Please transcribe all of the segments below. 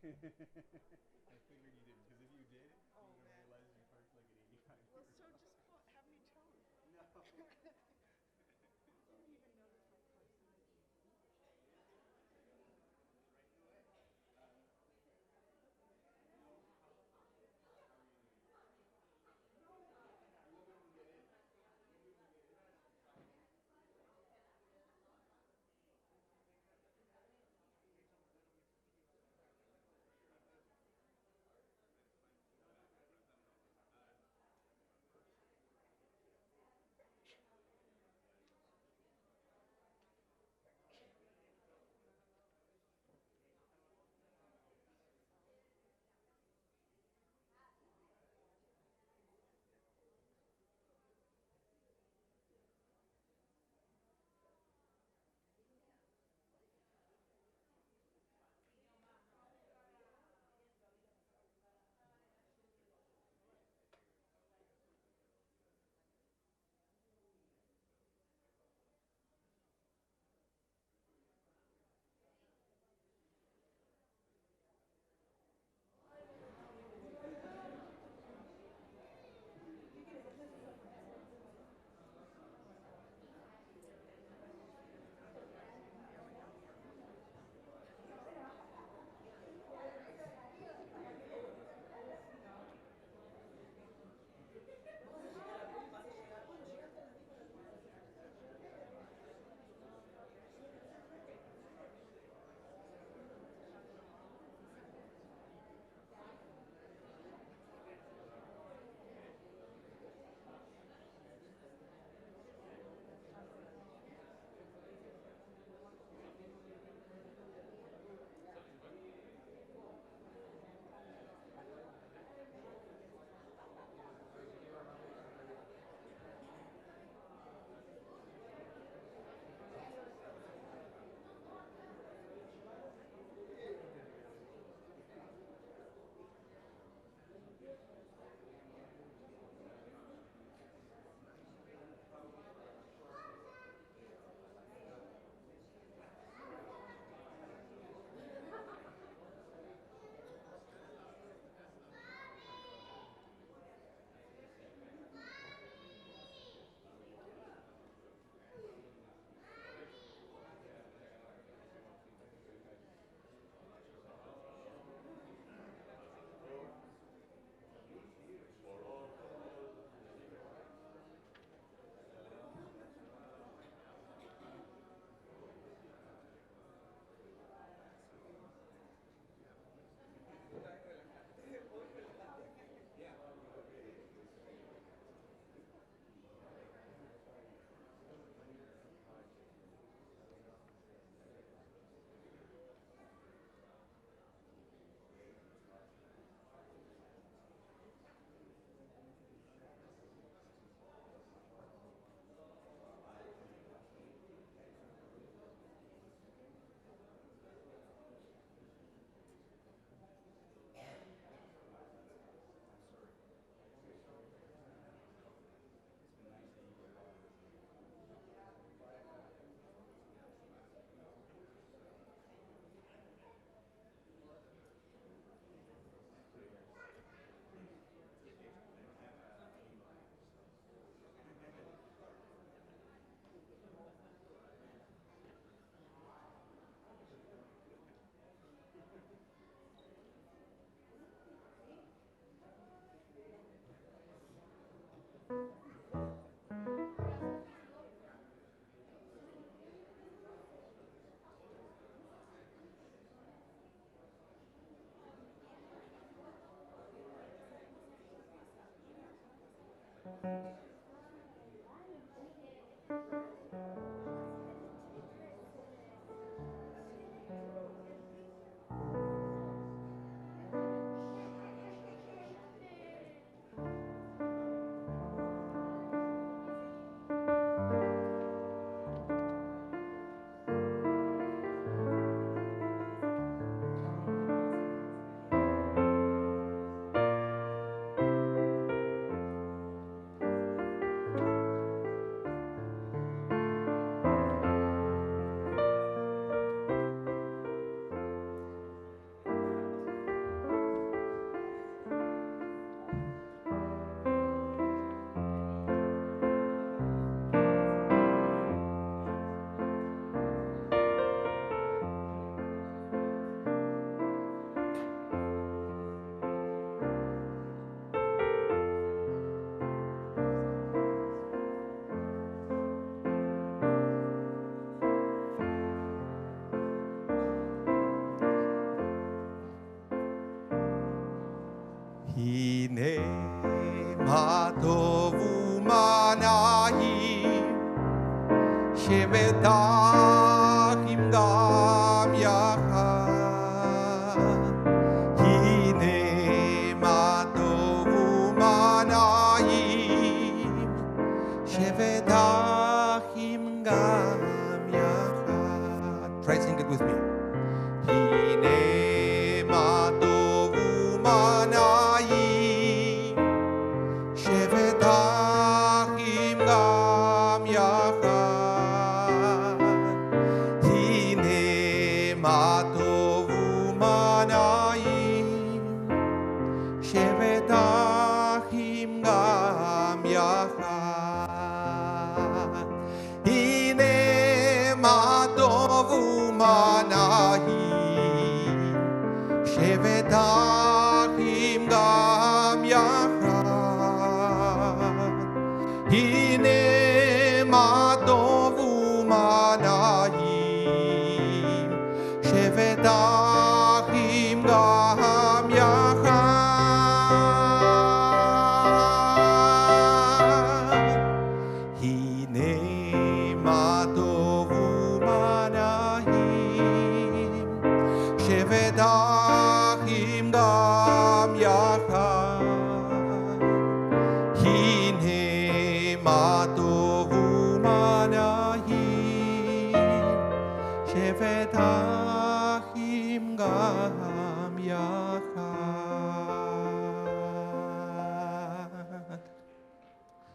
I figured you didn't, because if you did, you Oh would have man. realized you parked like an 85 Well, year so old. just have me towed. No. Didn't even notice my car's in the DMV. ומנעים שבטחים גם יחד. הנה מה טוב ומנעים שבטחים גם יחד. Try sing it with me. הנה מה טוב ומנעים שבטחים גם יחד. הנה מה טוב ומנעים שבטחים גם יחד. הנה מה טוב ומנעים שבטחים גם יחד. הנה מה טוב ומנעים שבטחים גם יחד. הנה מה טוב ומנעים שבטחים גם יחד. הנה מה טוב ומנעים שבטחים גם יחד.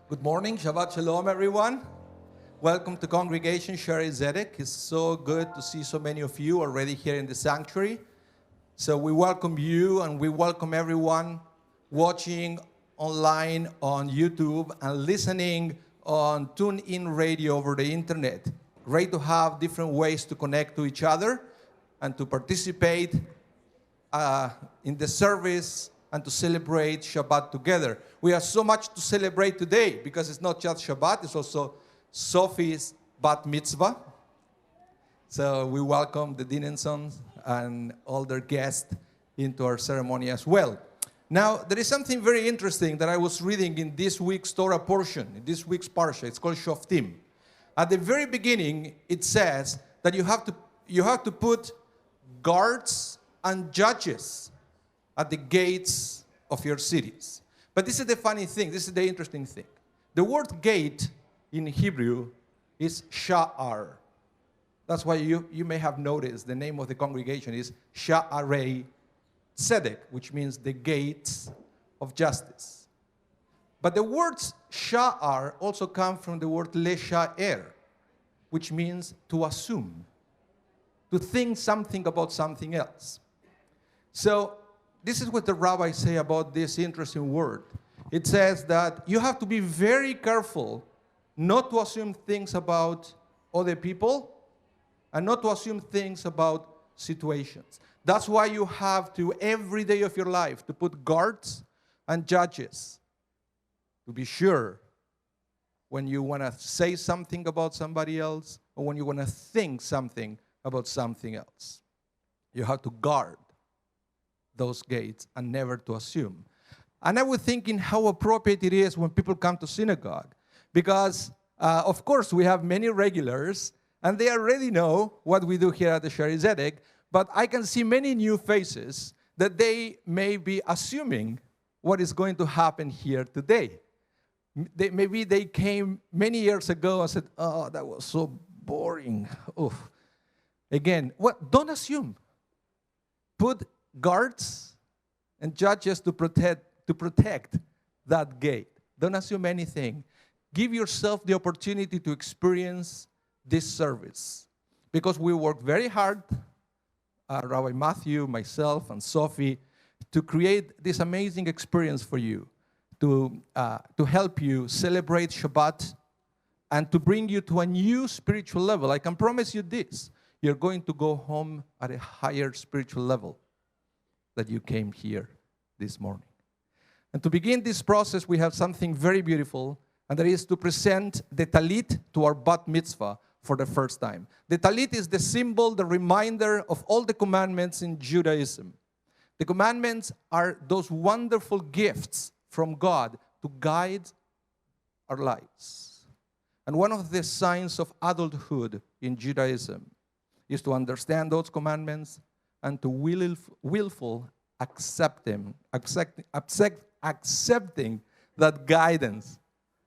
Good morning, Shabbat Shalom, everyone. Welcome to Congregation Shari Zedek. It's so good to see so many of you already here in the sanctuary. So we welcome you and we welcome everyone watching online on YouTube and listening on TuneIn Radio over the internet. Great to have different ways to connect to each other and to participate in the service and to celebrate Shabbat together. We have so much to celebrate today because it's not just Shabbat, it's also Sophie's bat mitzvah. So we welcome the Dinenzon and all their guests into our ceremony as well. Now, there is something very interesting that I was reading in this week's Torah portion, in this week's Parsha. It's called Shoftim. At the very beginning, it says that you have to put guards and judges at the gates of your cities. But this is the funny thing, this is the interesting thing. The word gate in Hebrew is sha'ar. That's why you may have noticed the name of the congregation is Sha'arei Tzedek, which means the gates of justice. But the words sha'ar also come from the word lesha'er, which means to assume, to think something about something else. So this is what the rabbis say about this interesting word. It says that you have to be very careful not to assume things about other people and not to assume things about situations. That's why you have to, every day of your life, to put guards and judges to be sure when you want to say something about somebody else or when you want to think something about something else. You have to guard those gates and never to assume. And I was thinking how appropriate it is when people come to synagogue. Because, of course, we have many regulars, and they already know what we do here at the Shari Zedek, but I can see many new faces that they may be assuming what is going to happen here today. Maybe they came many years ago and said, oh, that was so boring. Oof. Again, don't assume. Put guards and judges to protect that gate. Don't assume anything. Give yourself the opportunity to experience this service. Because we work very hard, Rabbi Matthew, myself, and Sophie, to create this amazing experience for you, to help you celebrate Shabbat and to bring you to a new spiritual level. I can promise you this. You're going to go home at a higher spiritual level that you came here this morning. And to begin this process, we have something very beautiful, and that is to present the talit to our bat mitzvah for the first time. The talit is the symbol, the reminder of all the commandments in Judaism. The commandments are those wonderful gifts from God to guide our lives. And one of the signs of adulthood in Judaism is to understand those commandments and to willful accept them, accepting that guidance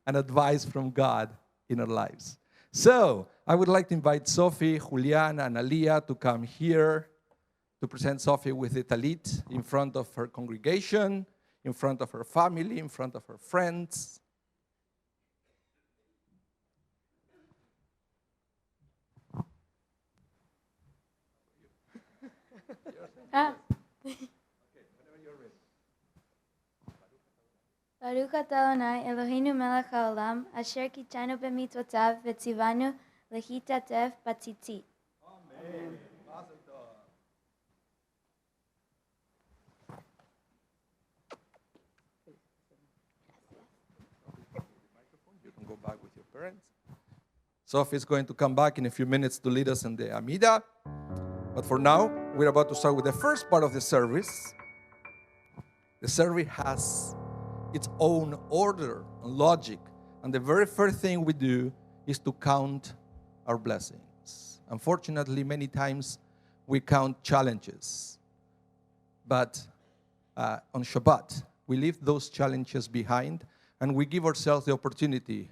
and advice from God in our lives. So, I would like to invite Sophie, Juliana, and Aliyah to come here to present Sophie with the talit in front of her congregation, in front of her family, in front of her friends. Baruch atah Adonai Eloheinu melech haolam, asher kitaynu b'mitzvotav v'tzivanu lehitatef batzitzit. Amen. You can go back with your parents. Sophie is going to come back in a few minutes to lead us in the Amidah. But for now, we're about to start with the first part of the service. The service has its own order and logic. And the very first thing we do is to count our blessings. Unfortunately, many times we count challenges. But on Shabbat, we leave those challenges behind and we give ourselves the opportunity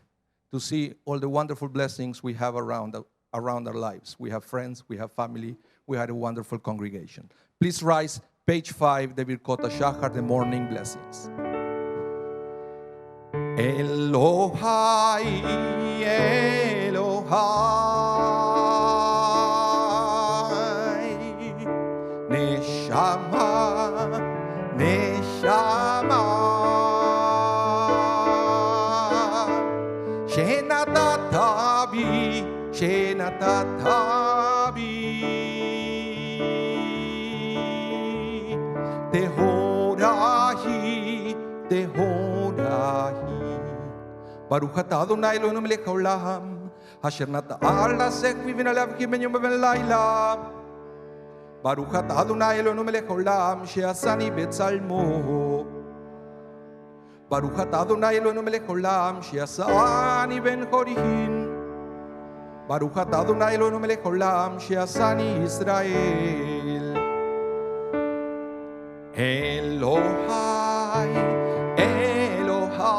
to see all the wonderful blessings we have around our lives. We have friends, we have family, we had a wonderful congregation. Please rise, page 5, the Birkot HaShachar, the morning blessings. Elohai, Elohai, Neshama, Neshama, Shenatatabi, Shenatatabi, Tehorahi, Tehorahi. Baruch atah Adonai Eloheinu melech haolam, asher nata'al la'aseh v'ivin alev ki ben yom v'ben layla. Baruch atah Adonai Eloheinu melech haolam, she'asani betzalmo. Baruch atah Adonai Eloheinu melech haolam, she'asani ben chorihin. Baruch atah Adonai Eloheinu melech haolam, she'asani Israel. Elohai, Elohai,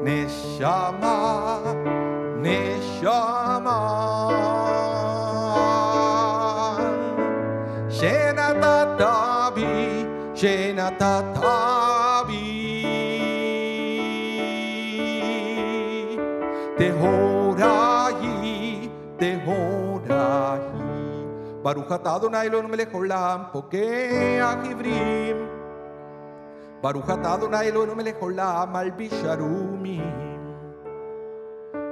Neshama, Neshama, Shenatatabi, Shenatatabi, Tehorahi, Tehorahi. Baruch atah Adonai Eloheinu melech haolam, pokei ha'chivrim. Baruch atah Adonai Eloheinu melech haolam, malbish harumim.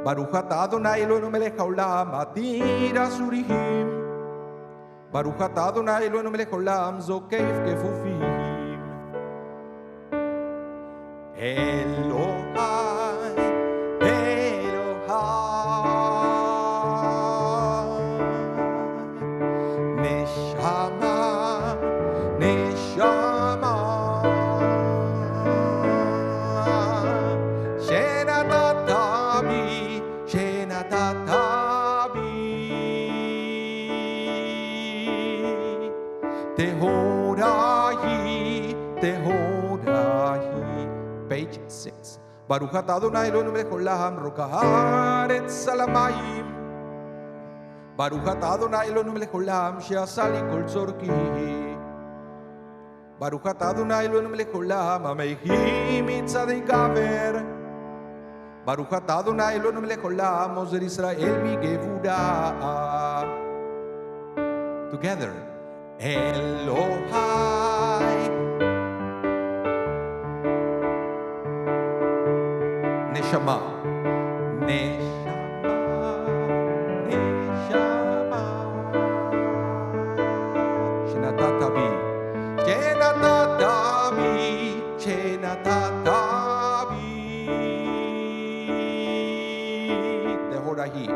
Baruch atah Adonai Eloheinu melech haolam, atir asurihim. Baruch atah Adonai Eloheinu melech haolam, zokeif kefufim. Elohai, Elohai, Neshama, Neshama, Shenatatabi, Shenatatabi, Tehorahi, Tehorahi. Page 6. Baruch atah Adonai Eloheinu melech haolam, roka haaretz salamayim. Baruch atah Adonai Eloheinu melech haolam, she'asa li kol tzorki. Baruch atah Adonai Eloheinu melech haolam, hamehi mitzadei gaver. Baruch atah Adonai Eloheinu melech haolam, ozer Israel migevura. Together. Elohai, Neshama, Neshama, Neshama, Shenatatabi, Shenatatabi, Shenatatabi, Tehorahi.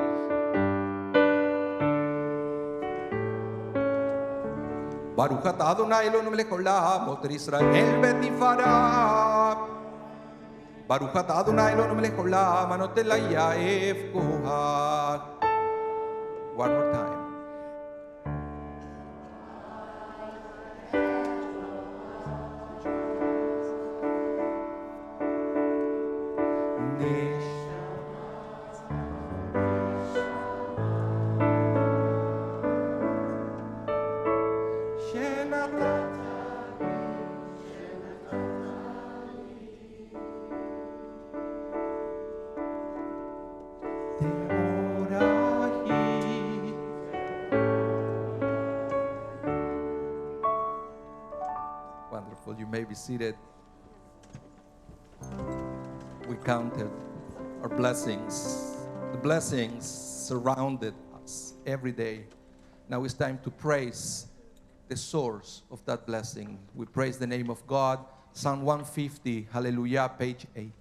Baruch atah Adonai Eloheinu melech haolam, oter Yisrael v'tifara. Baruch atah Adonai Eloheinu melech haolam, anoten layaef kohat. One more time. Wonderful. You may be seated. We counted our blessings. The blessings surrounded us every day. Now it's time to praise the source of that blessing. We praise the name of God. Psalm 150, Hallelujah, page 8.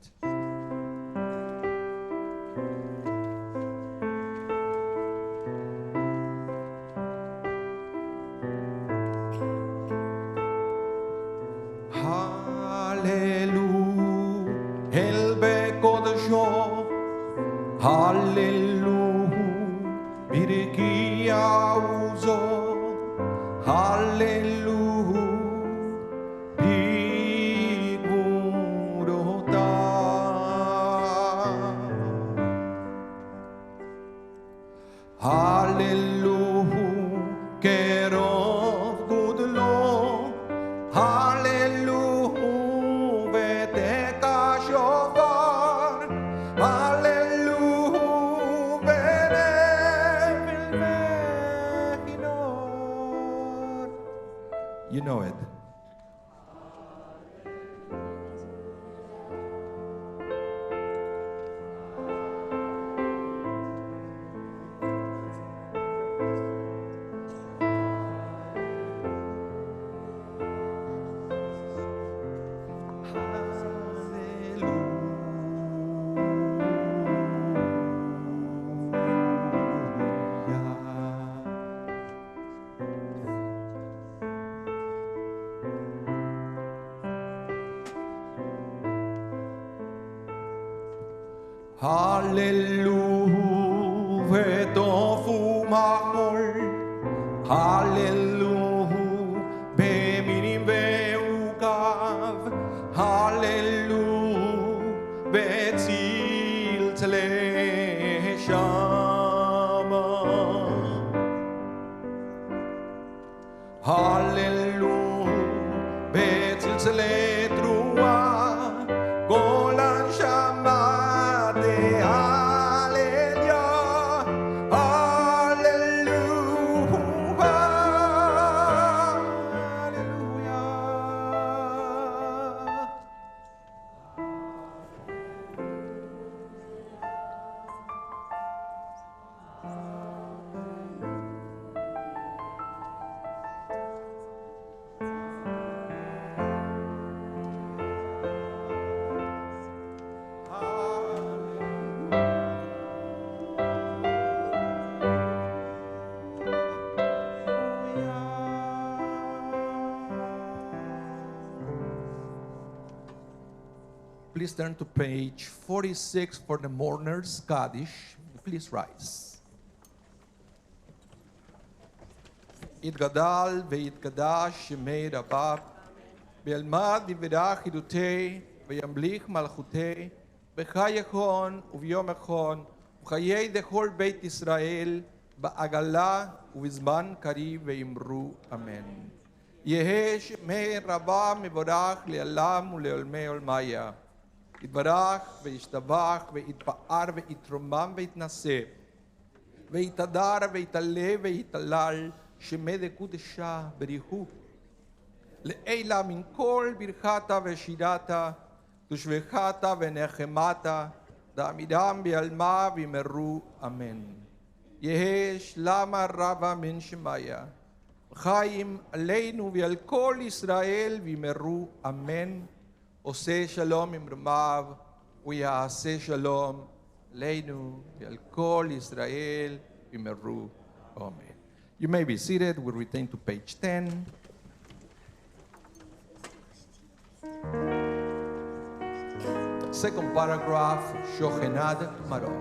You know it. Hallelujah, vetofu mahol. Hallelujah, beminim veukav. Hallelujah, betzil tleshama. Hallelujah, betzil tletrua. Golan shama. Please turn to page 46 for the mourners, Kaddish. Please rise. Yitgadal ve'yitgadash shemei rabab ve'yalmad yivirach yidutei ve'yamlich malchutei b'chayechon u'v'yom echon u'chayei dechol beit Yisrael ba'agala u'bizman kariv ve'imru amen. Yehe shemei rabab mevorach le'alam u'le'olmei olmaya. יתברך וישתבח ויתפאר ויתרומם ויתנשא ויתהדר ויתעלה ויתהלל שמי דקודשה בריחו לעילה מן כל ברכתה ושירתה תושבחתה ונחמתה דעמידם בעלמה וימרו אמן. יהא שלמה רבה מן שמיה חיים עלינו ועל כל ישראל וימרו אמן. עושה שלום עם רמיו, ויעשה שלום עלינו ועל כל ישראל במהרו. Amen. You may be seated. We'll return to page 10. Second paragraph, Shochenad Maron.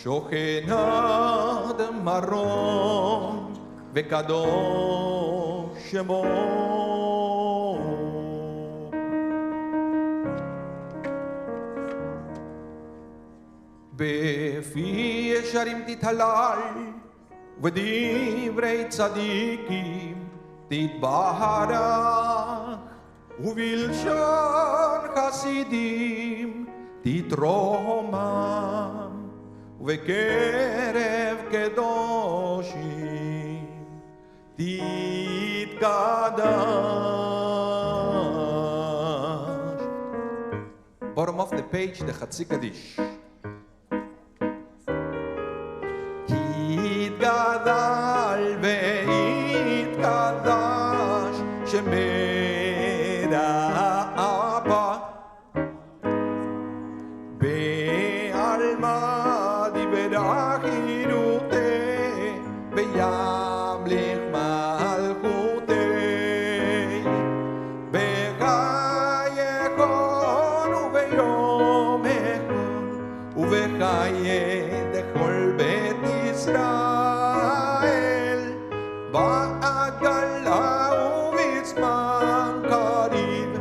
Shochenad Maron, Vekadosh Shemo. Befi Yesharim Tithalal, V'divrei Tzadikim Titbaharach, Uvilshan Hasidim Titromam, V'kerev Kedoshim Titkadash. Bottom of the page, the Chatzi Kaddish. Gadal ve'it kadash shemera abba be'alma diberachirute ve'yamlich malchutei be'chayechon uve'yom echon uve'chayet echol bet Israel ba'agala u'vitzman kariv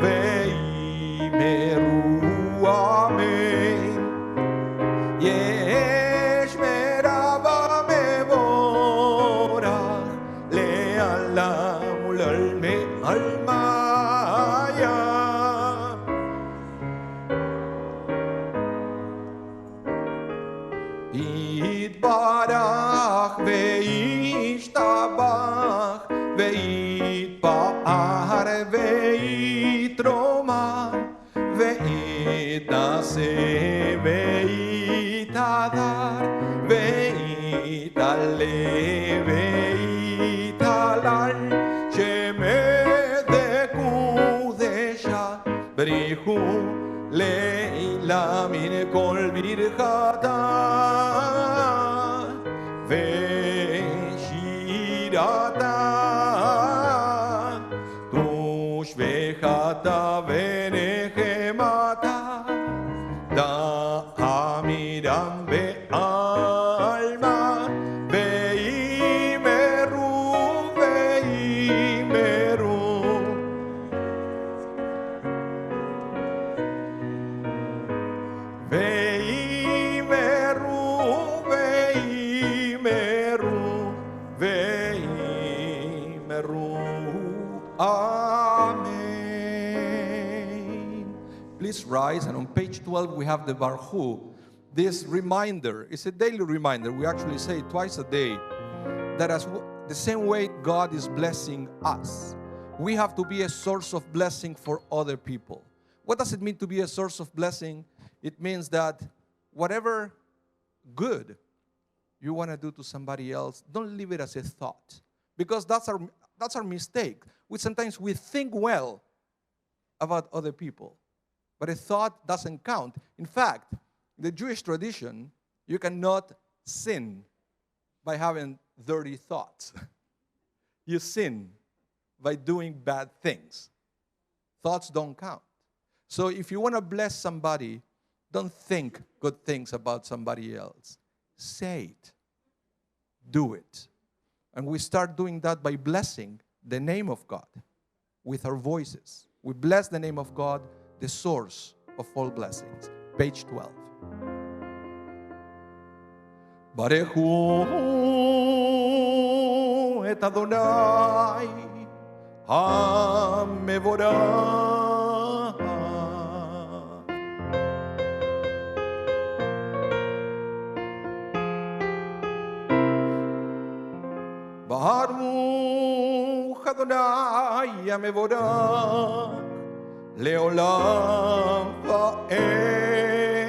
ve'imeru amen. Yesh merava mevorach le'alam u'lalme almaya. Yitbarach ve'yishtabach ve'yitpa'ar ve'itromar ve'yitnaseh ve'yitadar ve'yitale ve'italal shemedekudesha berichu leila min kol birchata ve'shirata tushvechata ve'nechemata da'amiram ve'alma ve'imeru ve'imeru Amen. Please rise, and on page 12 we have the Barhu. This reminder is a daily reminder. We actually say it twice a day, that as the same way God is blessing us, we have to be a source of blessing for other people. What does it mean to be a source of blessing? It means that whatever good you want to do to somebody else, don't leave it as a thought. Because that's our mistake. Sometimes we think well about other people, but a thought doesn't count. In fact, in the Jewish tradition, you cannot sin by having dirty thoughts. You sin by doing bad things. Thoughts don't count. So if you want to bless somebody, don't think good things about somebody else. Say it. Do it. And we start doing that by blessing the name of God with our voices. We bless the name of God, the source of all blessings. Page 12. Barechu et Adonai ha-mevorach Baruch Adonai ha-mevorach leolam va'ed.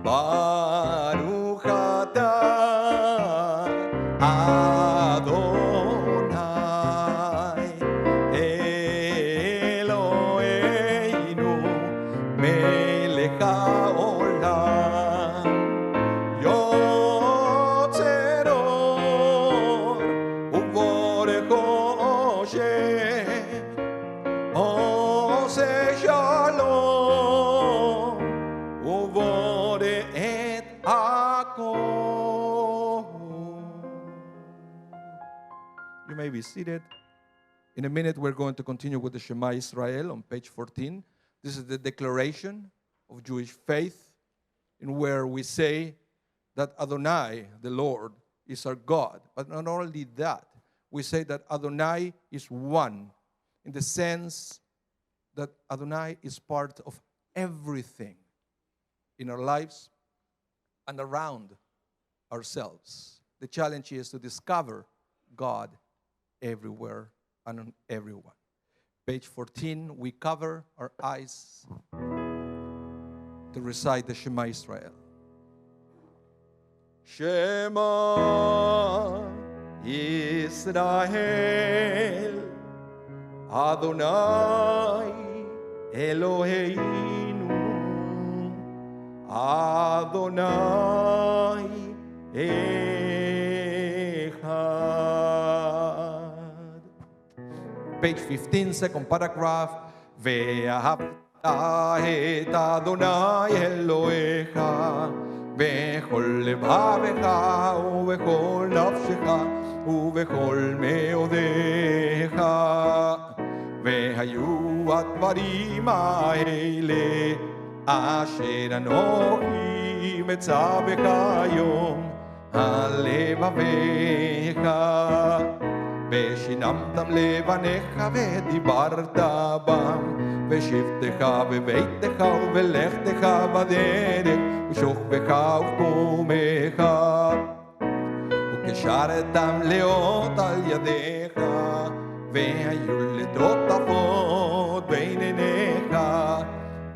Baruch atah Adonai Eloheinu melech haolam yotzer or uborech osher oseh may be seated. In a minute, we're going to continue with the Shema Israel on page 14. This is the declaration of Jewish faith, in where we say that Adonai, the Lord, is our God. But not only that, we say that Adonai is one, in the sense that Adonai is part of everything in our lives and around ourselves. The challenge is to discover God everywhere and on everyone. Page 14, we cover our eyes to recite the Shema Israel. Shema Israel Adonai Eloheinu Adonai Echad. Page 15, second paragraph. Ve'ahavta et Adonai Elohecha בכל לבבך ובכל נפשך ובכל מאודיך והיו הדברים האלה אשר אנוכי מצווך היום על לבביך ושינמתם לבניך ודיברת בם בשבתך בביתך ובלכתך בדרך ושוכבך וקומך וקשרתם לאות על ידיך והיו לדות עפות בין עיניך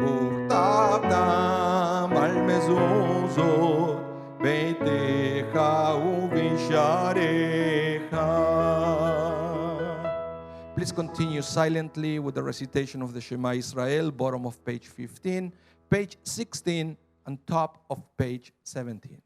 וכתבתם על מזוזות ביתך ובשעריך. Please continue silently with the recitation of the Shema Israel, bottom of page 15, page 16, and top of page 17.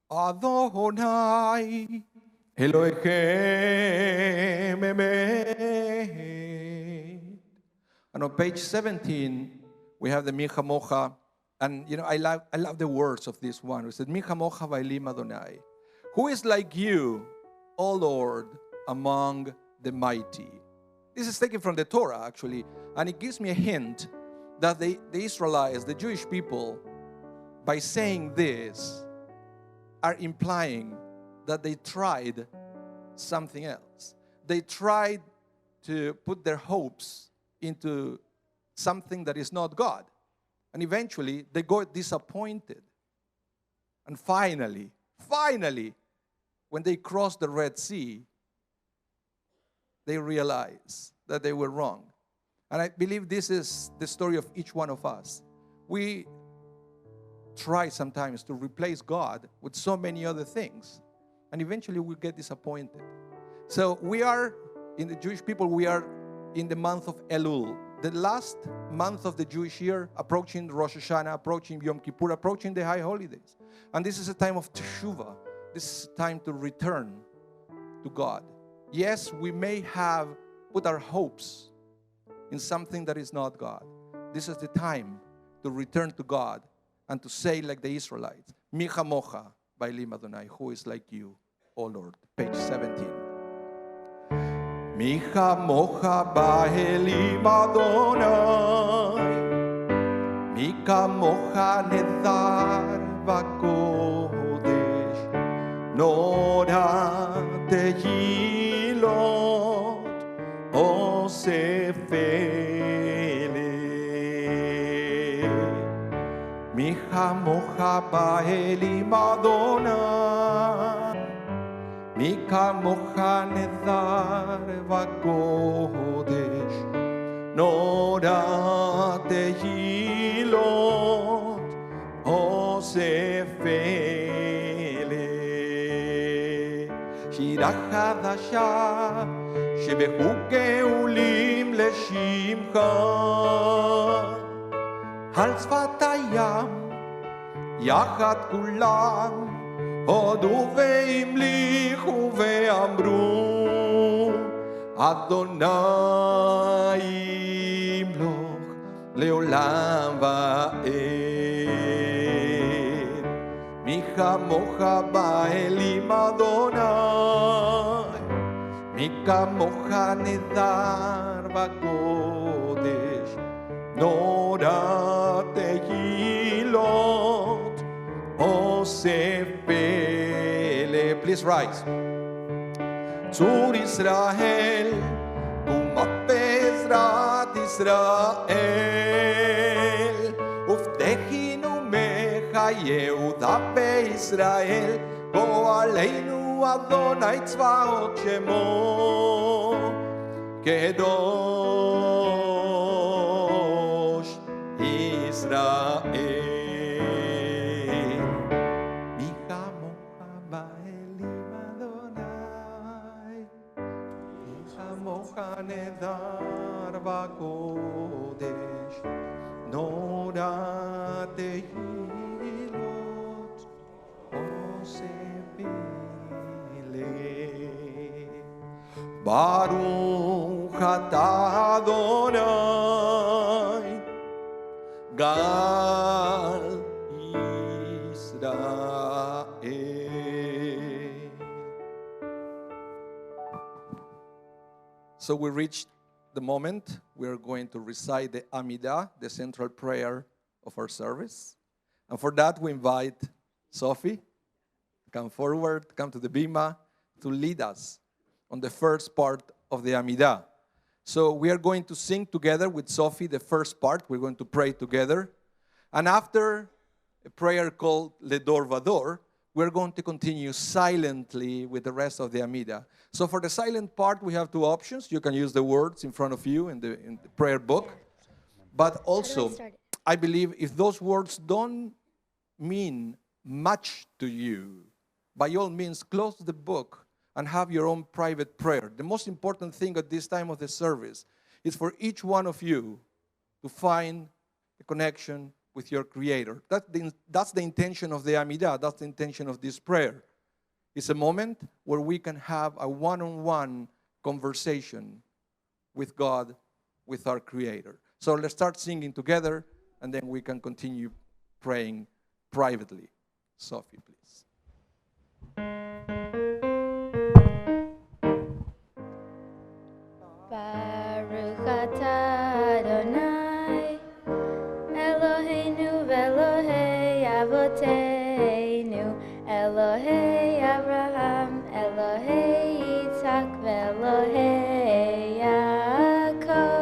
Adonai Elohim Emet. And on page 17, we have the Mi Chamocha. And I love the words of this one. It said, Mi Chamocha Vailim Adonai. Who is like you, O Lord, among the mighty? This is taken from the Torah, actually. And it gives me a hint that the Israelites, the Jewish people, by saying this, are implying that they tried something else. They tried to put their hopes into something that is not God. And eventually, they got disappointed. And finally, when they crossed the Red Sea, they realized that they were wrong. And I believe this is the story of each one of us. We try sometimes to replace God with so many other things, and eventually we get disappointed. So we are, in the Jewish people, we are in the month of Elul, the last month of the Jewish year, approaching Rosh Hashanah, approaching Yom Kippur, approaching the high holidays. And this is a time of teshuvah. This is a time to return to God. Yes, we may have put our hopes in something that is not God. This is the time to return to God and to say like the Israelites, Mi Chamocha Vailim Adonai, who is like you, O Lord. Page 17. Mi Chamocha Vailim Adonai, Mi Chamocha Nedar Vakodesh, Nora Tehilot Osefele. Mi כמוך באלים אדוני, מי כמוך נדר בקודש, נורא תהילות אוסף פלא. שירה חדשה שבחוקי עולים לשמך, על שפת הים יחד כולם הודו והמליכו ואמרו, אדוני ימלוך לעולם ועד. מי כמוך באלים אדוני, מי כמוך נדר בקודש, נורא תהילות אוסף פלא. Please rise. צור ישראל אומת בעזרת ישראל, ופתחינו מחיי יהודה בישראל, גואלנו אדוני צבאות שמו קדוש ישראל. מי כמוך באלים אדוני, מי כמוך נדר בקודש, נורא תהילות אוסף פלא. ברוך אתה אדוני גל ישראל. So we reached the moment we are going to recite the Amidah, the central prayer of our service. And for that we invite Sophie, come forward, come to the bima to lead us on the first part of the Amidah. So we are going to sing together with Sophie the first part. We're going to pray together. And after a prayer called Ledor Vador, we're going to continue silently with the rest of the Amidah. So for the silent part, we have two options. You can use the words in front of you in the prayer book. But also, I believe if those words don't mean much to you, by all means, close the book and have your own private prayer. The most important thing at this time of the service is for each one of you to find a connection with your Creator. That's the intention of the Amidah. That's the intention of this prayer. It's a moment where we can have a one-on-one conversation with God, with our Creator. So let's start singing together, and then we can continue praying privately. Sophie, please. Baruch atah Adonai, Eloheinu v'Elohei Avoteinu, Elohei Abraham, Elohei Yitzhak, v'Elohei Yaakov,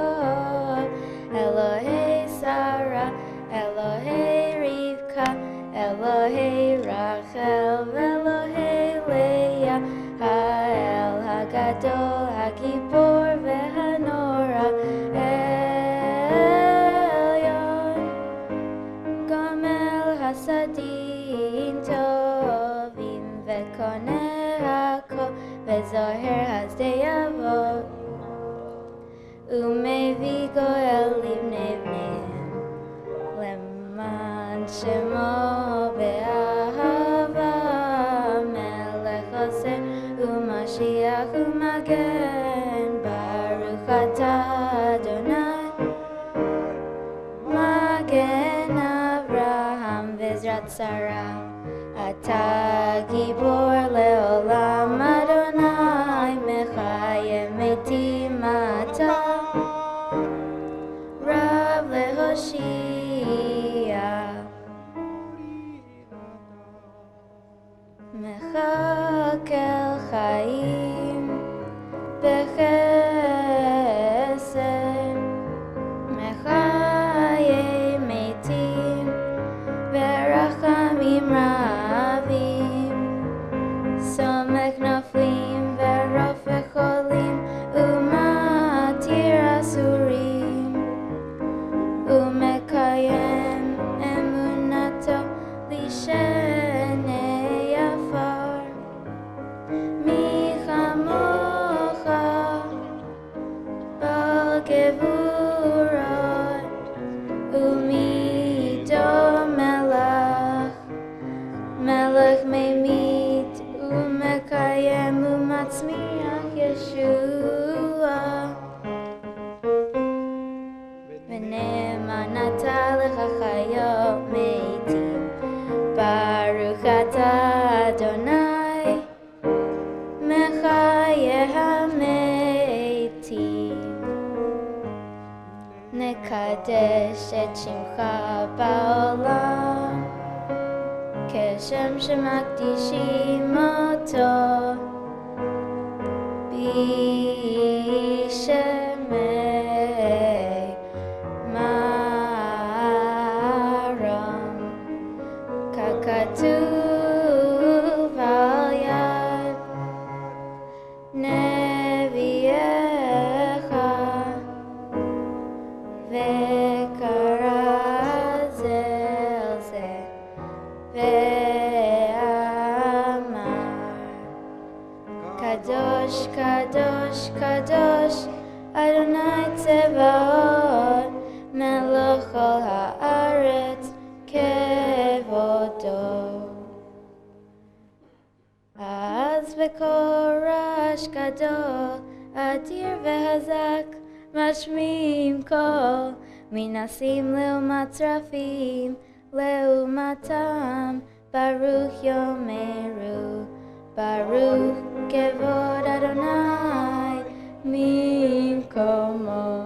Elohei Sarah, Elohei Rivka, Elohei Rachel, v'Elohei Leah, Ha'el Hagadol, Hagibor v'Hanora, Elyon, Gomel Hasadim Tovim, v'Koneh HaKol, v'Zoher Hasdei Avot, Umevi Goel Livnei Bneihem, Leman Shemo be'ahava, Melech Oseh u'Mashiach u'Magen. Baruch atah Adonai, Magen Avraham v'Ezrat Sarah, Atah Gibor le'olam Adonai, Mechayem metim atah, Rav le'Hoshia, Mechakel Chaim b'Chesed, Mechayem metim v'Rav סומך נופלים ורופא חולים ומתיר אסורים ומקיים אמונתו לשני עפר מי כמוך בעל גבורות ומי דומה לך מלך ממית ומקיים ומצמיח ישועה ונאמנת לך חיות מתים ברוך אתה אדוני מחיי המתים נקדש את שמך בעולם כשם שמקדישים אותו בשמי מרום ככתוב על יד נביאך וכרז אל זה ואמר קדוש קדוש קדוש אדוני צבאות מלך כל הארץ כבודו אז בקול רעש גדול אדיר והזק משמיעים קול מנסים לעומת צרפים לעומתם ברוך יאמרו ברוך כבוד אדוני ממקומו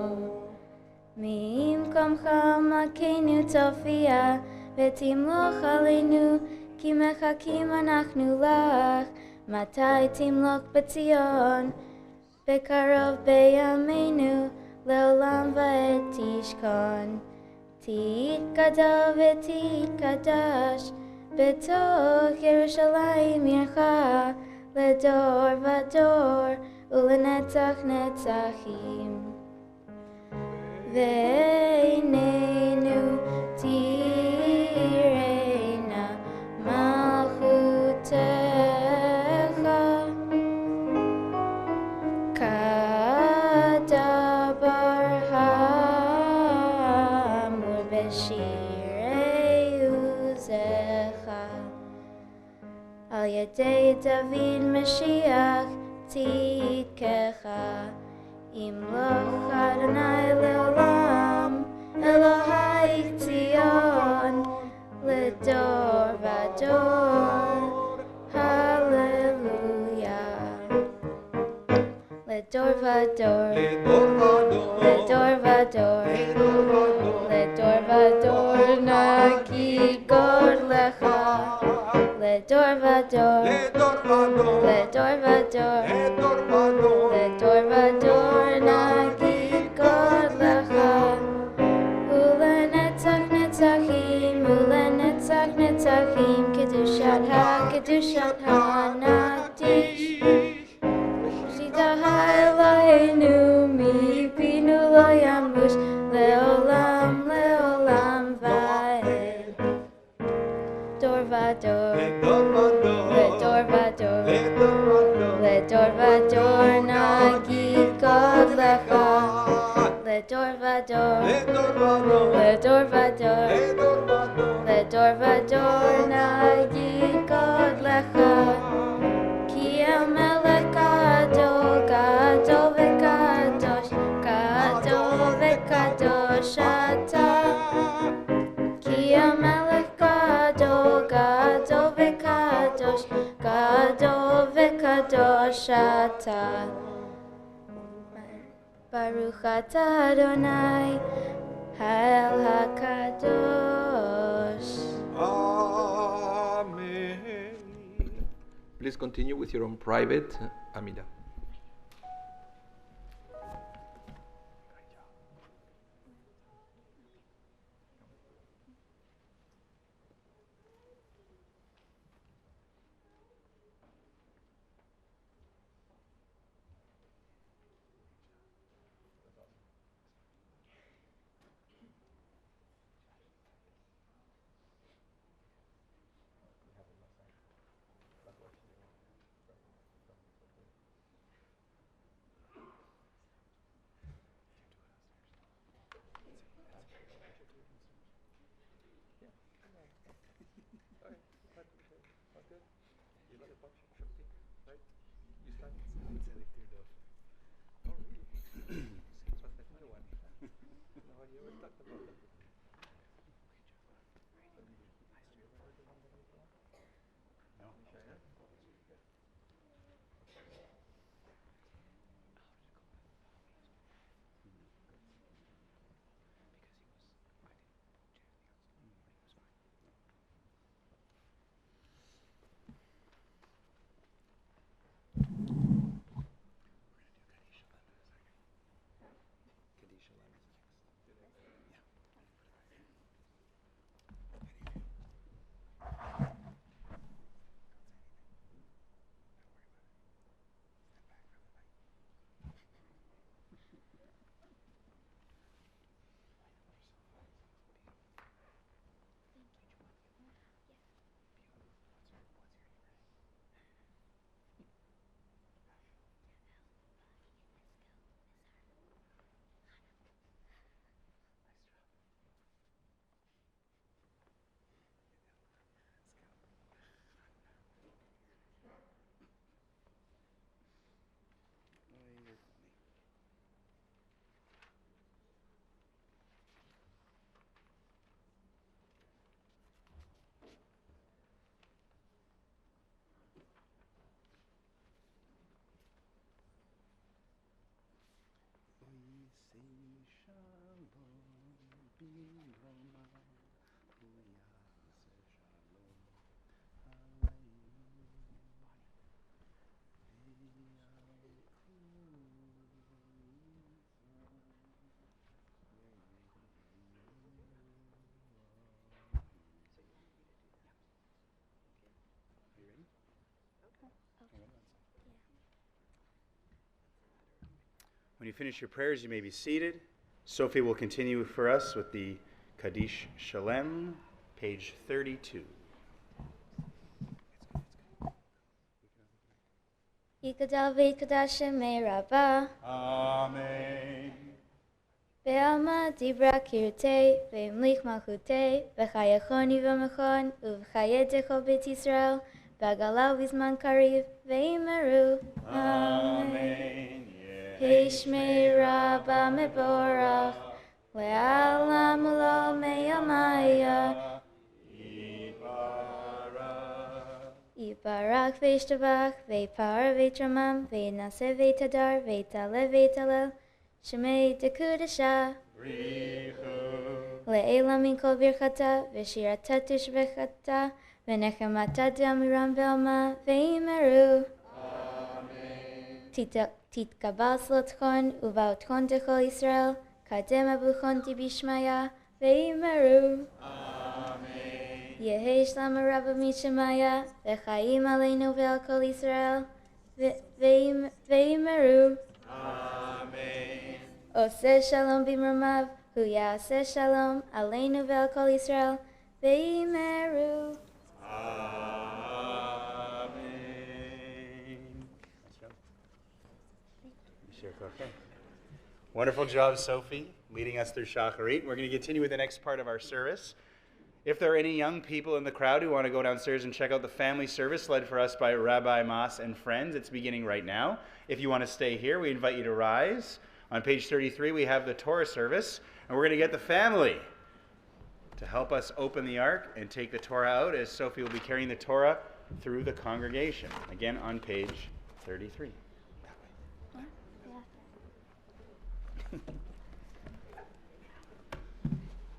ממקומך מכנו תופיע ותמלוך עלינו כי מחכים אנחנו לך מתי תמלוך בציון בקרוב בימינו לעולם ועד תשכון תתגדל ותתקדש בתוך ירושלים עירך לדור ודור ולנצח נצחים ועינינו תראינה מלכותך כדבר האמור בשירי עוזך על ידי דוד משיח צדקך ימלוך אדוני לעולם אלוהי ציון לדור ודור הללויה לדור ודור לדור ודור לדור ודור נגיד גודלך לדור ודור לדור ודור לדור ודור נגיד גודלך ולנצח נצחים ולנצח נצחים קדושת הנקדיש שליטה אלוהינו מפינו לא ימוש לעולם לעולם ועד דור ודור לדור ודור לדור ודור נגיד גודלך לדור ודור לדור ודור לדור ודור נגיד גודלך כי המלך גדול גדול וקדוש גדול וקדוש אתה כי המלך גדול גדול וקדוש גדול וקדוש אתה ברוך אתה אדוני האל הקדוש. Amen. Please continue with your own private Amida. When you finish your prayers, you may be seated. Sophie will continue for us with the Kaddish Shalem, page 32. Yikadal v'yikadash shemei Rabbah. Amen. Ve'alma dibra kirtei, ve'imlich malchutei, v'chayachoni v'machon, uv'chayedecho b'et Yisrael, v'agala v'zman kariv, ve'imeru. Amen. Hishmei Rabbah meborach, le'alam lo me'amaya. Yibarak ve'ishtabach, ve'par ve'tramam, ve'naseh ve'tadar, ve'taleh ve'talel, shemei dekudasha. Le'elam min kol birchata, ve'shirata tishbechata, ve'nechemata d'amiram ve'alma, ve'imeru. Titkabal slotchon, uvaotchon dechol Yisrael, kadem abuchon tibishmaya, ve'imeru. Yehi Shlama Rabba Mishemaya, V'chaim Aleinu Ve'al Kol Yisrael, Ve'imeru. Amen. Oseh Shalom B'mramav, Hu Ya'aseh Shalom, Aleinu Ve'al Kol Yisrael, Ve'imeru. Wonderful job, Sophie, leading us through Shacharit. We're going to continue with the next part of our service. If there are any young people in the crowd who want to go downstairs and check out the family service led for us by Rabbi Mas and friends, it's beginning right now. If you want to stay here, we invite you to rise. On page 33, we have the Torah service, and we're going to get the family to help us open the ark and take the Torah out, as Sophie will be carrying the Torah through the congregation. Again, on page 33.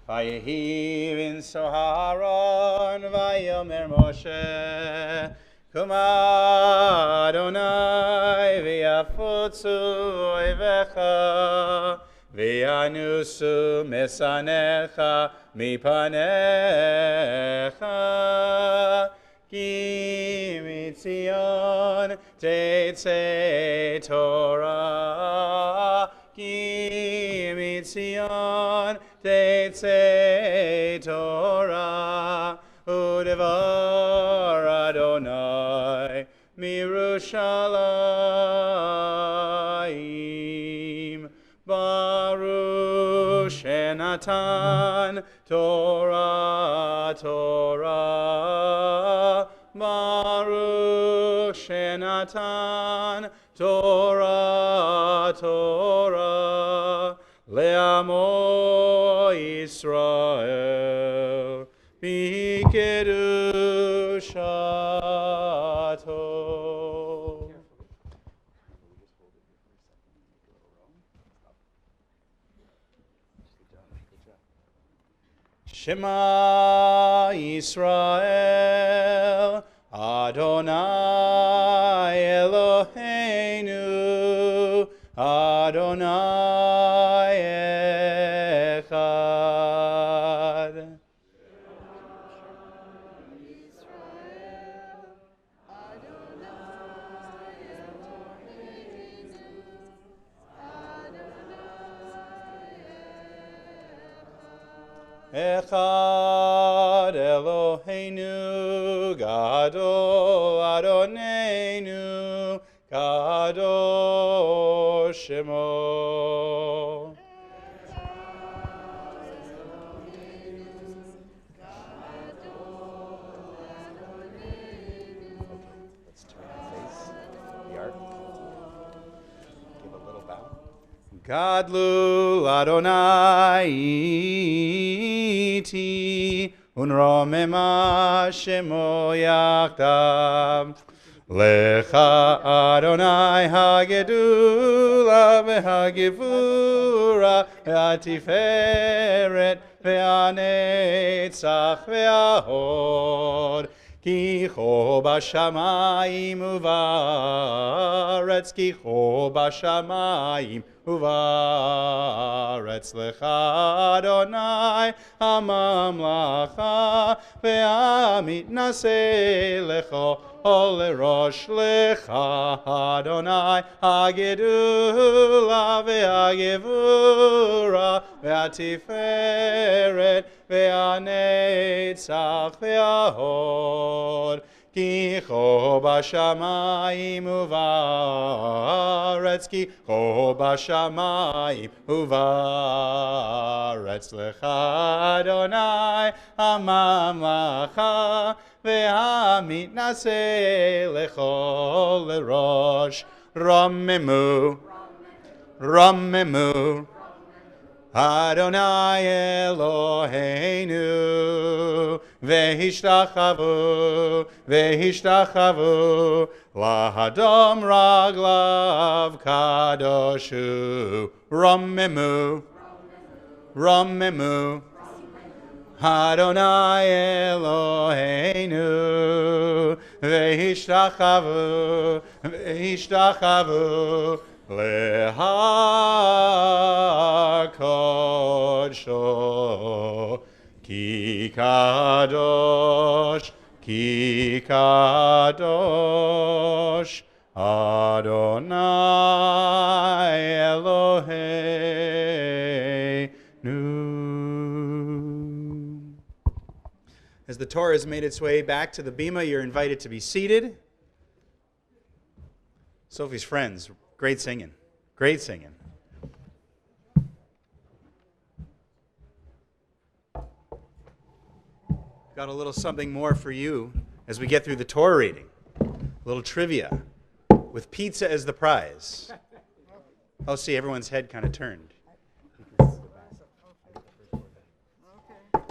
Vayehi v'inso Aaron vayomer Moshe Kuma Adonai v'yafutzu oivecha v'yanusu mesanecha mipanecha ki mitzion tetzei Torah ki mitzion Tetzei Torah udevar Adonai mirushalayim Baruch Shenatan Torah Torah Baruch Shenatan Torah Torah Le'amo Yisrael B'kedushato. Shema Yisrael Adonai Eloheinu Adonai Echad. Echad Eloheinu Gadol Adonenu Gadol Shemo. Let's turn and face the ark. Give a little bow. Gadlu Adonai iti unromema shemo yachdav. Lecha Adonai hagedula v'hagevura v'atiferet והנצח וההוד. כי כה בשמיים ובארץ, כי כה בשמיים ובארץ, לך אדוני הממלכה, והמתנשא לך לראש, לך אדוני הגדולה והגבורה והתפארת והנצח וההוד. כי כה בשמיים ובארץ, כי כה בשמיים ובארץ, לך אדוני הממלכה, והמתנשא לך לראש. רוממו, רוממו, אדוני אלוהינו, והשתחוו, והשתחוו, לאדום רגליו קדוש הוא. רוממו, רוממו, אדוני אלוהינו, והשתחוו, והשתחוו, להקדשו. כי קדוש, כי קדוש, אדוני אלוהינו. As the Torah has made its way back to the bima, you're invited to be seated. Sophie's friends, great singing. Great singing. Got a little something more for you as we get through the Torah reading. A little trivia with pizza as the prize. Oh, see, everyone's head kind of turned.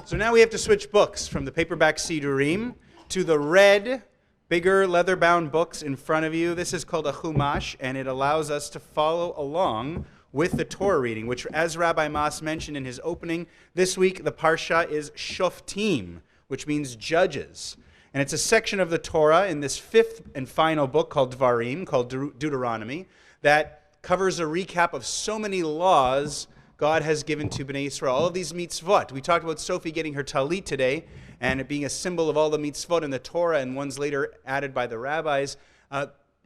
So now we have to switch books from the paperback Sidurim to the red, bigger leather-bound books in front of you. This is called a Chumash, and it allows us to follow along with the Torah reading, which, as Rabbi Mas mentioned in his opening, this week the Parsha is Shoftim, which means judges. And it's a section of the Torah in this fifth and final book called Dvarim, called Deuteronomy, that covers a recap of so many laws God has given to Bnei Israel. All of these mitzvot. We talked about Sophie getting her talit today, and it being a symbol of all the mitzvot in the Torah and ones later added by the rabbis.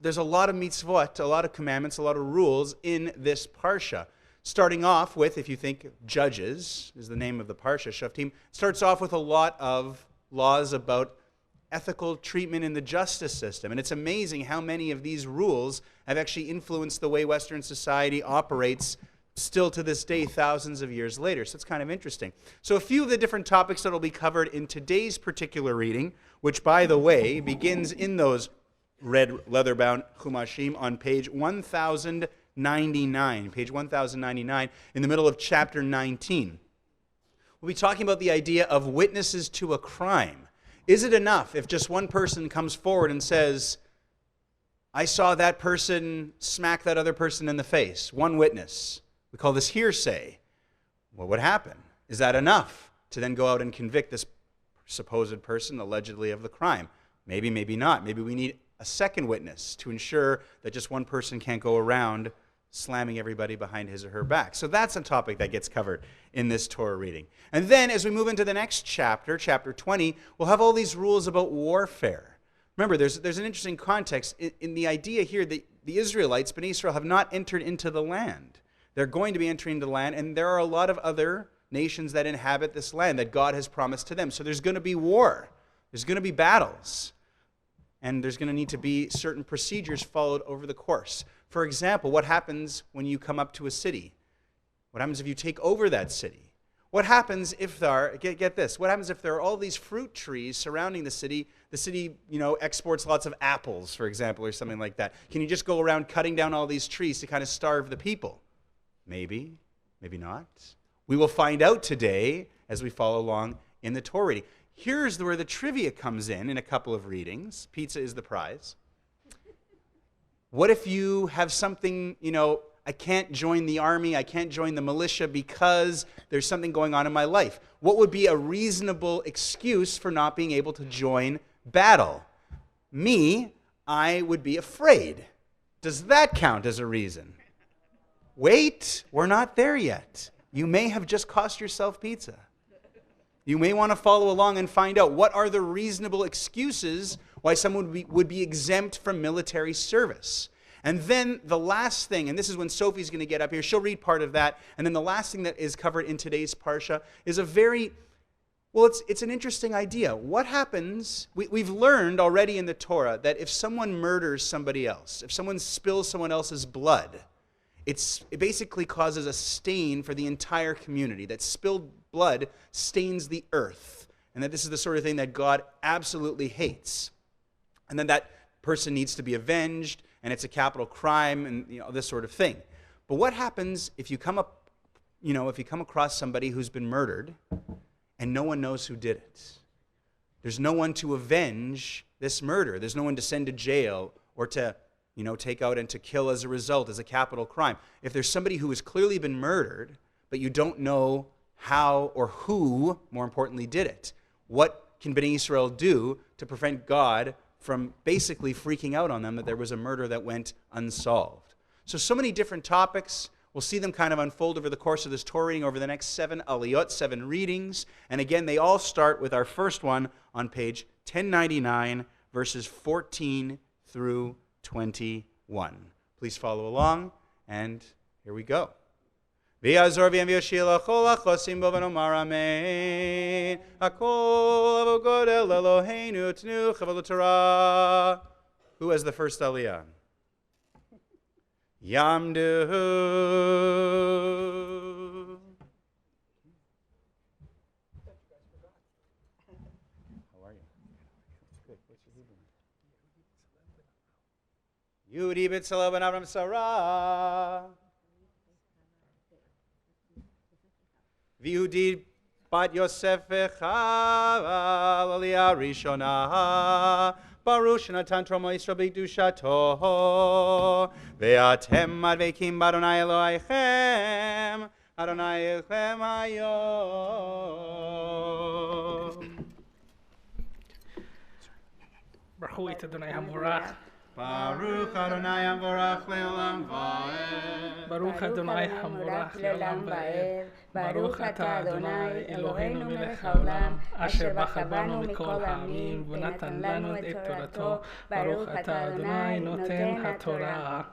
There's a lot of mitzvot, a lot of commandments, a lot of rules in this parsha. Starting off with, if you think Judges is the name of the parsha, Shoftim, starts off with a lot of laws about ethical treatment in the justice system. And it's amazing how many of these rules have actually influenced the way Western society operates still to this day, thousands of years later. So it's kind of interesting. So a few of the different topics that will be covered in today's particular reading, which, by the way, begins in those red leather-bound Chumashim on page 1099. Page 1099, in the middle of chapter 19. We'll be talking about the idea of witnesses to a crime. Is it enough if just one person comes forward and says, I saw that person smack that other person in the face? One witness. We call this hearsay. What would happen? Is that enough to then go out and convict this supposed person allegedly of the crime? Maybe, maybe not. Maybe we need a second witness to ensure that just one person can't go around slamming everybody behind his or her back. So that's a topic that gets covered in this Torah reading. And then as we move into the next chapter, chapter 20, we'll have all these rules about warfare. Remember, there's an interesting context in the idea here that the Israelites, Bnei Israel, have not entered into the land. They're going to be entering the land, and there are a lot of other nations that inhabit this land that God has promised to them. So there's going to be war. There's going to be battles. And there's going to need to be certain procedures followed over the course. For example, what happens when you come up to a city? What happens if you take over that city? What happens if there are, get this, what happens if there are all these fruit trees surrounding the city? The city, exports lots of apples, for example, or something like that. Can you just go around cutting down all these trees to kind of starve the people? Maybe, maybe not. We will find out today as we follow along in the Torah reading. Here's where the trivia comes in a couple of readings. Pizza is the prize. What if you have something, I can't join the army, I can't join the militia because there's something going on in my life. What would be a reasonable excuse for not being able to join battle? Me, I would be afraid. Does that count as a reason? Wait, we're not there yet. You may have just cost yourself pizza. You may want to follow along and find out what are the reasonable excuses why someone would be exempt from military service. And then the last thing, and this is when Sophie's going to get up here, she'll read part of that, and then the last thing that is covered in today's Parsha is a very, well, it's an interesting idea. What happens, we've learned already in the Torah that if someone murders somebody else, if someone spills someone else's blood, it basically causes a stain for the entire community, that spilled blood stains the earth, and that this is the sort of thing that God absolutely hates. And then that person needs to be avenged, and it's a capital crime, and this sort of thing. But what happens if you come across somebody who's been murdered, and no one knows who did it? There's no one to avenge this murder. There's no one to send to jail or to take out and to kill as a result, as a capital crime. If there's somebody who has clearly been murdered, but you don't know how or who, more importantly, did it, what can Bnei Israel do to prevent God from basically freaking out on them that there was a murder that went unsolved? So many different topics. We'll see them kind of unfold over the course of this Torah reading over the next 7 aliyot, 7 readings. And again, they all start with our first one on page 1099, verses 14 through 21. Please follow along, and here we go. V'yazor v'yem v'yoshil achol achosim bo v'nomar amen. Hakol avogodel Eloheinu tnu chavol Torah. Who has the first aliyah? Yamdu. How are you? Good. What's your Hebrew? Yehudi b'tzala ben Avram Sarah. V'Yehudi bat Yosef v'Chava l'Aliyah Rishona. Baruch shenatan Torah Yisrael b'kedushato. Ve'atem advekim b'Adonai Elohechem. Adonai Elohechem hayom. Baruch et Adonai HaMorach. Baruch Adonai HaMorach le'olam va'ed. Baruch Adonai HaMorach le'olam va'ed. Baruch atah Adonai Eloheinu melech haolam, asher bacha banu mikol ha'amim, v'natan lanu et torato. Baruch atah Adonai noten haTorah.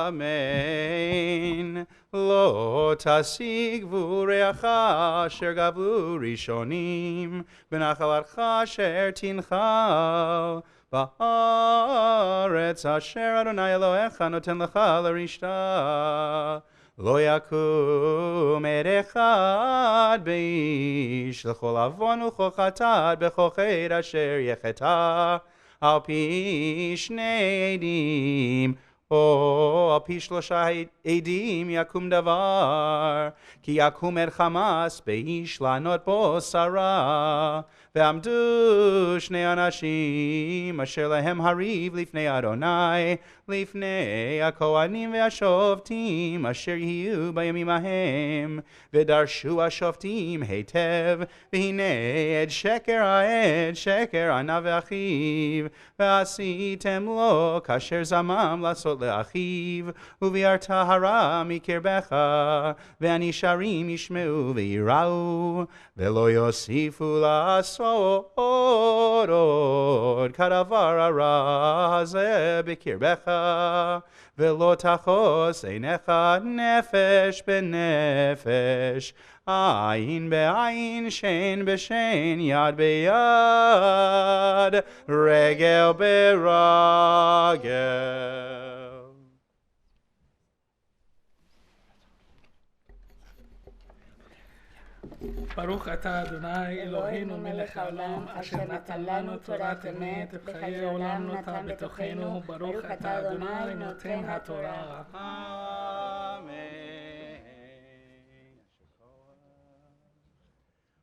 Amen. Lo tasig v'ureacha asher gavlu rishonim, b'nachal archa asher tinchal, ba'aretz asher Adonai Elohecha noten lecha l'rishta. Lo yakum echad beish l'chol avon u'chol chatad b'chochet asher yecheta. Al pi shnei edim, al pi shlosha edim yakum davar, ki yakum Hamas beish lanot bo Sarah, ve'amdu shnei anashim asher lehem hariv lifnei Adonai, lifnei hakohanim ve'ashoftim asher yiyu bayamim ahem, ve'darshu ashoftim heitev, v'hinei ed sheker ana ve'achiv, ve'asitem lo kasher zamam lasot le'achiv, uvi'arta hara mikirbecha, ve'anisharim yishmeu ve'yirau, ve'lo yosifu la'asot od kadavar hara hazeh b'kirbecha, ve'lo tachos einecha nefesh b'nefesh, ayin be'ayin, shen b'shen, yad be'yad, regel be'ragel. Baruch atah Adonai Eloheinu melech haolam, asher natan lanu torat emet, v'chayei olam nota betochenu. Baruch atah Adonai noten haTorah. Amen.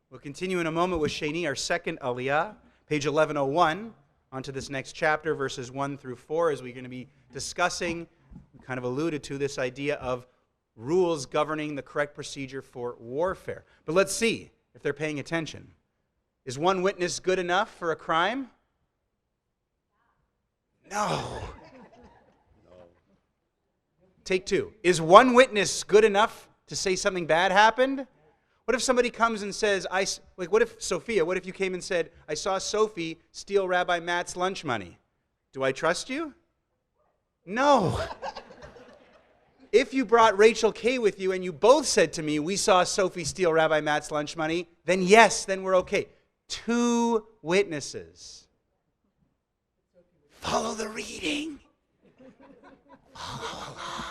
We'll continue in a moment with Sheni, our second aliyah, page 1101, onto this next chapter, verses 1 through 4, as we're going to be discussing, we kind of alluded to this idea of rules governing the correct procedure for warfare. But let's see if they're paying attention. Is one witness good enough for a crime? No. Take two. Is one witness good enough to say something bad happened? What if somebody comes and says, what if you came and said, I saw Sophie steal Rabbi Matt's lunch money? Do I trust you? No. If you brought Rachel Kay with you and you both said to me, we saw Sophie steal Rabbi Matt's lunch money, then yes, then we're okay. Two witnesses. Follow the reading. Follow along.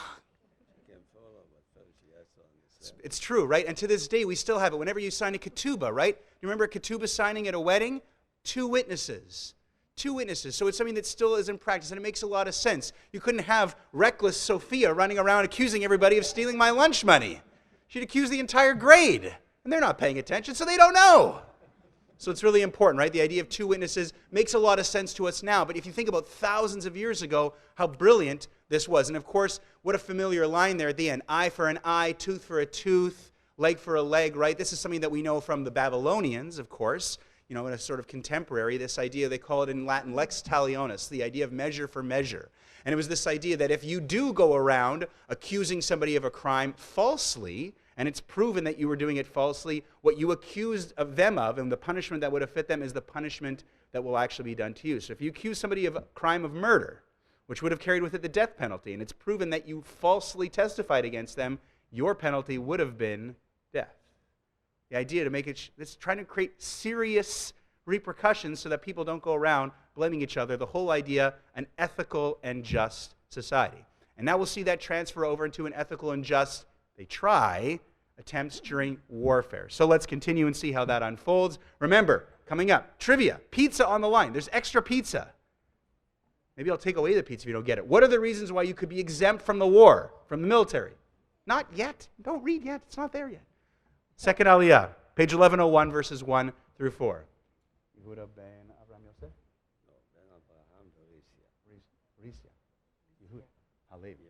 It's true, right? And to this day, we still have it. Whenever you sign a ketubah, right? You remember a ketubah signing at a wedding? Two witnesses. Two witnesses. So it's something that still is in practice, and it makes a lot of sense. You couldn't have reckless Sophia running around accusing everybody of stealing my lunch money. She'd accuse the entire grade, and they're not paying attention, so they don't know. So it's really important, right? The idea of two witnesses makes a lot of sense to us now, but if you think about thousands of years ago, how brilliant this was. And of course, what a familiar line there at the end. Eye for an eye, tooth for a tooth, leg for a leg, right? This is something that we know from the Babylonians, of course, in a sort of contemporary, this idea, they call it in Latin lex talionis, the idea of measure for measure. And it was this idea that if you do go around accusing somebody of a crime falsely, and it's proven that you were doing it falsely, what you accused of them of, and the punishment that would have fit them, is the punishment that will actually be done to you. So if you accuse somebody of a crime of murder, which would have carried with it the death penalty, and it's proven that you falsely testified against them, your penalty would have been death. The idea to make it, it's trying to create serious repercussions so that people don't go around blaming each other. The whole idea, an ethical and just society. And now we'll see that transfer over into an ethical and just, they try, attempts during warfare. So let's continue and see how that unfolds. Remember, coming up, trivia, pizza on the line. There's extra pizza. Maybe I'll take away the pizza if you don't get it. What are the reasons why you could be exempt from the war, from the military? Not yet. Don't read yet. It's not there yet. Second Aliyah, page 1101, verses 1 through 4. Yehuda ben Avraham Yosef? No, ben Avraham Risia. Yehuda Halevi.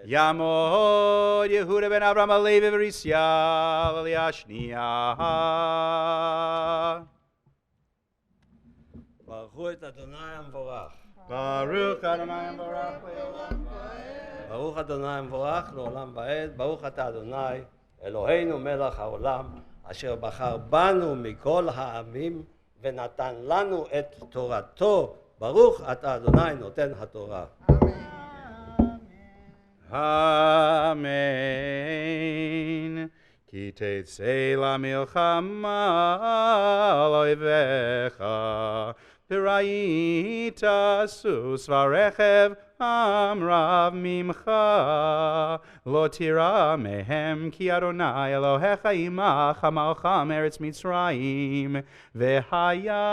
Yamod Yehuda ben Avraham Halevi Risia Aliyah Shniya. ברכו את אדוני המבורך. Baruch Adonai Ambarach Le'olam Va'ed. ברוך אדוני המבורך לעולם ועד. ברוך אתה אדוני אלוהינו מלך העולם, אשר בחר בנו מכל העמים ונתן לנו את תורתו. ברוך אתה אדוני נותן התורה. Amen. כי תצא למלחמה על אויביך, וראית סוס ורכב עם רב ממך, לא תירא מהם, כי אדוני אלוהיך עמך, עמלך מארץ מצרים, והיה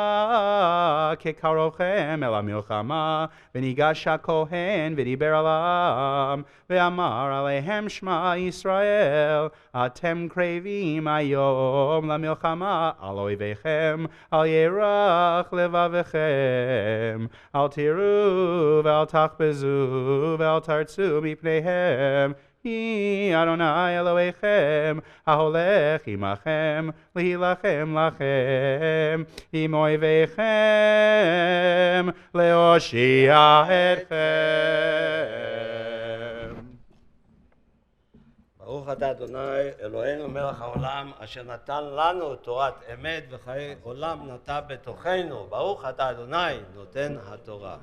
כקרובכם אל המלחמה, וניגש הכהן ודיבר עליהם, ואמר עליהם שמע ישראל, אתם קרבים היום למלחמה על אויביכם, אל ירח לבבכם, אל תיראו ואל תחפזו ואל תרצו מפניהם, כי אדוני אלוהיכם ההולך עמכם להילחם לכם עם אויביכם להושיע אתכם. ברוך אתה אדוני אלוהינו מלך העולם, אשר נתן לנו תורת אמת וחיי עולם נטע בתוכנו. ברוך אתה אדוני נותן התורה.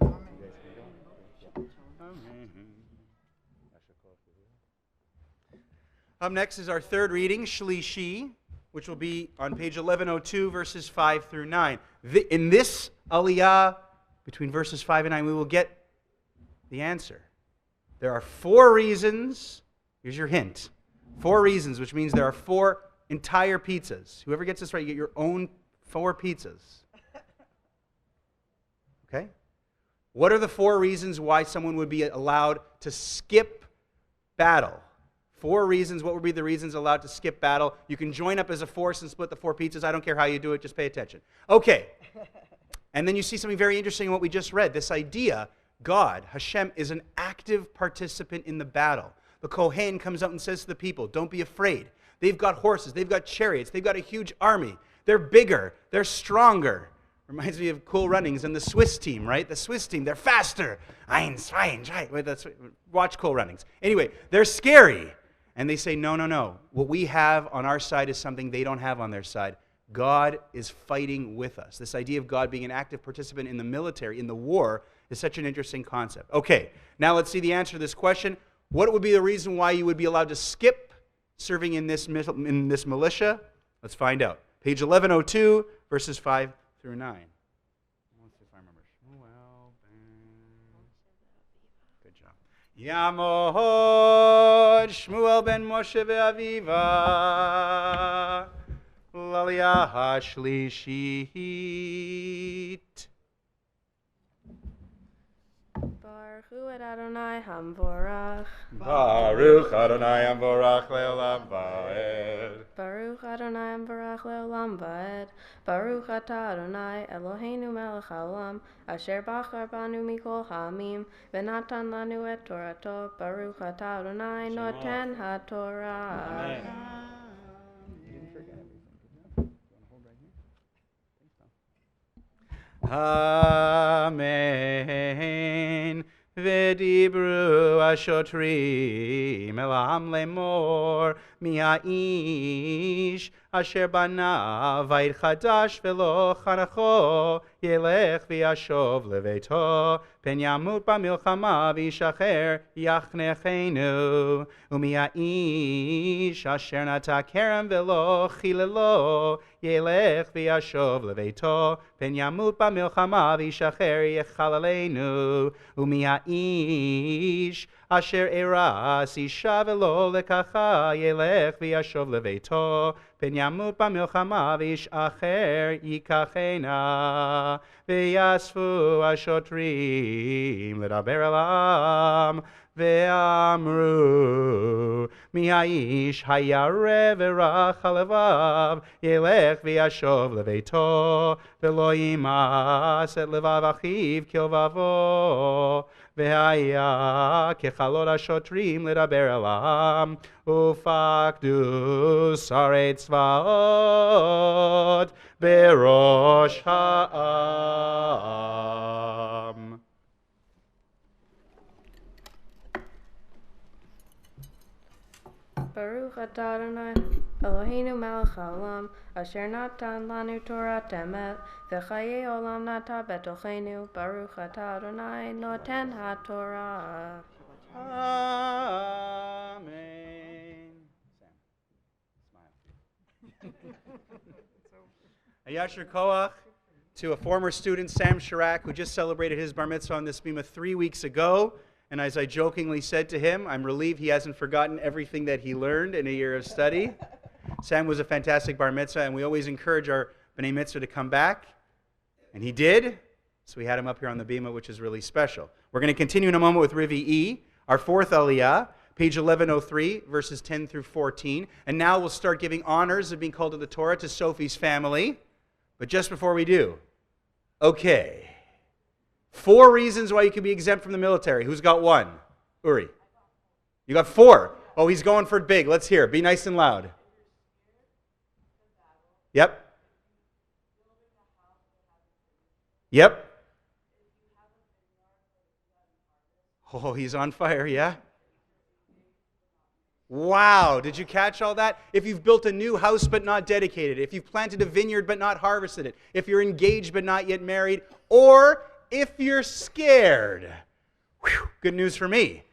Up next is our third reading, Shlishi, which will be on page 1102, verses 5 through 9. In this aliyah, between verses 5 and 9, we will get the answer. There are 4 reasons. Here's your hint. 4 reasons, which means there are 4 entire pizzas. Whoever gets this right, you get your own 4 pizzas. Okay? What are the 4 reasons why someone would be allowed to skip battle? 4 reasons. What would be the reasons allowed to skip battle? You can join up as a force and split the 4 pizzas. I don't care how you do it. Just pay attention. Okay. And then you see something very interesting in what we just read. This idea, God, Hashem, is an active participant in the battle. The Kohen comes out and says to the people, don't be afraid. They've got horses, they've got chariots, they've got a huge army. They're bigger, they're stronger. Reminds me of Cool Runnings and the Swiss team, right? The Swiss team, they're faster. Eins, zwei, drei. Wait, watch Cool Runnings. Anyway, they're scary. And they say, no, no, no. What we have on our side is something they don't have on their side. God is fighting with us. This idea of God being an active participant in the military, in the war, is such an interesting concept. Okay, now let's see the answer to this question. What would be the reason why you would be allowed to skip serving in this militia? Let's find out. Page 1102, verses 5 through 9. Let's see if I remember. Good job. Yamod Shmuel ben Moshe ve'aviva l'aliyah hashlishit. Baruch hu et Adonai hamvorach. Baruch Adonai hamvorach le'olam va'ed. Baruch Adonai hamvorach le'olam va'ed. Baruch atah Adonai Eloheinu melech haolam, asher bachar banu mikol ha'amim, v'natan lanu et Torato. Baruch atah Adonai noten ha'torah. Amen. Amen. V'dibru ashotrim el ha'am lemor mi ha'ish asher bana vayit chadash v'lo chanacho yelech v'yashov leveito pen yamut b'milchama v'yishacher yachnechenu u'mi ha'ish asher nata kerem v'lo chilelo yelech v'yashov leveito pen yamut b'milchama v'yishacher yechalalenu u'mi ha'ish asher eras isha v'lo lekacha yelech v'yashov leveito pen yamut b'milchama v'yishacher yikachena v'yasfu ashotrim ledaber elam ve'amru mi ha'ish hayareh v'rach halevav yelech v'yashov leveito v'lo yimas et levav achiv kilvavo v'haya kechalot ashotrim ledaber elam ufakdu sarei tzvaot berosh ha'am. Baruch atah Adonai Eloheinu melech haolam, asher natan lanu Torah temet, v'chayei olam nata betochenu. Baruch atah Adonai noten ha'torah. Amen. Sam, smile. Ayasher Koach to a former student, Sam Shirak, who just celebrated his bar mitzvah on this bima 3 weeks ago. And as I jokingly said to him, I'm relieved he hasn't forgotten everything that he learned in a year of study. Sam was a fantastic bar mitzvah, and we always encourage our b'nai mitzvah to come back. And he did, so we had him up here on the bima, which is really special. We're going to continue in a moment with Rivi'i, our fourth aliyah, page 1103, verses 10 through 14. And now we'll start giving honors of being called to the Torah to Sophie's family. But just before we do, okay. 4 reasons why you can be exempt from the military. Who's got 1? Uri. You got 4. Oh, he's going for it big. Let's hear it. Be nice and loud. Yep. Yep. Oh, he's on fire, yeah? Wow, did you catch all that? If you've built a new house but not dedicated, if you've planted a vineyard but not harvested it, if you're engaged but not yet married, or if you're scared. Whew, good news for me.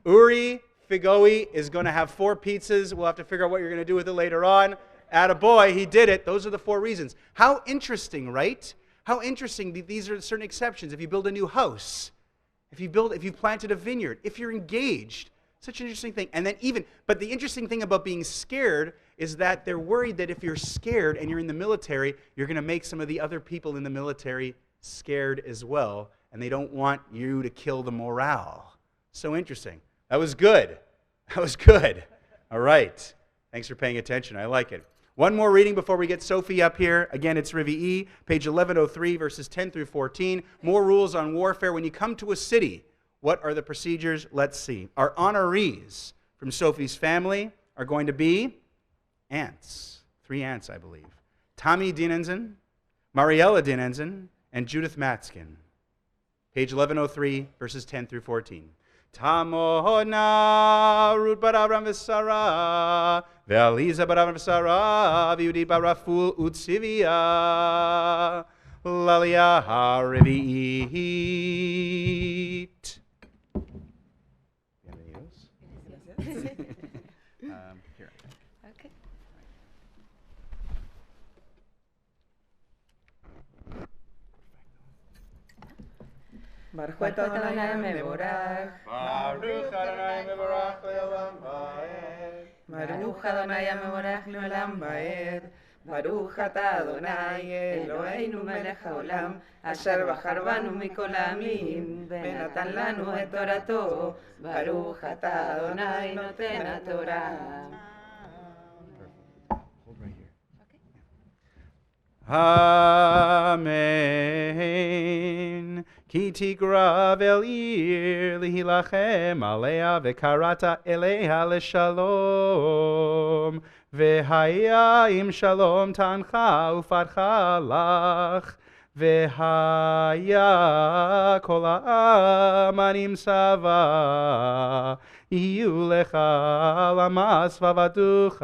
Uri Figoi is going to have 4 pizzas. We'll have to figure out what you're going to do with it later on. Attaboy, he did it. Those are the 4 reasons. How interesting, right? How interesting. These are certain exceptions. If you build a new house, if you've planted a vineyard, if you're engaged, such an interesting thing. And then but the interesting thing about being scared is that they're worried that if you're scared and you're in the military, you're going to make some of the other people in the military scared as well, and they don't want you to kill the morale. So interesting. That was good. That was good. All right. Thanks for paying attention. I like it. One more reading before we get Sophie up here. Again, it's Rivi'i, page 1103, verses 10 through 14. More rules on warfare. When you come to a city, what are the procedures? Let's see. Our honorees from Sophie's family are going to be aunts. 3 aunts, I believe. Tommy Dinenzon, Mariella Dinenzon, and Judith Matskin. Page 1103, verses 10 through 14. Tamona Ruth bar Avram v'Sara ve'Aliza bar Avram v'Sara v'Yudit bar Raful u'Tzivia Lalia ha'Revi'it. You have any of those? Here. Okay. Baruch Adonai mevorach. Baruch Adonai mevorach le'olam va'ed. Baruch Adonai mevorach le'olam va'ed. Baruch ata Adonai Eloheinu melech haolam asher בחר בנו מכל העמים ונתן לנו את תורתו. ברוך אתה אדוני נותן התורה. Hold right here. Amen. Ki tigra ve'ir lihilachem alea ve'karata eleha leshalom ve'haya im shalom tancha ufarcha lach ve'haya kol ha'amanim sava יהיו לך למס ועבדוך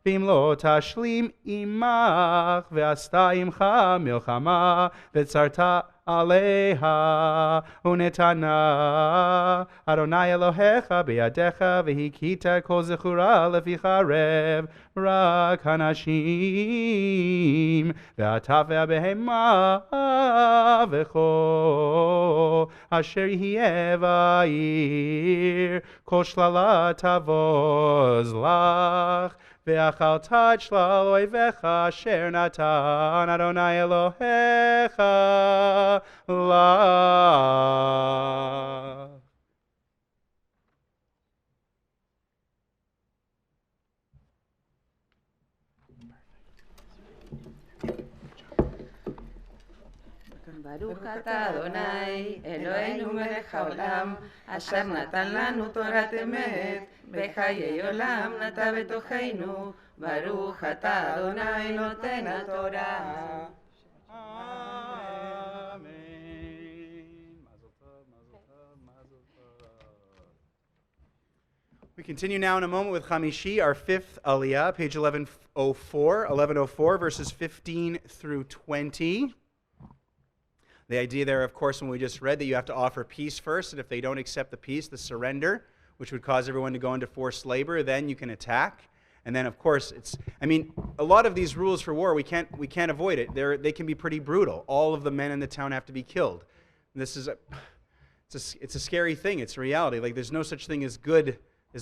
ואם לא תשלים עמך ועשתה עמך מלחמה וצרת עליה ונתנה אדוני אלוהיך בידיך והכית כל זכורה לפי חרב רק הנשים ואתה והבהמה וכל אשר יהיה בעיר כל שללה תבוז לך ואכלת את שלל אויביך אשר נתן אדוני אלוהיך לך. ברוך אתה אדוני אלוהינו מלך העולם אשר נתן לנו תורת אמת בחיי עולם נטע בתוכנו ברוך אתה אדוני נותן התורה. We continue now in a moment with Chamishi, our 5th Aliyah, page 1104, verses 15 through 20. The idea there, of course, when we just read that you have to offer peace first, and if they don't accept the peace, the surrender, which would cause everyone to go into forced labor, then you can attack. And then, of course, a lot of these rules for war, we can't avoid it. They can be pretty brutal. All of the men in the town have to be killed. And it's a scary thing. It's a reality. Like, there's no such thing as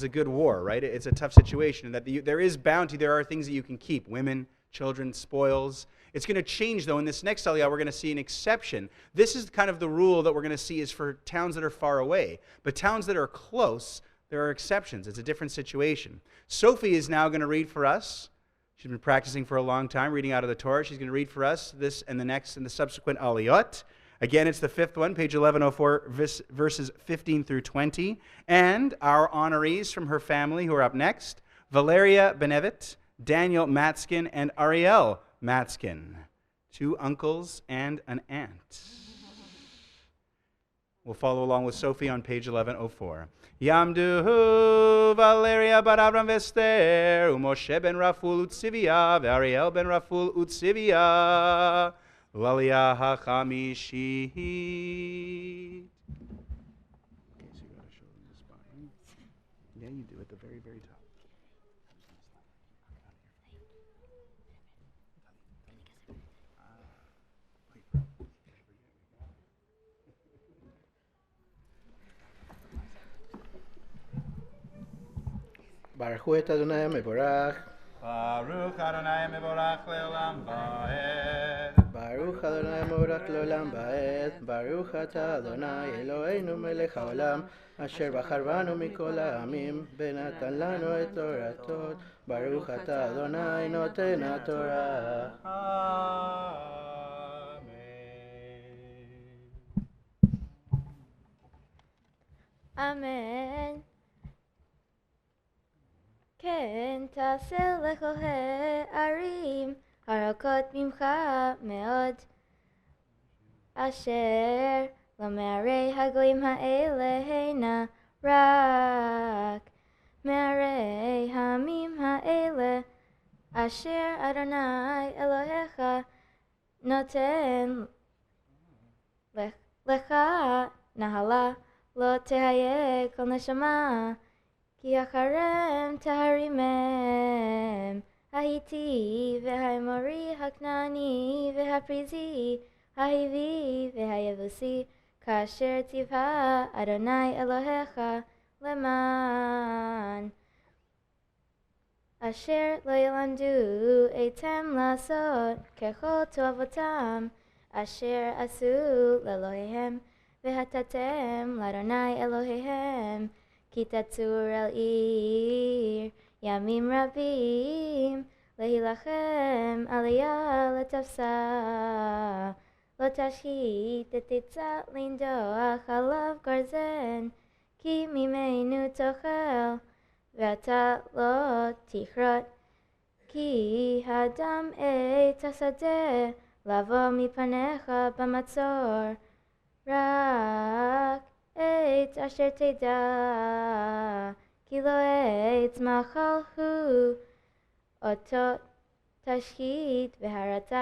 a good war, right? It's a tough situation. And that there is bounty. There are things that you can keep. Women, children, spoils. It's going to change, though. In this next aliyah, we're going to see an exception. This is kind of the rule that we're going to see is for towns that are far away. But towns that are close, there are exceptions. It's a different situation. Sophie is now going to read for us. She's been practicing for a long time, reading out of the Torah. She's going to read for us this and the next and the subsequent aliyot. Again, it's the 5th one, page 1104, verses 15 through 20. And our honorees from her family who are up next, Valeria Benevit, Daniel Matskin, and Ariel Matskin, 2 uncles and an aunt. We'll follow along with Sophie on page 1104. Yamdu Valeria bar Avram v'Esther, uMoshe ben Raful u'Tzivia, ve'Ariel ben Raful u'Tzivia, l'aliyah ha'chamishit. Okay, so you gotta show them the spine. Yeah, you do at the very, very top. Baruch Adonai mevorach. Baruch Adonai mevorach le'olam va'ed. Baruch ברוך אדוני מבורך לעולם ועד, ברוך אתה אדוני אלוהינו מלך העולם, אשר בחר בנו מכל העמים, ונתן לנו את תורתו, ברוך אתה אדוני נותן התורה. אמן. כן תעשה לכל הערים הרחוקות ממך מאוד, אשר לא מערי הגויים האלה הנה רק מערי העמים האלה, אשר אדוני אלוהיך נותן לך נהלה, לא תהיה כל נשמה, כי אחריהם תהרימם, ההיתי והאמורי, הכנעני והפריזי, ההיבי והיבוסי, כאשר ציווה אדוני אלוהיך למען. אשר לא ילמדו אתם לעשות ככל תועבותם, אשר עשו לאלוהיהם, והתתם לאדוני אלוהיהם, כי תצור אל עיר ימים רבים, להילחם עליה לתפסה, לא תשחית את עצה לנדוח עליו גרזן, כי ממנו תאכל, ואתה לא תכרות, כי הדם עץ השדה לבוא מפניך במצור, רק עץ אשר תדע, כי לא עץ מאכל הוא, אותו תשחית והרעת,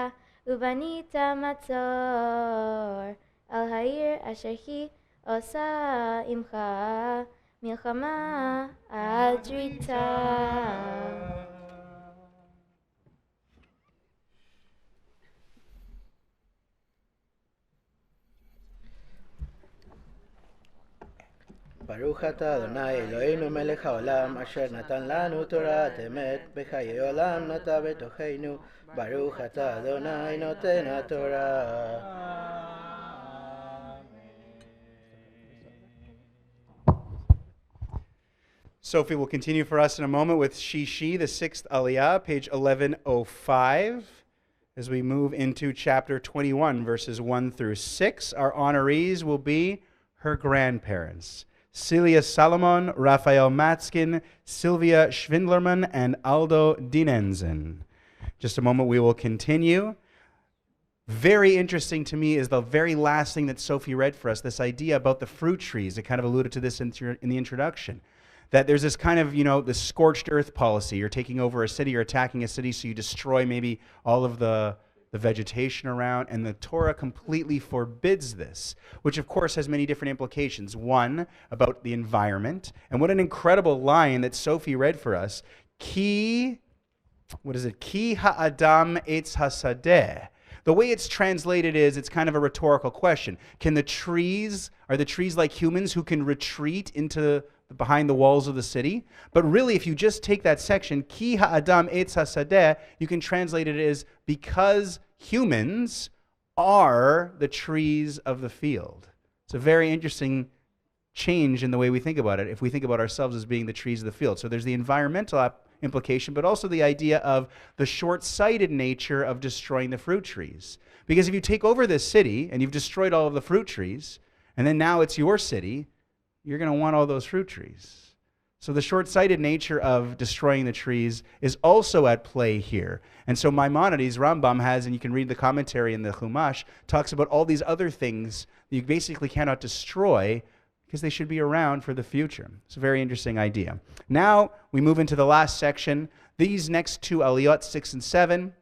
ובנית מצור על העיר אשר היא עושה עמך מלחמה עד ריצה. ברוך אתה אדוני אלוהינו מלך העולם, אשר נתן לנו תורת אמת, בחיי עולם נטע בתוכנו, ברוך אתה אדוני נותן התורה. Sophie will continue for us in a moment with Shishi, the 6th Aliyah, page 1105. As we move into chapter 21, verses 1 through 6, our honorees will be her grandparents, Celia Salomon, Raphael Matzkin, Sylvia Schwindlerman, and Aldo Dinenzon. Just a moment, we will continue. Very interesting to me is the very last thing that Sophie read for us, this idea about the fruit trees. It kind of alluded to this in the introduction. That there's this kind of, the scorched earth policy. You're taking over a city, you're attacking a city, so you destroy maybe all of the vegetation around, and the Torah completely forbids this, which of course has many different implications. One, about the environment, and what an incredible line that Sophie read for us. Ki ha'adam etz hasadeh. The way it's translated is, it's kind of a rhetorical question. Are the trees like humans who can retreat into behind the walls of the city? But really, if you just take that section, Ki ha'adam etz hasadeh, you can translate it as, because humans are the trees of the field. It's a very interesting change in the way we think about it, if we think about ourselves as being the trees of the field. So there's the environmental implication, but also the idea of the short-sighted nature of destroying the fruit trees. Because if you take over this city, and you've destroyed all of the fruit trees, and then now it's your city, you're going to want all those fruit trees. So the short-sighted nature of destroying the trees is also at play here. And so Maimonides, Rambam has, and you can read the commentary in the Chumash, talks about all these other things that you basically cannot destroy because they should be around for the future. It's a very interesting idea. Now we move into the last section. These next two aliyot, 6 and 7,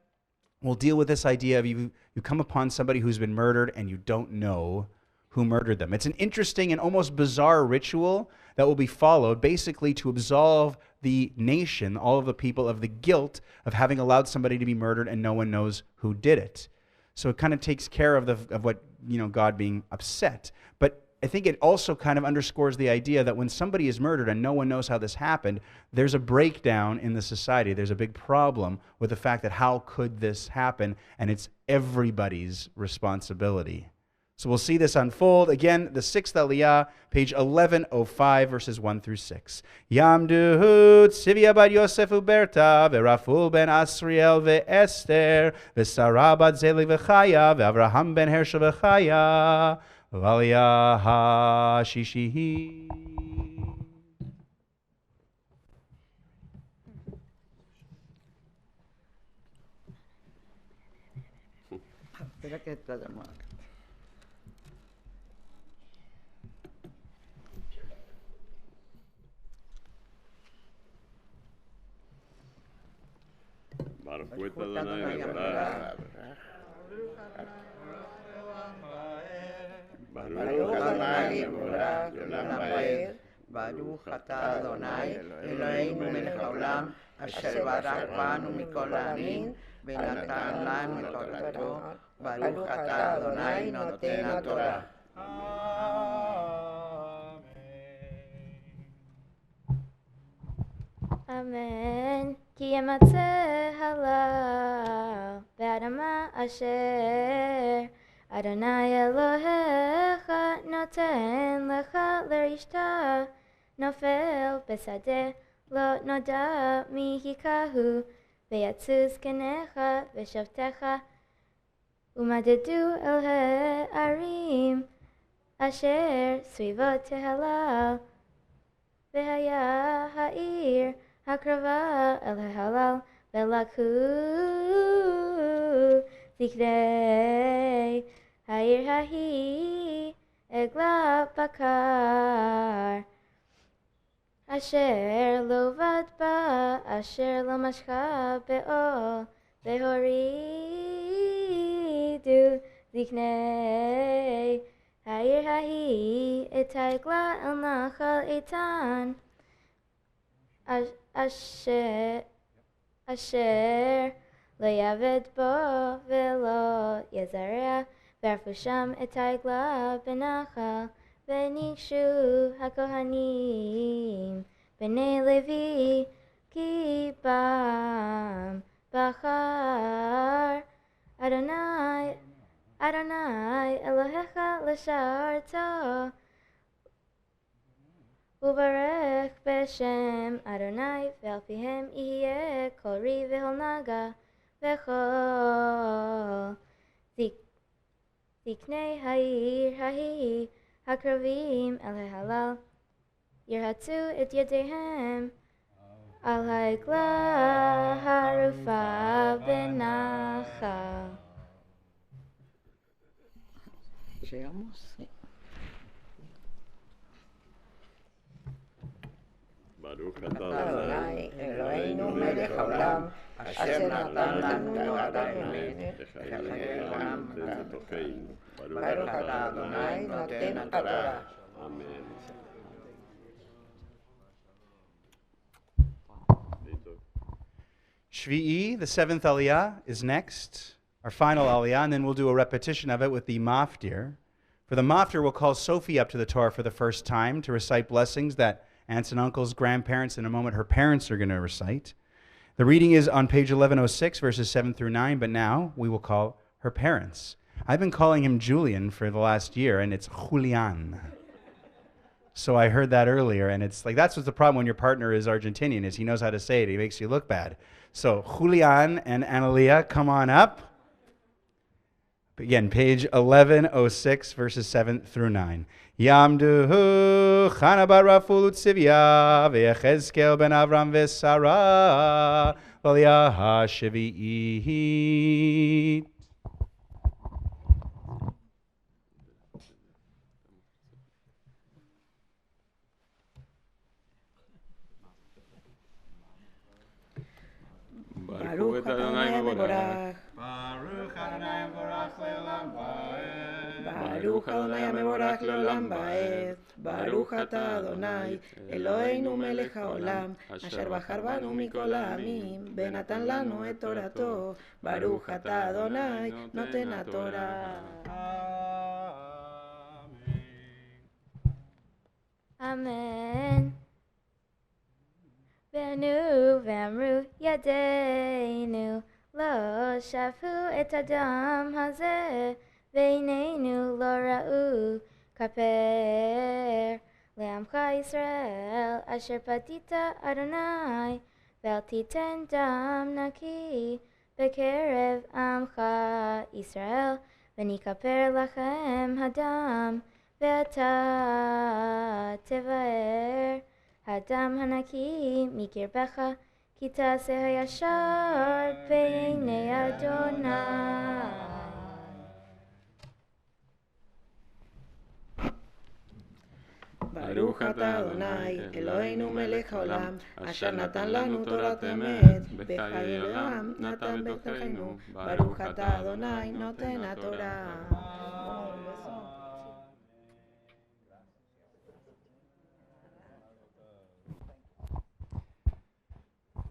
will deal with this idea of you come upon somebody who's been murdered and you don't know who murdered them. It's an interesting and almost bizarre ritual that will be followed, basically to absolve the nation, all of the people, of the guilt of having allowed somebody to be murdered and no one knows who did it. So it kind of takes care of what God being upset. But I think it also kind of underscores the idea that when somebody is murdered and no one knows how this happened, there's a breakdown in the society. There's a big problem with the fact that how could this happen, and it's everybody's responsibility. So we'll see this unfold. Again, the 6th Aliyah, page 1105, verses 1 through 6. Yamdu Tzivia bar Yosef uberta, ve'Raful ben Asriel ve'Esther, ve'Sara bat Zeli ve'Chaya, ve'Avraham ben Hershel ve'Chaya, v'Aliyah ha'shishihi. Espera que está de moda. Baruch Adonai Eloheinu. Baruch Adonai Eloheinu, Olam Vaed. Baruch Ata Adonai Eloheinu melech haolam, asher barach banu mikol ha'amim, ונתן לנו את תורתו. ברוך אתה אדוני נותן התורה. אמן. כי ימצא הלל באדמה אשר אדוני אלוהיך נותן לך לרשתה, נופל בשדה לא נודע מי היכהו, ויצאו זקניך ושבתך ומדדו אל הערים אשר סביבות תהלל, והיה העיר הקרבה אל ההלל, ולקחו זקני העיר ההיא עגלה בקר, אשר לא עבד בה, אשר לא משכה בעול, והורידו זקני העיר ההיא את העגלה אל נחל איתן, אשר לא יעבד בו ולא יזרע, וערפו שם את העגלה בנחל, וניגשו הכהנים בני לוי, כי בם בחר אדוני אלוהיך לשרתו, וברך בשם אדוני, ועל פיהם יהיה כל רי וכל נגע וכל זקני העיר ההיא הקרבים אל ההלל, ירחצו את ידיהם על העגלה הערופה בנחל. Llegamos. Baruch Adonai Eloheinu melech haolam, asher natan לנו את האמת וחיי העולם בתוכנו. ברוך אתה אדוני נותן התורה. Amen. Shvi'i, the 7th Aliyah, is next, our final Aliyah, and then we'll do a repetition of it with the Maftir. For the Maftir, we'll call Sophie up to the Torah for the first time to recite blessings that aunts and uncles, grandparents, in a moment her parents are going to recite. The reading is on page 1106, verses 7 through 9, but now we will call her parents. I've been calling him Julian for the last year, and it's Julian. So I heard that earlier, and it's like, that's what's the problem when your partner is Argentinian, is he knows how to say it. He makes you look bad. So Julian and Analia, come on up. Again, page 1106, verses 7 through 9. Yamduhu Chana bar Raful Utzivya ve'Yechezkel ben Avram ve'Sara v'Aliyah ha'Shevi'it. Baruch Adonai Mevorach. Baruch Adonai Mevorach le'olam va'ed. Baruch Adonai Mevorach le'olam va'ed. Baruch ata Adonai Eloheinu melech haolam, asher בחר בנו מכל העמים, ונתן לנו את תורתו. ברוך אתה אדוני נותן התורה. Amen. Venu v'amru yadeinu lo shafu et adam hazeh v'einenu lo ra'u kaper le'amcha Yisrael asher patita Adonai ve'al titen dam naki bekerev amcha Yisrael v'nikaper lachem hadam ve'ata tevaer Hadam hanaki mikirbecha ki taseh hayashar b'einei Adonai. Baruch ata Adonai, Eloheinu melech haolam, asher natan lanu torat emet, b'chayei olam natan b'tocheinu. Baruch ata Adonai, noten haTorah.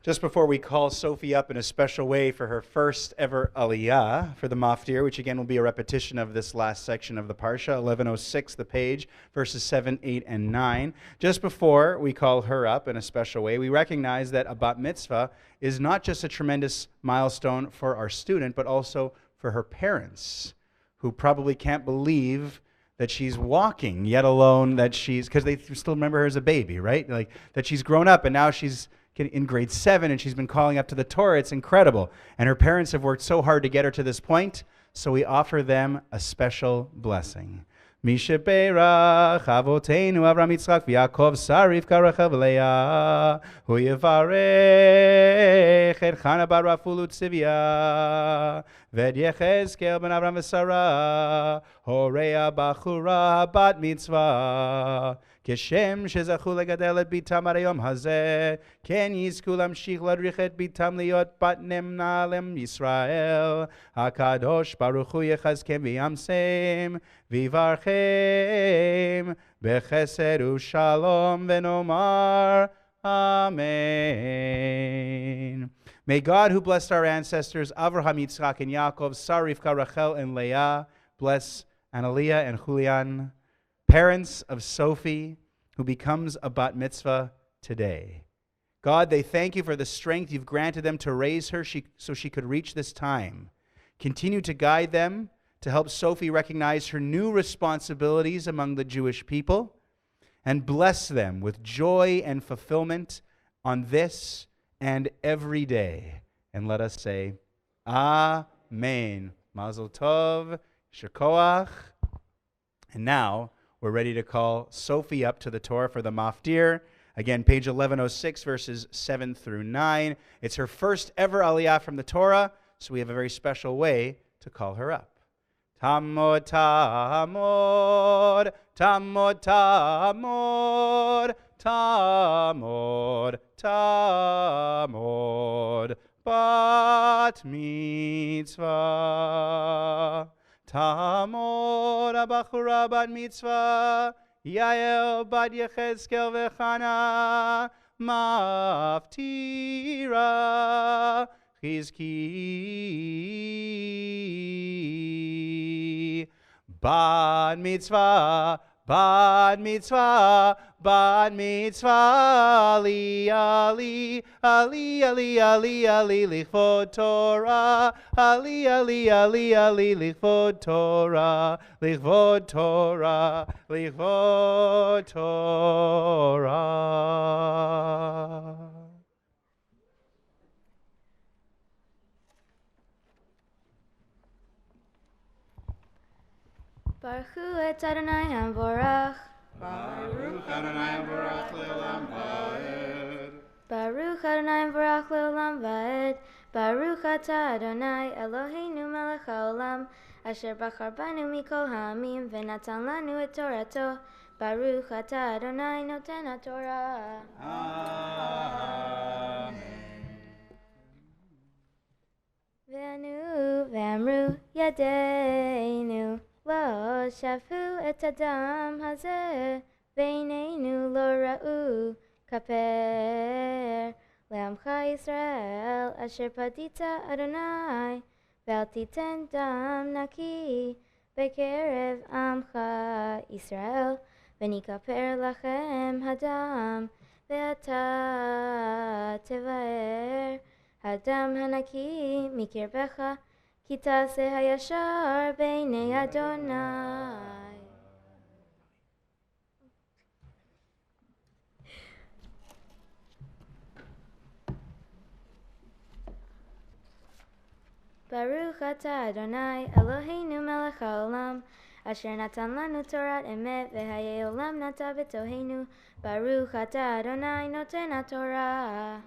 Just before we call Sophie up in a special way for her first ever aliyah for the maftir, which again will be a repetition of this last section of the parsha, 1106, the page, verses 7, 8, and 9. Just before we call her up in a special way, we recognize that a bat mitzvah is not just a tremendous milestone for our student, but also for her parents, who probably can't believe that she's walking, yet alone that she's, because they still remember her as a baby, right? Like that she's grown up and now she's in grade 7 and she's been calling up to the Torah. It's incredible. And her parents have worked so hard to get her to this point, so we offer them a special blessing. Misha Beirach Avoteinu Avram Yitzchak v'Yaakov Sar Rivka Rachel v'Leah Hu Yevarech Et Chana bar Raful Utzivia Ved Yechezkel ben Avram v'Sarah Horea Bachura Bat Mitzvah כשם שזכו לגדל את ביתם עד היום הזה, כן יזכו להמשיך להדריך את ביתם להיות בת נאמנה לישראל. הקדוש ברוך הוא יחזקם ויאמסם, ויברכם בחסד ושלום, ונאמר Amen. May God, who blessed our ancestors, Avraham, Yitzchak, and Yaakov, Sarah, Rivka, Rachel, and Leah, bless Analia and Julian, parents of Sophie, who becomes a bat mitzvah today. God, they thank you for the strength you've granted them to raise her so she could reach this time. Continue to guide them to help Sophie recognize her new responsibilities among the Jewish people, and bless them with joy and fulfillment on this and every day. And let us say, Amen. Mazel Tov, Shekoach. And now, we're ready to call Sophie up to the Torah for the maftir. Again, page 1106, verses 7 through 9. It's her first ever aliyah from the Torah, so we have a very special way to call her up. Tamod, tamod, tamod, tamod, tamod, tamod, bat mitzvah. Tamod abachura bat mitzvah, Yael bat Yechezkel v'Chana, maftira chizki. Bat mitzvah, bat mitzvah, bat mitzvah, ali, ali, ali, ali, ali, ali, lichvod Torah, ali, ali, ali, ali, lichvod Torah, lichvod Torah, lichvod Torah. Baruch et Adonai Hamvorach. Baruch Adonai Baruch Le'olam Va'ed. Baruch Adonai Hamvorach Le'olam Va'ed. Baruch atah Adonai Eloheinu melech haolam, asher bachar banu mikol ha'amim v'natan lanu et torato. Baruch atah Adonai noten haTorah. Amen. V'anu v'amru yadeinu lo shafu et adam hazeh v'einenu lo ra'u kaper le'amcha Yisrael asher padita Adonai ve'al titen dam naki bekerev amcha Yisrael ונכפר לכם הדם, ואתה תבער הדם הנקי מקרבך, כי תעשה הישר בעיני אדוני. ברוך אתה אדוני אלוהינו מלך העולם, אשר נתן לנו תורת אמת וחיי עולם נטע בתוכנו. ברוך אתה אדוני נותן התורה.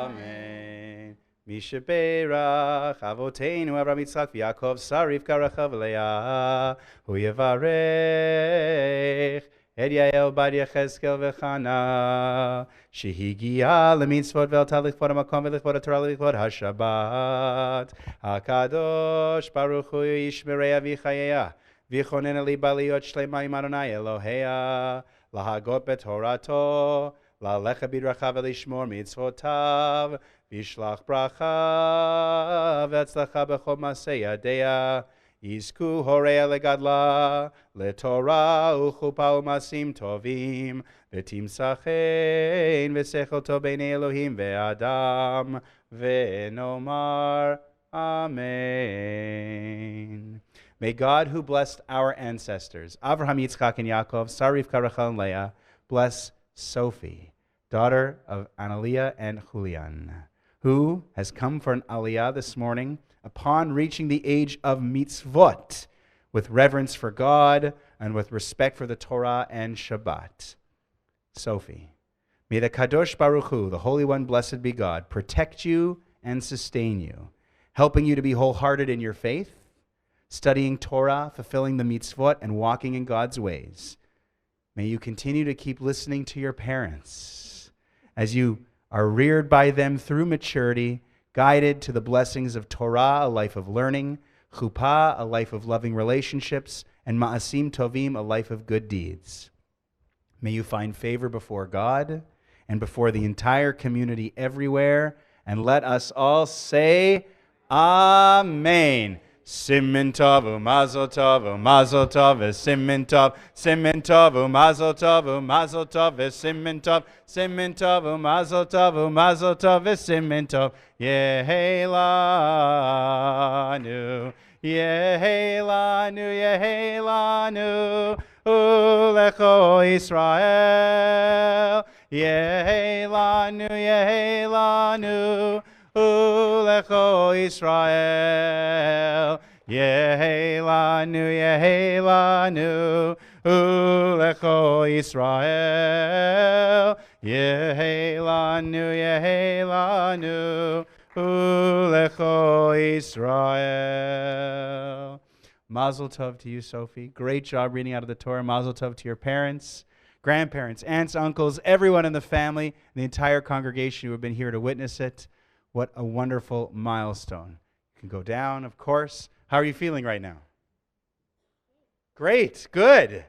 אמן. מי שברך אבותינו אברהם יצחק ויעקב שר רבקה רחב לאה, הוא יברך את יעל בת יחזקאל וחנה, שהגיעה למצוות ועלתה לכבוד המקום ולכבוד התורה ולכבוד השבת. הקדוש ברוך הוא ישמריה ויחייה, ויכוננה ליבה להיות שלמה עם אדוני אלוהיה, להגות בתורתו, ללכת בדרכיו ולשמור מצוותיו, וישלח ברכה והצלחה בכל מעשה ידיה. יזכו הוריה לגדלה, לתורה וחופה ומעשים טובים, ותמצא חן ושכל טוב בעיני אלוהים ואדם, ונאמר Amen. May God, who blessed our ancestors, Abraham, Yitzchak, and Yaakov, Sarah, Rivka, Rachel, and Leah, bless Sophie, daughter of Analiah and Julian, who has come for an aliyah this morning upon reaching the age of mitzvot, with reverence for God and with respect for the Torah and Shabbat. Sophie, may the Kadosh Baruch Hu, the Holy One, blessed be God, protect you and sustain you, helping you to be wholehearted in your faith, studying Torah, fulfilling the mitzvot, and walking in God's ways. May you continue to keep listening to your parents as you are reared by them through maturity, guided to the blessings of Torah, a life of learning, chuppah, a life of loving relationships, and ma'asim tovim, a life of good deeds. May you find favor before God and before the entire community everywhere, and let us all say, Amen. Simin tov u'mazel tov u'mazel tov v'simin tov u'mazel tov u'mazel tov v'simin tov u'mazel tov v'simin tov Yehi lanu u'lecho Yisrael Yehi lanu u'lecho Yisrael Yehi lanu u'lecho Yisrael Yehi lanu u'lecho Yisrael. Mazel tov to you, Sophie. Great job reading out of the Torah. Mazel tov to your parents, grandparents, aunts, uncles, everyone in the family, the entire congregation who have been here to witness it. What a wonderful milestone. You can go down, of course. How are you feeling right now? Great, good.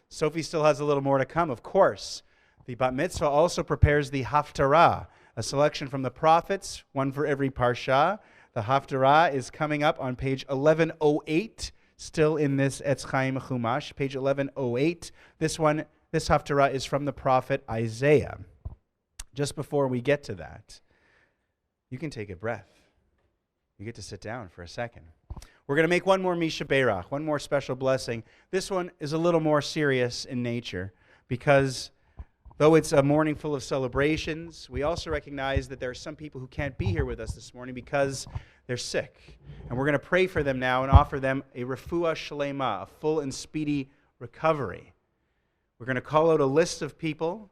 Sophie still has a little more to come, of course. The Bat Mitzvah also prepares the Haftarah, a selection from the prophets, one for every parsha. The Haftarah is coming up on page 1108, still in this Etz Chaim Chumash, page 1108. This Haftarah is from the prophet Isaiah. Just before we get to that, you can take a breath. You get to sit down for a second. We're going to make one more Misha Beirach, one more special blessing. This one is a little more serious in nature because though it's a morning full of celebrations, we also recognize that there are some people who can't be here with us this morning because they're sick. And we're going to pray for them now and offer them a refuah shlema, a full and speedy recovery. We're going to call out a list of people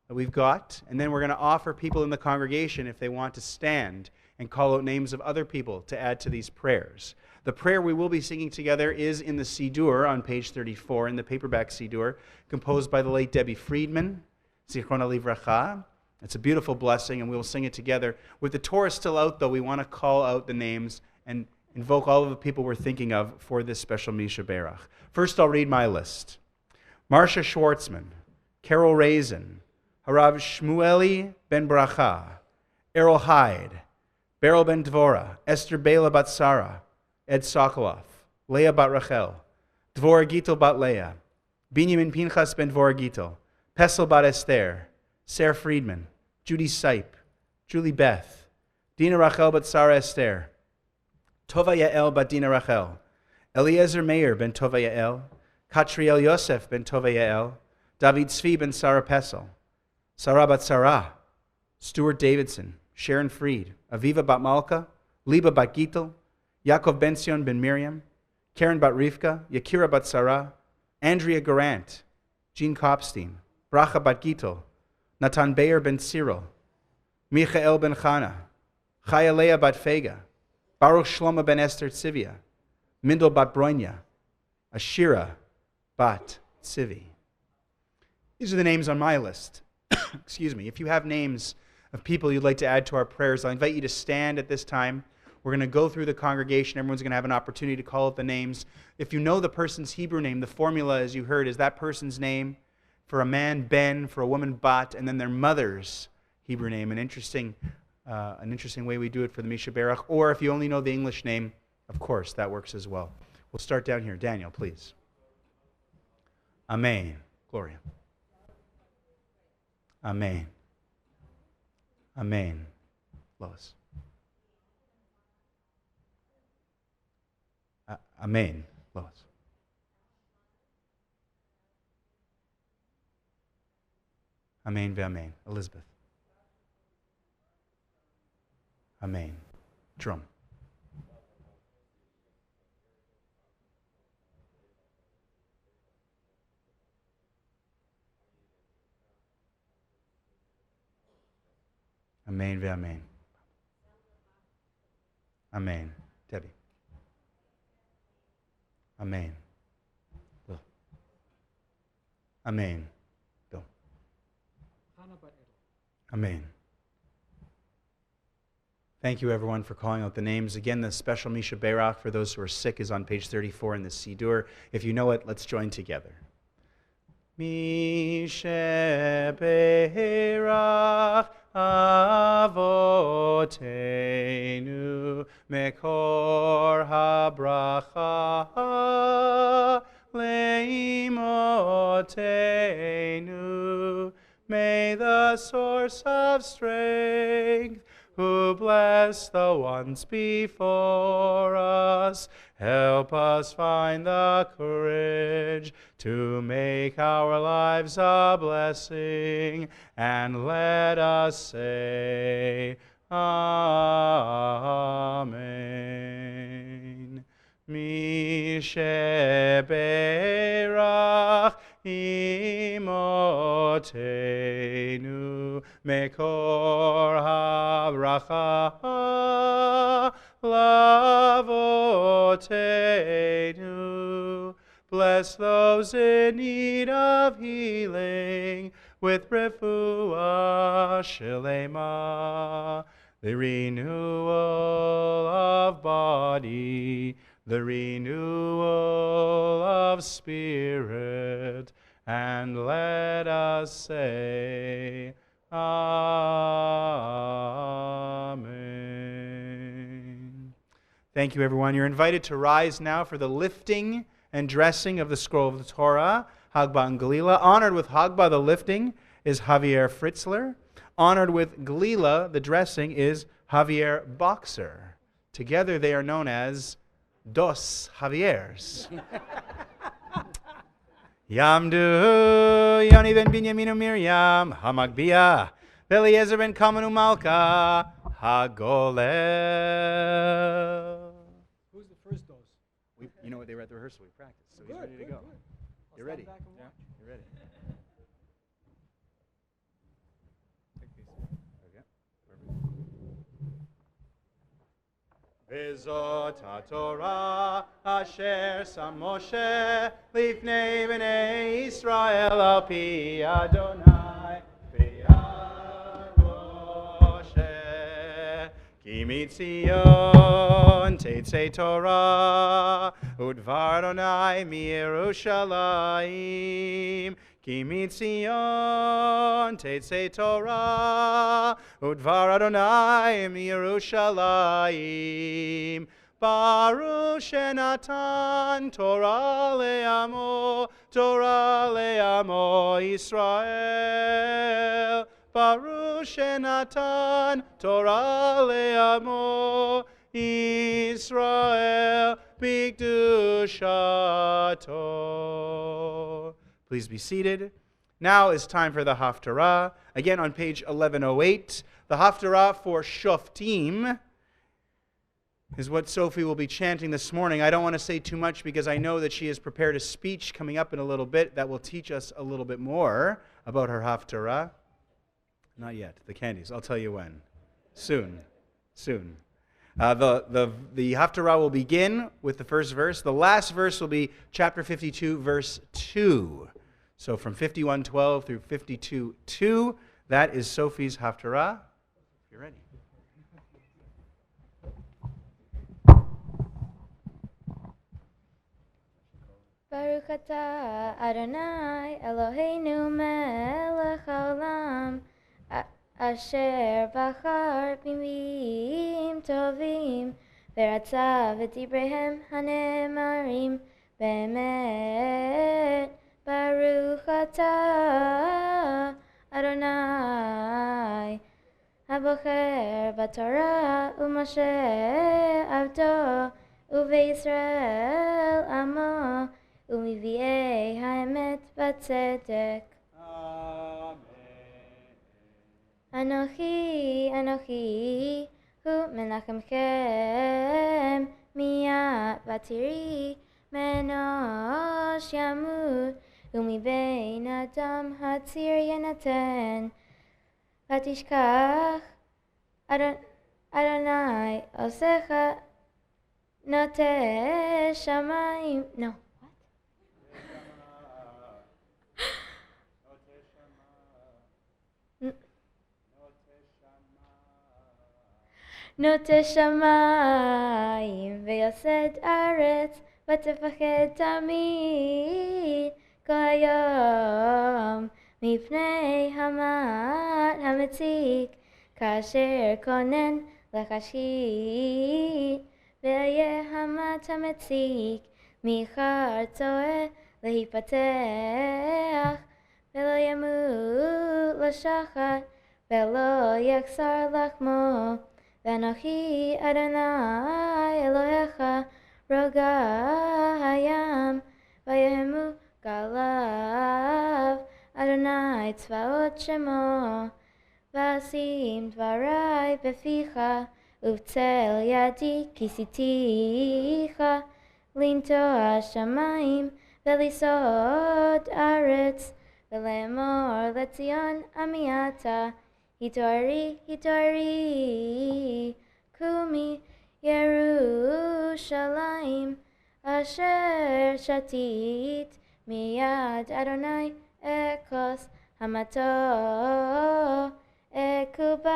that we've got, and then we're going to offer people in the congregation if they want to stand and call out names of other people to add to these prayers. The prayer we will be singing together is in the Siddur on page 34, in the paperback Siddur, composed by the late Debbie Friedman, Zichrona Livracha. It's a beautiful blessing, and we will sing it together. With the Torah still out, though, we want to call out the names and invoke all of the people we're thinking of for this special Misha Beirach. First, I'll read my list. Marcia Schwartzman, Carol Raisin, Harav Shmueli ben Bracha, Errol Hyde, Beryl ben Dvora, Esther Bela bat Sarah, Ed Sokoloff, Leah bat Rachel, Dvora Gittel bat Leah, Binyamin Pinchas ben Voragito, Pessel bat Esther, Sarah Friedman, Judy Sipe, Julie Beth, Dina Rachel bat Sarah Esther, Tova Yael bat Dina Rachel, Eliezer Meir ben Tova Yael, Katriel Yosef ben Tova Yael, David Zvi ben Sarah Pessel, Sarah bat Sarah, Stuart Davidson, Sharon Fried, Aviva bat Malka, Liba bat Gittel, Yaakov Bension ben Miriam, Karen bat Rivka, Yakira bat Sarah, Andrea Garant, Jean Kopstein, Bracha bat Gittel, Natan Beyer ben Cyril, Michael ben Chana, Chaya Leah bat Fega, Baruch Shlomo ben Esther Tzivia, Mindel bat Bronya, Ashira bat Tzivi. These are the names on my list. Excuse me. If you have names of people you'd like to add to our prayers, I'll invite you to stand at this time. We're going to go through the congregation. Everyone's going to have an opportunity to call out the names. If you know the person's Hebrew name, the formula, as you heard, is that person's name. For a man, Ben. For a woman, Bat. And then their mother's Hebrew name. An interesting way we do it for the Misha Berach. Or if you only know the English name, of course, that works as well. We'll start down here. Daniel, please. Amen. Gloria. Amen. Amen. Lois. Amen. Lois. Amen ve'amen. Elizabeth. Amen. Drum. Amen ve'amen. Amen. Debbie. Amen. Bill. Amen. Bill. Amen. Thank you, everyone, for calling out the names. Again, the special Misha Berach for those who are sick is on page 34 in the Siddur. If you know it, let's join together. Misha Berach Avotenu Mekor HaBracha Leimotenu. May the source of strength, who bless the ones before us, help us find the courage to make our lives a blessing, and let us say, Amen. Misheberach imotenu mekor habracha lavotenu. Bless those in need of healing with refuah shelema, the renewal of body, the renewal of spirit, and let us say, Amen. Thank you, everyone. You're invited to rise now for the lifting and dressing of the scroll of the Torah, Hagbah and Galila. Honored with Hagbah, the lifting, is Javier Fritzler. Honored with Galila, the dressing, is Javier Boxer. Together they are known as Dos Javiers. Yamdu Yoni ben Binyaminu Miriam Hamagbia Eliezer ben Kamanu Malka Hagolel. Who's the first dose? You know what, they were at the rehearsal. We practiced, so he's ready to go. You're ready. Yeah, you're ready. Take these. Okay. Bezot HaTorah asher sam Moshe lifnei bnei Yisrael al pi Adonai b'yad Moshe ki mitzion teitzei Torah udvar Adonai miYerushalayim ki mitzion teitzei Torah udvar Adonai miYerushalayim Baruch Shenatan Torah le'amo Yisrael. Baruch Shenatan Torah le'amo Yisrael b'kedushato. Please be seated. Now is time for the Haftarah. Again on page 1108. The Haftarah for Shoftim is what Sophie will be chanting this morning. I don't want to say too much because I know that she has prepared a speech coming up in a little bit that will teach us a little bit more about her Haftarah. Not yet. The candies. I'll tell you when. Soon. The Haftarah will begin with the first verse. The last verse will be chapter 52, verse 2. So from 51:12 through 52:2, that is Sophie's Haftarah. If you're ready. Baruch atah Adonai Eloheinu melech haolam asher bachar b'mim tovim v'ratza v'dibrehem hanemarim be'emet. Baruch atah Adonai habocher b'Torah u'Moshe avdo u'Yisrael amo u'mivi'ei ha'emet b'tzedek. Anochi, Anochi, hu menachemchem miyat vatiri menosh yamut u'mibein adam hatzir yenaten vatishkach Adonai osecha note shamayim. No. נוטה שמיים ויוסד ארץ ותפחד תמיד כל היום מפני המת המציק כאשר כונן לחשית ואהיה המת המציק מחר צועה להיפתח ולא ימות לשחת ולא יחסר לחמו ואנוכי אדוני אלוהיך רוגע הים ויהמו גליו אדוני צבאות שמו ואשים דברי בפיך ובצל ידי כיסיתיך לנטוע שמיים ולסעוד ארץ ולאמור לציון עמי אתה התעוררי, התעוררי, קומי ירושלים, אשר שתית מיד אדוני אכוס המתו, אכובד,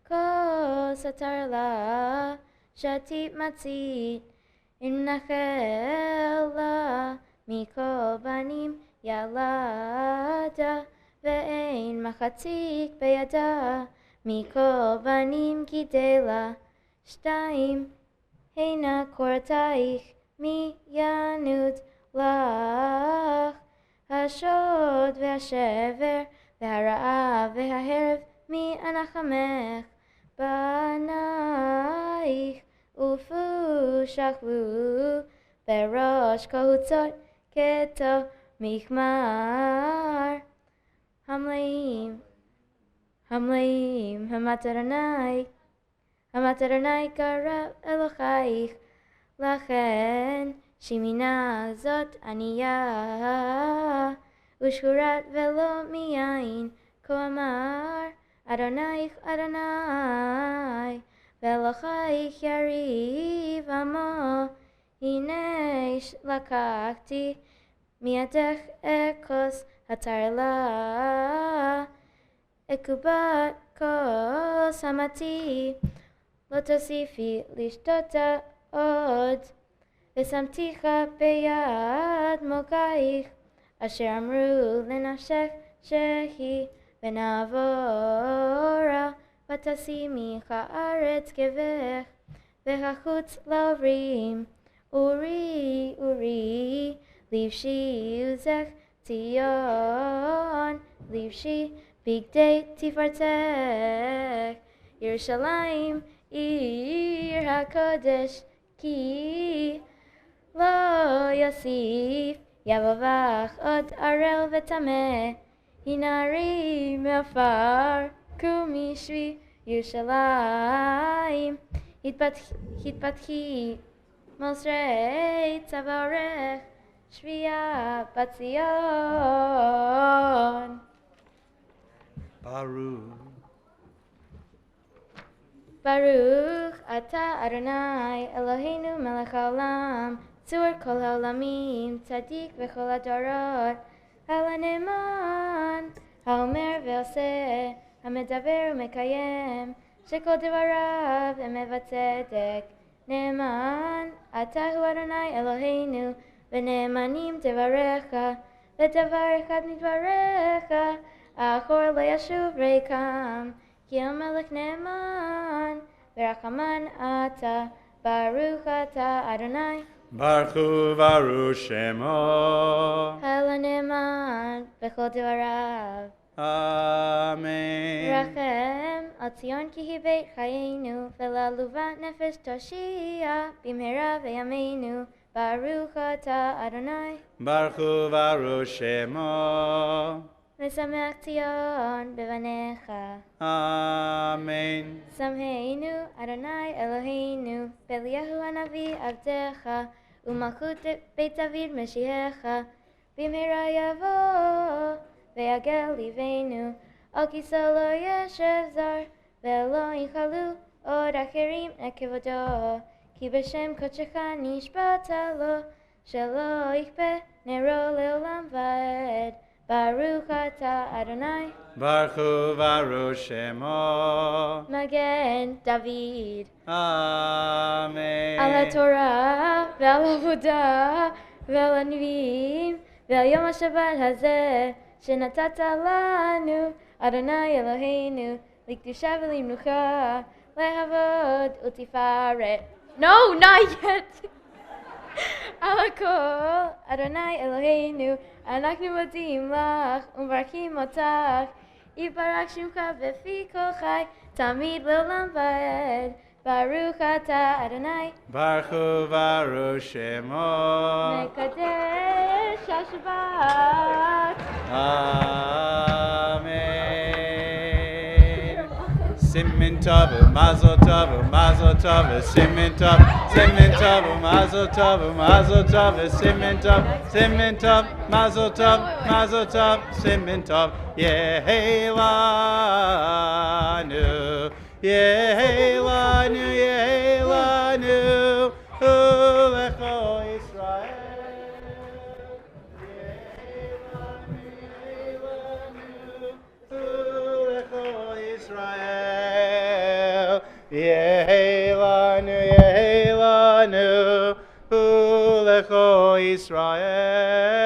כוס התרלה, שתית מצית, אם נחלה, מכל בנים ילדה, ואין מחציק בידה, מכל בנים גידלה. 2. הנה קורתייך מיינות לך, השוד והשבר והרעב וההרב מאנחמך. בנייך עופו שכבו בראש קהוצות כתו מכמר. המלאים, המת אדוני קרב אלוהיך, לכן שמינה זאת ענייה, ושחורת ולא מיין, כה אמר אדונייך אדוני, ואלוהיך יריב עמו, הנה לקחתי מידך אכוס התרלה, אכובד כוס המתי, לא תוסיפי לשתותה עוד, ושמתיך ביד מוקייך, אשר אמרו לנפשך שהיא ונעבורה, ותשימי הארץ גבך, v'chachutz l'orim. Uri, Uri, livshi uzech Tzion, livshi bigdei tifartek. Yerushalayim, Ir HaKodesh, ki lo yosif yavavach od arel v'tameh. Hinari me'afar kumishvi Yerushalayim. Hitpatchi Mosrei Tzavarech Shviya Batzion. Baruch Ata Adonai Eloheinu Melech Haolam Tzur Kol Haolamim Tzadik V'chol Adorot Halaneman Haomer V'oseh Hamedaber U'mekayem Shekol Devarav Emet V'tzedek Ne'eman Atahu Adonai Eloheinu V'ne'emanim Devarecha V'davar echad midvarecha Achor lo yashuv reikam Ki HaMelech ne'eman V'rachaman ata Baruch ata Adonai Baruch Baruch Shemo. Halaneman V'chol Devarav. Amen. Rachem al Tzion ki hi beit chayenu V'la'luvat nefesh toshia B'mehera v'yameinu Baruch ata Adonai Baruch Baruch Shemo. V'sameach Tzion b'vanecha. Amen. Samheinu Adonai Eloheinu B'Eliyahu hanavi avdecha U'malchut beit David Meshihecha B'mehera yavo Ve'yagel liveinu Al kiso lo yeshev zar Ve'lo yichalu od acherim ekevodo Ki b'shem kodshecha nishbata lo Shelo yichpe nero leolam va'ed Baruch ata Adonai Baruch Baruch Shemo. Magen David Amen. Al HaTorah Ve'al Avodah Ve'al Anvim Ve'al Yom HaShabbat hazeh Shenatata lanu Adonai Eloheinu Likdusha v'limnucha Lehavod Utifaret. No, not yet. Alakol Adonai Eloheinu Anachnu modim lach Umbarkim otach Yibarach Shimcha Befi Kol Chai Tamid Leolam Va'ed Baruch ata Adonai Baruch Baruch Shemo. Mekadesh HaShabbat. Amen. Simin Tov, Mazel Tov, Mazel Tov, Simin Tov, Simin Tov, Mazel Tov, Mazel Tov, Simin Tov, Simin Tov, Mazel Tov, Mazel Tov, Simin Tov, Yehelanu, Yehelanu, Yehelanu, Ulecho Yisrael. Yehelanu, Yehelanu, Ulecho Yisrael.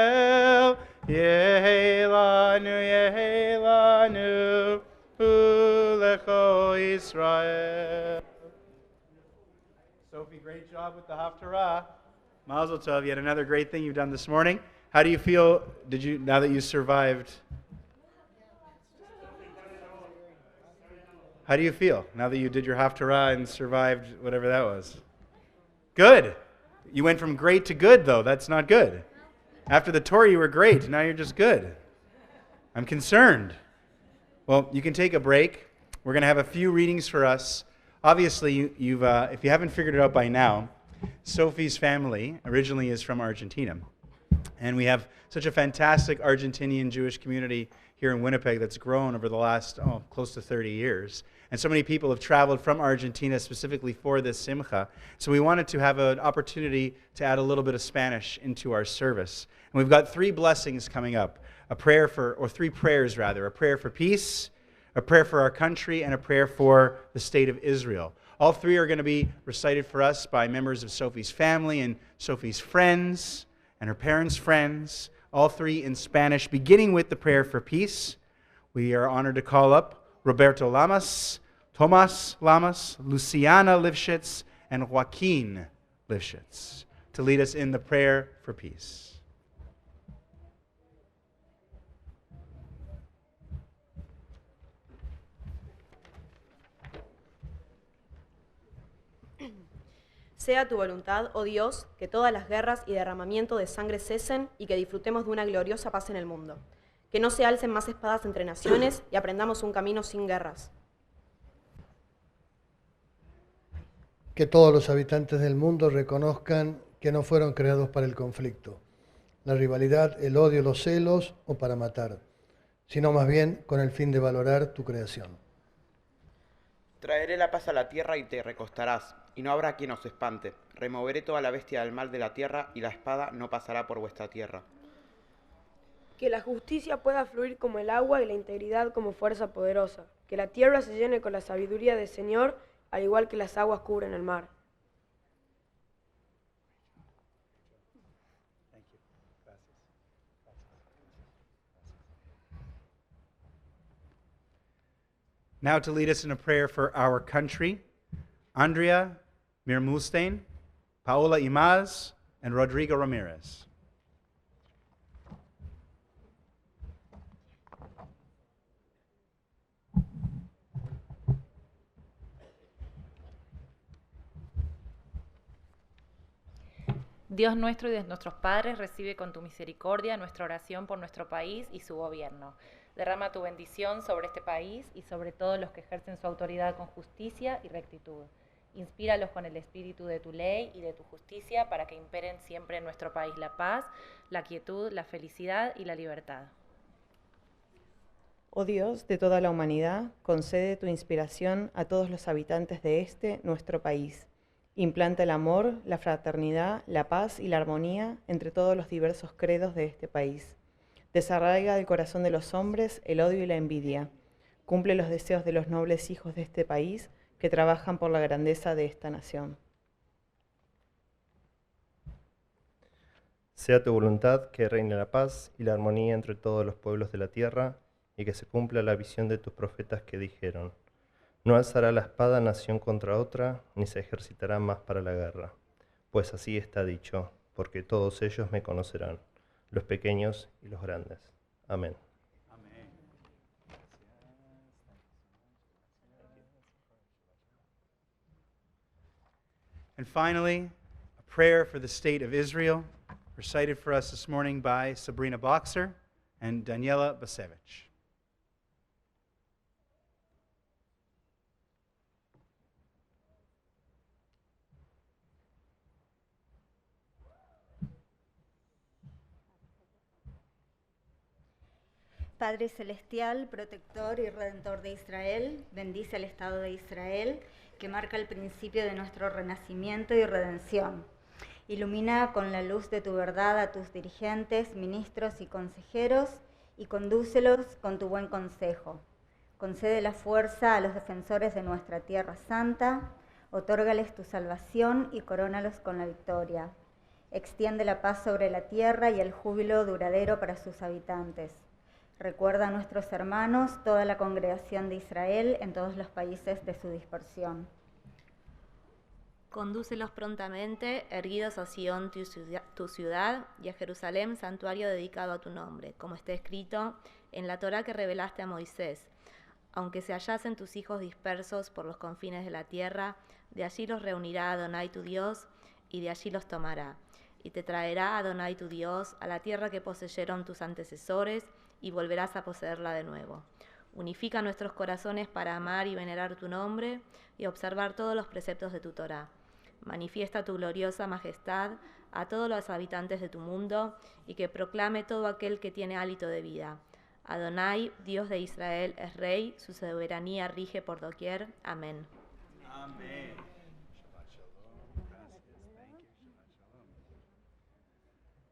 Yehelanu, Yehelanu, Ulecho Yisrael. Sophie, great job with the Haftarah. Mazel Tov, yet another great thing you've done this morning. How do you feel, now that you survived? How do you feel now that you did your Haftarah and survived whatever that was? Good. You went from great to good, though. That's not good. After the Torah, you were great. Now you're just good. I'm concerned. Well, you can take a break. We're going to have a few readings for us. Obviously, if you haven't figured it out by now, Sophie's family originally is from Argentina. And we have such a fantastic Argentinian Jewish community here in Winnipeg that's grown over the last, close to 30 years. And so many people have traveled from Argentina specifically for this simcha. So we wanted to have an opportunity to add a little bit of Spanish into our service. And we've got 3 blessings coming up. A prayer for, or 3 prayers rather. A prayer for peace, a prayer for our country, and a prayer for the state of Israel. All 3 are going to be recited for us by members of Sophie's family and Sophie's friends and her parents' friends. All 3 in Spanish, beginning with the prayer for peace. We are honored to call up Roberto Lamas, Tomas Lamas, Luciana Lifshitz, and Joaquin Lifshitz to lead us in the prayer for peace. Sea tu voluntad, oh Dios, que todas las guerras y derramamiento de sangre cesen y que disfrutemos de una gloriosa paz en el mundo. Que no se alcen más espadas entre naciones y aprendamos un camino sin guerras. Que todos los habitantes del mundo reconozcan que no fueron creados para el conflicto, la rivalidad, el odio, los celos o para matar, sino más bien con el fin de valorar tu creación. Traeré la paz a la tierra y te recostarás, y no habrá quien os espante. Removeré toda la bestia del mal de la tierra, y la espada no pasará por vuestra tierra. Que la justicia pueda fluir como el agua y la integridad como fuerza poderosa. Que la tierra se llene con la sabiduría del Señor, al igual que las aguas cubren el mar. Now to lead us in a prayer for our country, Andrea Mirmulstein, Paola Imaz, and Rodrigo Ramirez. Dios nuestro y de nuestros padres, recibe con tu misericordia nuestra oración por nuestro país y su gobierno. Derrama tu bendición sobre este país y sobre todos los que ejercen su autoridad con justicia y rectitud. Inspíralos con el espíritu de tu ley y de tu justicia para que imperen siempre en nuestro país la paz, la quietud, la felicidad y la libertad. Oh Dios de toda la humanidad, concede tu inspiración a todos los habitantes de este, nuestro país. Implanta el amor, la fraternidad, la paz y la armonía entre todos los diversos credos de este país. Desarraiga del corazón de los hombres el odio y la envidia. Cumple los deseos de los nobles hijos de este país que trabajan por la grandeza de esta nación. Sea tu voluntad que reine la paz y la armonía entre todos los pueblos de la tierra y que se cumpla la visión de tus profetas que dijeron: no alzará la espada nación contra otra, ni se ejercitará más para la guerra. Pues así está dicho, porque todos ellos me conocerán, los pequeños y los grandes. Amén. And finally, a prayer for the state of Israel, recited for us this morning by Sabrina Boxer and Daniela Basevich. Padre Celestial, protector y redentor de Israel, bendice al Estado de Israel, que marca el principio de nuestro renacimiento y redención. Ilumina con la luz de tu verdad a tus dirigentes, ministros y consejeros, y condúcelos con tu buen consejo. Concede la fuerza a los defensores de nuestra tierra santa, otórgales tu salvación y corónalos con la victoria. Extiende la paz sobre la tierra y el júbilo duradero para sus habitantes. Recuerda a nuestros hermanos, toda la congregación de Israel en todos los países de su dispersión. Condúcelos prontamente, erguidos a Sion, tu ciudad, y a Jerusalén, santuario dedicado a tu nombre, como está escrito en la Torá que revelaste a Moisés. Aunque se hallasen tus hijos dispersos por los confines de la tierra, de allí los reunirá Adonai tu Dios, y de allí los tomará. Y te traerá Adonai tu Dios a la tierra que poseyeron tus antecesores, y volverás a poseerla de nuevo. Unifica nuestros corazones para amar y venerar tu nombre y observar todos los preceptos de tu Torá. Manifiesta tu gloriosa majestad a todos los habitantes de tu mundo y que proclame todo aquel que tiene hálito de vida. Adonai, Dios de Israel, es Rey, su soberanía rige por doquier. Amén. Amén.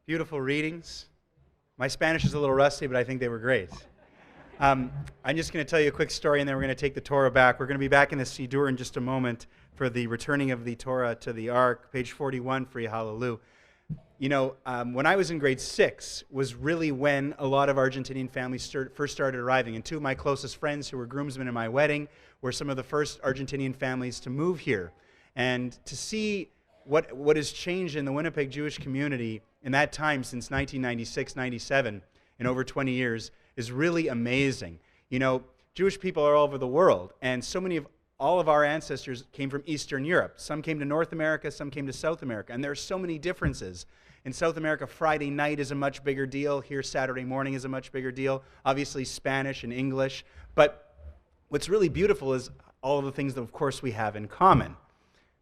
Beautiful readings. My Spanish is a little rusty, but I think they were great. I'm just going to tell you a quick story, and then we're going to take the Torah back. We're going to be back in the Siddur in just a moment for the returning of the Torah to the Ark, page 41, Fri Hallelujah. You know, when I was in grade 6 was really when a lot of Argentinian families first started arriving. And two of my closest friends who were groomsmen in my wedding were some of the first Argentinian families to move here. And to see what has changed in the Winnipeg Jewish community in that time since 1996, 97, in over 20 years, is really amazing. You know, Jewish people are all over the world, and so many of all of our ancestors came from Eastern Europe. Some came to North America, some came to South America, and there are so many differences. In South America, Friday night is a much bigger deal. Here, Saturday morning is a much bigger deal. Obviously, Spanish and English. But what's really beautiful is all of the things that, of course, we have in common.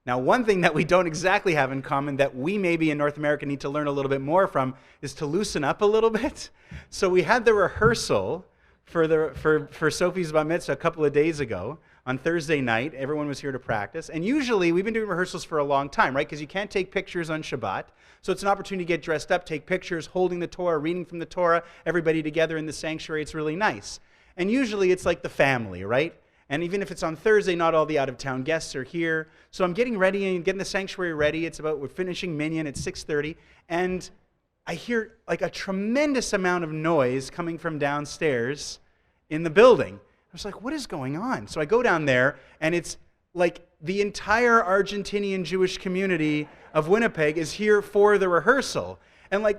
Now, one thing that we don't exactly have in common that we maybe in North America need to learn a little bit more from is to loosen up a little bit. So we had the rehearsal for Sophie's Bar Mitzvah a couple of days ago. On Thursday night, everyone was here to practice. And usually, we've been doing rehearsals for a long time, right? Because you can't take pictures on Shabbat. So it's an opportunity to get dressed up, take pictures, holding the Torah, reading from the Torah, everybody together in the sanctuary. It's really nice. And usually, it's like the family, right? And even if it's on Thursday, not all the out-of-town guests are here. So I'm getting ready and getting the sanctuary ready. We're finishing Minyan at 6:30. And I hear like a tremendous amount of noise coming from downstairs in the building. I was like, what is going on? So I go down there, and it's like the entire Argentinian Jewish community of Winnipeg is here for the rehearsal. And like,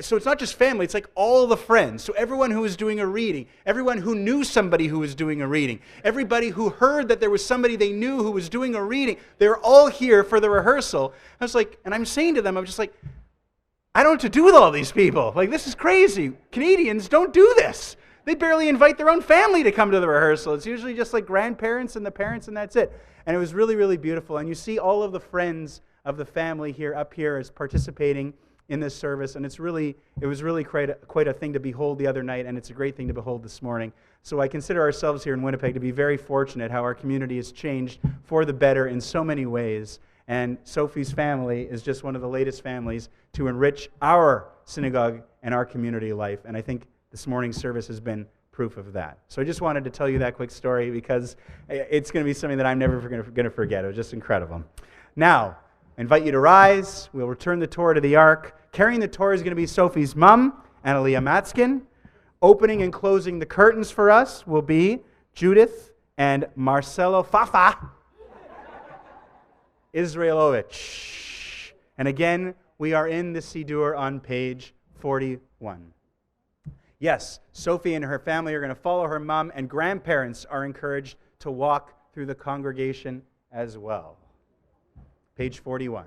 so it's not just family, it's like all the friends. So everyone who was doing a reading, everyone who knew somebody who was doing a reading, everybody who heard that there was somebody they knew who was doing a reading, they're all here for the rehearsal. I was like, and I'm saying to them, I'm just like, I don't know what to do with all these people. Like, this is crazy. Canadians don't do this. They barely invite their own family to come to the rehearsal. It's usually just like grandparents and the parents, and that's it. And it was really, really beautiful. And you see all of the friends of the family here up here as participating in this service. And it was really quite a thing to behold the other night, and it's a great thing to behold this morning. So I consider ourselves here in Winnipeg to be very fortunate how our community has changed for the better in so many ways. And Sophie's family is just one of the latest families to enrich our synagogue and our community life. And I think this morning's service has been proof of that. So I just wanted to tell you that quick story because it's going to be something that I'm never going to forget. It was just incredible. Now, I invite you to rise. We'll return the Torah to the Ark. Carrying the Torah is going to be Sophie's mom, Annalea Matzkin. Opening and closing the curtains for us will be Judith and Marcelo Fafa Israelovich. And again, we are in the Siddur on page 41. Yes, Sophie and her family are going to follow her mom, and grandparents are encouraged to walk through the congregation as well. Page 41.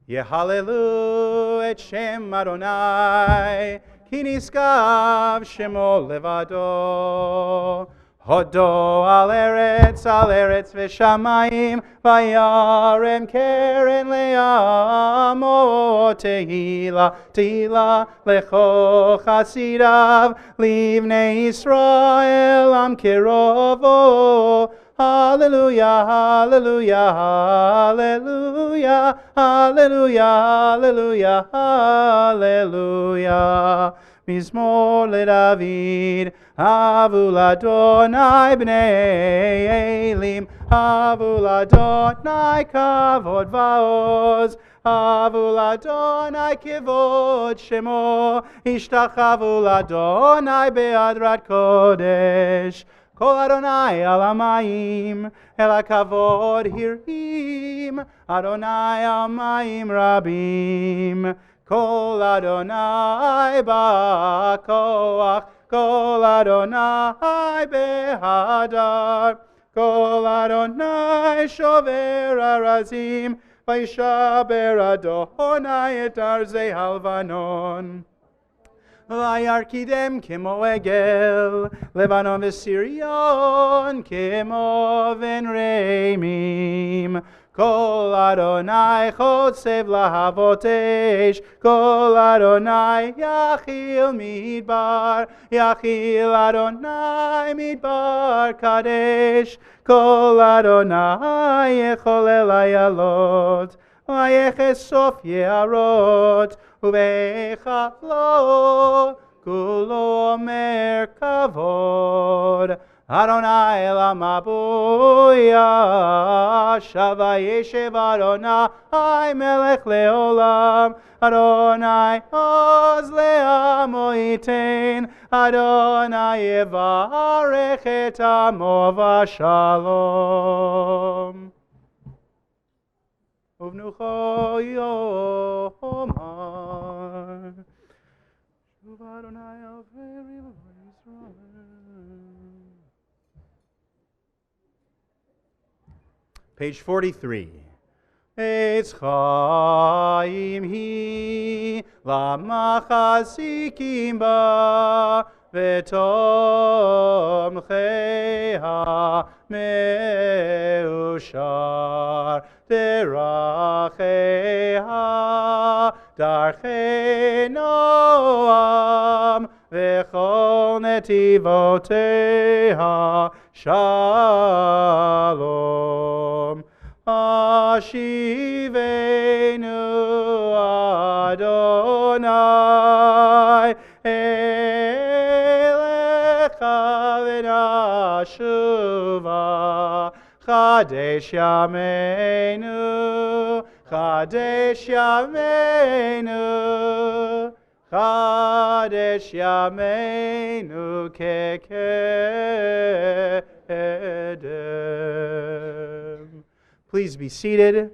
Yehalelu et Shem Adonai, ki niskav Shemo levado. Hodo al eretz v'shamayim, vayarem keren le'amo, tehila lecho chasidav, livnei Yisrael am kerovo. Hallelujah, hallelujah, hallelujah, hallelujah, hallelujah. Mizmor leDavid, Havu l'Adonai bnei Elim, Havu l'Adonai kavod va'oz, Havu l'Adonai kivod shemo, Ishtachavu l'Adonai be'adrat kodesh. Kol Adonai al hamayim, el hakavod hirim, Adonai al mayim rabim. Kol Adonai ba'koach, Kol Adonai behadar, Kol Adonai shover arazim, Vaishaber Adonai et arzei halvanon. Vayarkidem kemo egel, Lebanon v'Sirion kemo v'nreimim. Kol Adonai chotzev lahavotesh, Kol Adonai yachil midbar, Yachil Adonai midbar kadesh, Kol Adonai yecholel ayalot, Vayeches sof yeharot, Uvechavlo kulo omer kavod. Adonai lamabuya, Shava yeshev Adonai melech leolam, Adonai oz le'amo yitein, Adonai yevarech et amo v'shalom. Uvnucho Yomar. Shuv Adonai al Fri Yisrael. Page 43. Eitz Chaim hi lamachasikim ba v'tom cheha meushar deracheha darchei noam v'chol netivoteha shalom. Ashivenu Adonai elecha v'nashuva Chadesh yameinu Chadesh yameinu Chadesh yameinu kekedem. Please be seated.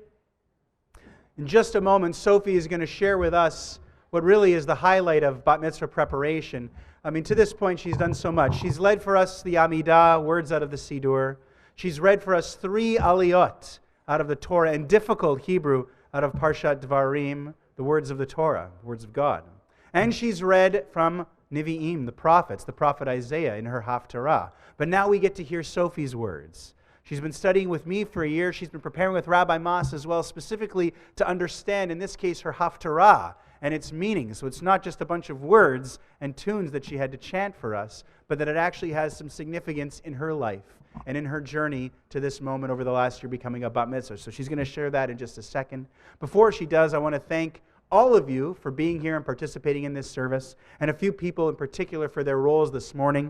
In just a moment, Sophie is going to share with us what really is the highlight of Bat Mitzvah preparation. I mean, to this point, she's done so much. She's led for us the Amidah, words out of the Siddur. She's read for us 3 aliyot out of the Torah, and difficult Hebrew out of Parshat Dvarim, the words of the Torah, words of God. And she's read from Nevi'im, the prophets, the prophet Isaiah in her Haftarah. But now we get to hear Sophie's words. She's been studying with me for a year. She's been preparing with Rabbi Mas as well, specifically to understand, in this case, her Haftarah and its meaning. So it's not just a bunch of words and tunes that she had to chant for us, but that it actually has some significance in her life and in her journey to this moment over the last year becoming a Bat Mitzvah. So she's going to share that in just a second. Before she does, I want to thank all of you for being here and participating in this service, and a few people in particular for their roles this morning.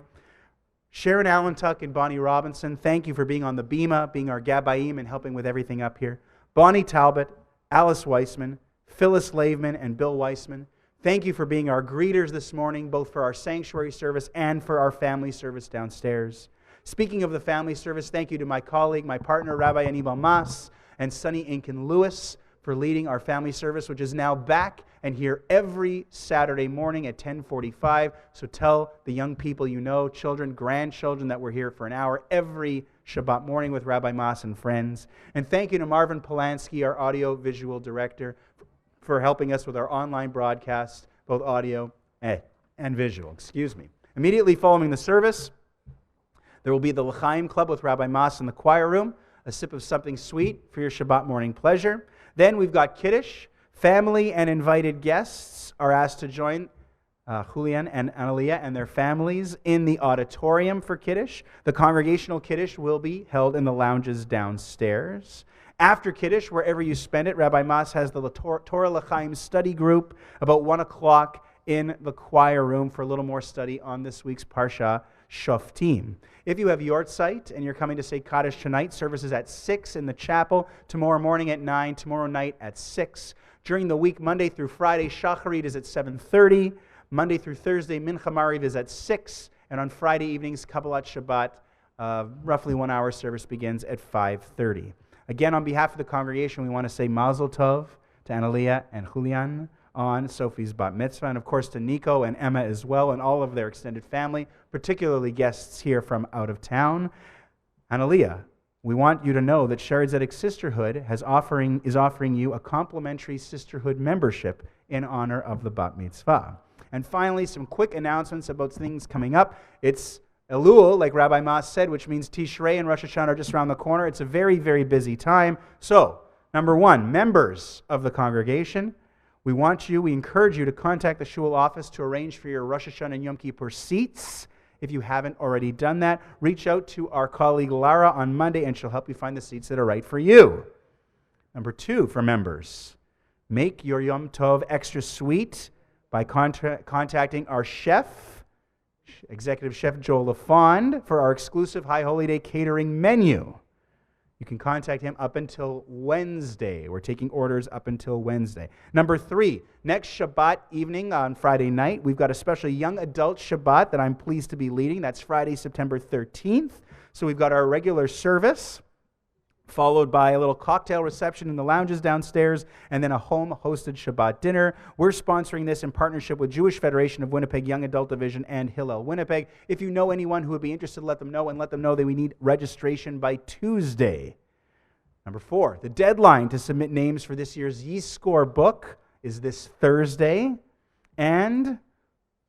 Sharon Allentuck and Bonnie Robinson, thank you for being on the Bima, being our Gabayim and helping with everything up here. Bonnie Talbot, Alice Weissman, Phyllis Laveman, and Bill Weissman, thank you for being our greeters this morning, both for our sanctuary service and for our family service downstairs. Speaking of the family service, thank you to my colleague, my partner, Rabbi Anibal Mas, and Sonny Incan Lewis for leading our family service, which is now back and here every Saturday morning at 10:45. So tell the young people you know, children, grandchildren, that we're here for an hour every Shabbat morning with Rabbi Mas and friends. And thank you to Marvin Polanski, our audio-visual director, for helping us with our online broadcast, both audio and visual. Immediately following the service, there will be the L'chaim Club with Rabbi Mas in the choir room, a sip of something sweet for your Shabbat morning pleasure. Then we've got Kiddush. Family and invited guests are asked to join Julian and Analia and their families in the auditorium for Kiddush. The congregational Kiddush will be held in the lounges downstairs. After Kiddush, wherever you spend it, Rabbi Mas has the Torah L'chaim study group about 1 o'clock in the choir room for a little more study on this week's Parsha, Shoftim. If you have Yortzeit and you're coming to say Kaddish tonight, service is at 6 in the chapel, tomorrow morning at 9, tomorrow night at 6. During the week, Monday through Friday, Shacharit is at 7:30. Monday through Thursday, Mincha Mariv is at 6. And on Friday evenings, Kabbalat Shabbat, roughly 1 hour service begins at 5:30. Again, on behalf of the congregation, we want to say Mazel Tov to Analia and Julian on Sophie's Bat Mitzvah, and of course to Nico and Emma as well, and all of their extended family, particularly guests here from out of town. Analia, we want you to know that Shari Zedek Sisterhood is offering you a complimentary sisterhood membership in honor of the Bat Mitzvah. And finally, some quick announcements about things coming up. It's Elul, like Rabbi Mas said, which means Tishrei and Rosh Hashanah are just around the corner. It's a very, very busy time. So, number one, members of the congregation, we encourage you to contact the shul office to arrange for your Rosh Hashanah and Yom Kippur seats. If you haven't already done that, reach out to our colleague Lara on Monday and she'll help you find the seats that are right for you. Number two, for members, make your Yom Tov extra sweet by contacting our chef, Executive Chef Joel LaFond, for our exclusive High Holy Day catering menu. You can contact him up until Wednesday. We're taking orders up until Wednesday. Number three, next Shabbat evening on Friday night, we've got a special young adult Shabbat that I'm pleased to be leading. That's Friday, September 13th. So we've got our regular service followed by a little cocktail reception in the lounges downstairs, and then a home-hosted Shabbat dinner. We're sponsoring this in partnership with Jewish Federation of Winnipeg Young Adult Division and Hillel Winnipeg. If you know anyone who would be interested, let them know, and let them know that we need registration by Tuesday. Number 4, the deadline to submit names for this year's Yizkor book is this Thursday. And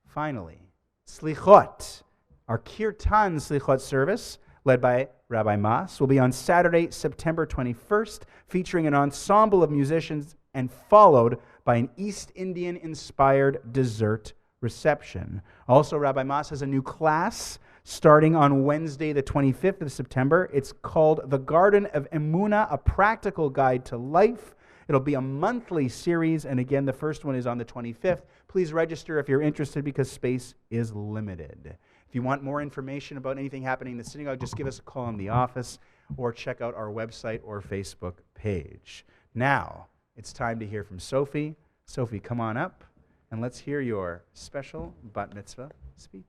finally, Slichot, our Kirtan Slichot service, led by Rabbi Mas, will be on Saturday, September 21st, featuring an ensemble of musicians and followed by an East Indian-inspired dessert reception. Also, Rabbi Mas has a new class starting on Wednesday, the 25th of September. It's called The Garden of Emunah, A Practical Guide to Life. It'll be a monthly series, and again, the first one is on the 25th. Please register if you're interested because space is limited. If you want more information about anything happening in the synagogue, just give us a call in the office or check out our website or Facebook page. Now, it's time to hear from Sophie. Sophie, come on up, and let's hear your special bat mitzvah speech.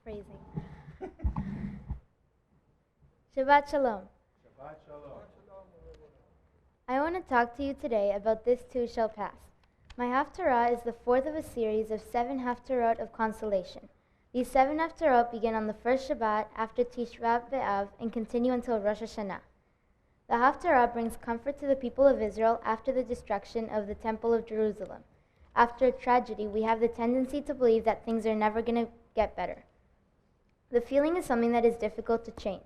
Phrasing. Shabbat Shalom. Shabbat Shalom. I want to talk to you today about This Too Shall Pass. My Haftarah is the fourth of a series of 7 Haftarot of consolation. These 7 Haftarot begin on the first Shabbat after Tishra B'Av and continue until Rosh Hashanah. The Haftarah brings comfort to the people of Israel after the destruction of the Temple of Jerusalem. After a tragedy, we have the tendency to believe that things are never going to get better. The feeling is something that is difficult to change.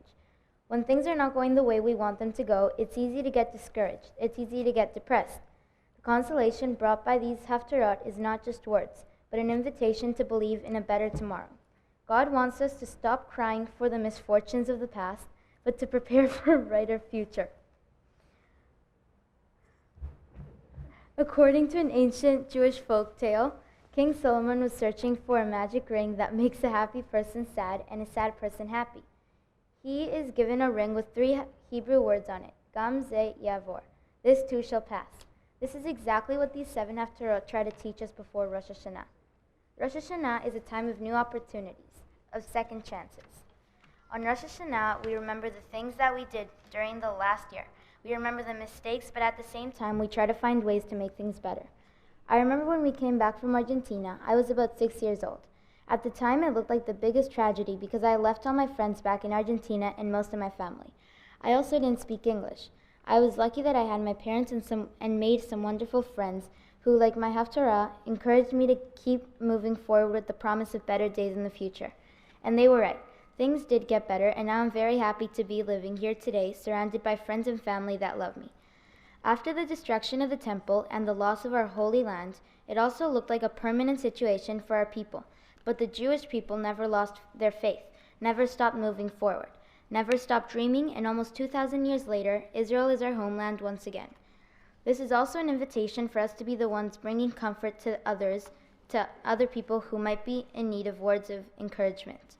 When things are not going the way we want them to go, it's easy to get discouraged. It's easy to get depressed. The consolation brought by these Haftarot is not just words, but an invitation to believe in a better tomorrow. God wants us to stop crying for the misfortunes of the past, but to prepare for a brighter future. According to an ancient Jewish folk tale, King Solomon was searching for a magic ring that makes a happy person sad and a sad person happy. He is given a ring with 3 Hebrew words on it, Gam Ze Yavor. This too shall pass. This is exactly what these 7 Haftarot try to teach us before Rosh Hashanah. Rosh Hashanah is a time of new opportunities, of second chances. On Rosh Hashanah, we remember the things that we did during the last year. We remember the mistakes, but at the same time, we try to find ways to make things better. I remember when we came back from Argentina, I was about 6 years old. At the time, it looked like the biggest tragedy because I left all my friends back in Argentina and most of my family. I also didn't speak English. I was lucky that I had my parents and made some wonderful friends who, like my Haftarah, encouraged me to keep moving forward with the promise of better days in the future. And they were right. Things did get better, and now I'm very happy to be living here today, surrounded by friends and family that love me. After the destruction of the temple and the loss of our holy land, it also looked like a permanent situation for our people. But the Jewish people never lost their faith, never stopped moving forward, never stopped dreaming, and almost 2,000 years later, Israel is our homeland once again. This is also an invitation for us to be the ones bringing comfort to other people who might be in need of words of encouragement.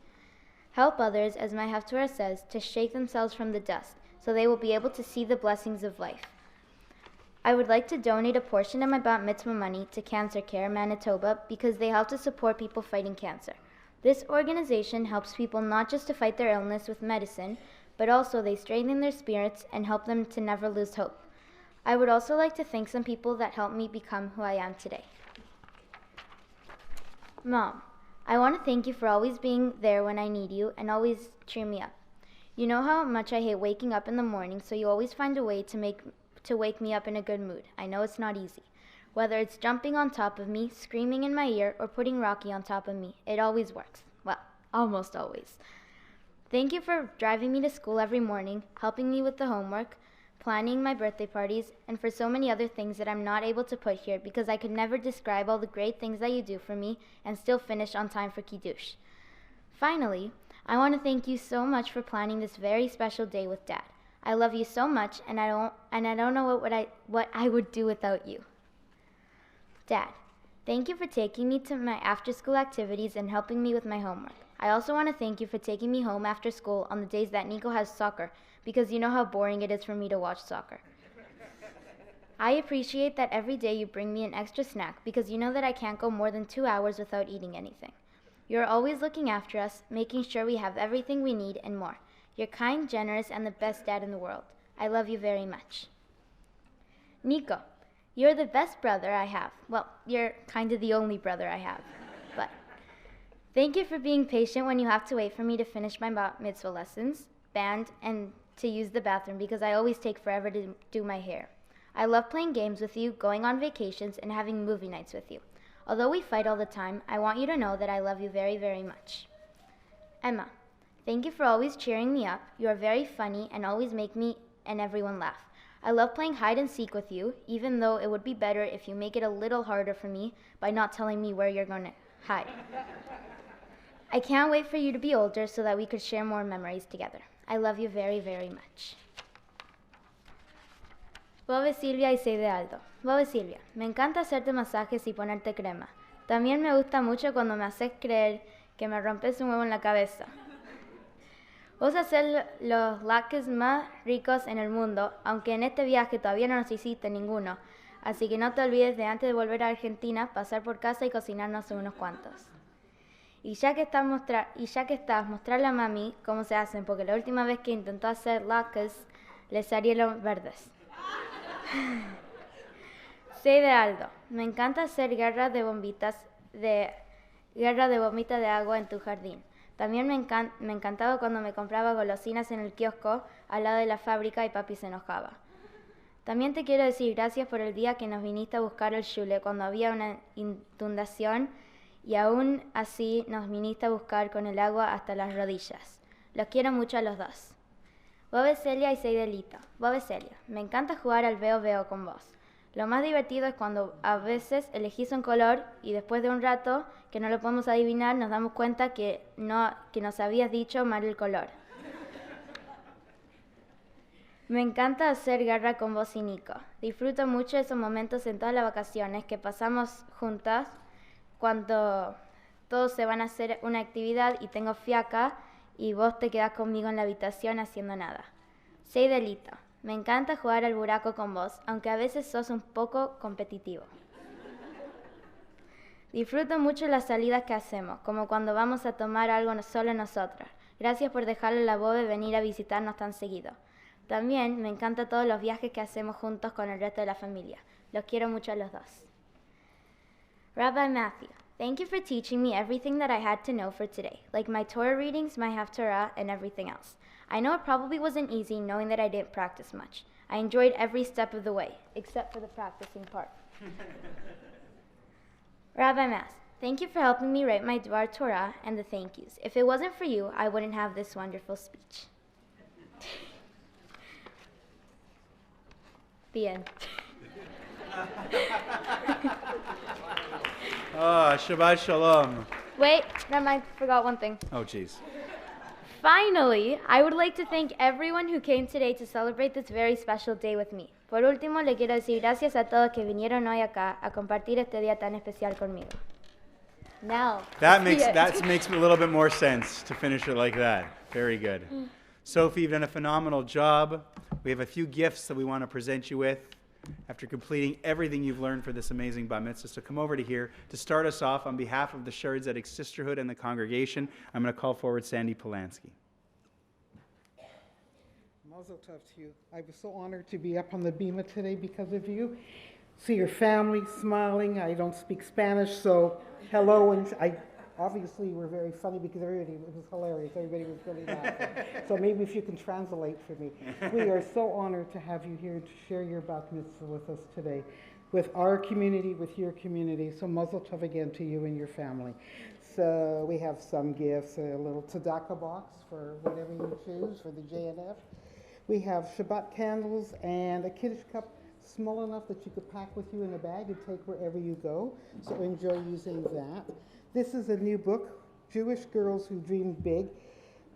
Help others, as my Haftarah says, to shake themselves from the dust, so they will be able to see the blessings of life. I would like to donate a portion of my bat mitzvah money to Cancer Care Manitoba because they help to support people fighting cancer. This organization helps people not just to fight their illness with medicine, but also they strengthen their spirits and help them to never lose hope. I would also like to thank some people that helped me become who I am today. Mom, I want to thank you for always being there when I need you and always cheer me up. You know how much I hate waking up in the morning, so you always find a way to wake me up in a good mood. I know it's not easy. Whether it's jumping on top of me, screaming in my ear, or putting Rocky on top of me, it always works. Well, almost always. Thank you for driving me to school every morning, helping me with the homework, planning my birthday parties, and for so many other things that I'm not able to put here because I could never describe all the great things that you do for me and still finish on time for Kiddush. Finally, I want to thank you so much for planning this very special day with Dad. I love you so much, and I don't know what I would do without you. Dad, thank you for taking me to my after-school activities and helping me with my homework. I also want to thank you for taking me home after school on the days that Nico has soccer, because you know how boring it is for me to watch soccer. I appreciate that every day you bring me an extra snack because you know that I can't go more than 2 hours without eating anything. You're always looking after us, making sure we have everything we need and more. You're kind, generous, and the best dad in the world. I love you very much. Nico, you're the best brother I have. Well, you're kind of the only brother I have. But thank you for being patient when you have to wait for me to finish my mitzvah lessons, band, and to use the bathroom because I always take forever to do my hair. I love playing games with you, going on vacations, and having movie nights with you. Although we fight all the time, I want you to know that I love you very, very much. Emma, thank you for always cheering me up. You are very funny and always make me and everyone laugh. I love playing hide and seek with you, even though it would be better if you make it a little harder for me by not telling me where you're going to hide. I can't wait for you to be older so that we could share more memories together. I love you very, very much. Bobe Silvia y Seide Aldo. Bobe Silvia, me encanta hacerte masajes y ponerte crema. También me gusta mucho cuando me haces creer que me rompes un huevo en la cabeza. Vos haces los latkes más ricos en el mundo, aunque en este viaje todavía no nos hiciste ninguno. Así que no te olvides de antes de volver a Argentina, pasar por casa y cocinarnos unos cuantos. Y ya que estás, mostrarle a mami cómo se hacen, porque la última vez que intentó hacer latkes, le salieron verdes. Seide Aldo, me encanta hacer guerra de bombitas de agua en tu jardín. También me encantaba cuando me compraba golosinas en el kiosco al lado de la fábrica y papi se enojaba. También te quiero decir gracias por el día que nos viniste a buscar el shule cuando había una inundación y aún así nos viniste a buscar con el agua hasta las rodillas. Los quiero mucho a los dos. Bobe Celia y Seidelito. Bobe Celia, me encanta jugar al veo con vos. Lo más divertido es cuando a veces elegís un color y después de un rato que no lo podemos adivinar nos damos cuenta que nos habías dicho mal el color. Me encanta hacer guerra con vos y Nico. Disfruto mucho esos momentos en todas las vacaciones que pasamos juntas cuando todos se van a hacer una actividad y tengo fiaca y vos te quedás conmigo en la habitación haciendo nada. Seidelito. Me encanta jugar al buraco con vos, aunque a veces sos un poco competitivo. Disfruto mucho las salidas que hacemos, como cuando vamos a tomar algo solo nosotras. Gracias por dejarle a la Bobe venir a visitarnos tan seguido. También me encanta todos los viajes que hacemos juntos con el resto de la familia. Los quiero mucho a los dos. Rabbi Matthew, thank you for teaching me everything that I had to know for today, like my Torah readings, my Haftarah, and everything else. I know it probably wasn't easy knowing that I didn't practice much. I enjoyed every step of the way, except for the practicing part. Rabbi Mass, thank you for helping me write my Dvar Torah and the thank yous. If it wasn't for you, I wouldn't have this wonderful speech. The end. Shabbat Shalom. Wait, never mind, forgot one thing. Oh, jeez. Finally, I would like to thank everyone who came today to celebrate this very special day with me. Por último, le quiero decir gracias a todos que vinieron hoy acá a compartir este día tan especial conmigo. Now, That makes a little bit more sense to finish it like that. Very good. Sophie, you've done a phenomenal job. We have a few gifts that we want to present you with after completing everything you've learned for this amazing Bar Mitzvah. So come over to here. To start us off, on behalf of the Shari Zedek Sisterhood and the congregation, I'm going to call forward Sandy Polanski. Mazel tov to you. I was so honored to be up on the bima today because of you. See your family smiling. I don't speak Spanish, so hello. And I obviously were very funny because it was hilarious. Everybody was really laughing. So maybe if you can translate for me. We are so honored to have you here to share your bat mitzvah with us today, with our community, with your community. So mazel tov again to you and your family. So we have some gifts, a little tzedakah box for whatever you choose for the JNF. We have Shabbat candles and a Kiddush cup small enough that you could pack with you in a bag and take wherever you go. So enjoy using that. This is a new book, Jewish Girls Who Dream Big,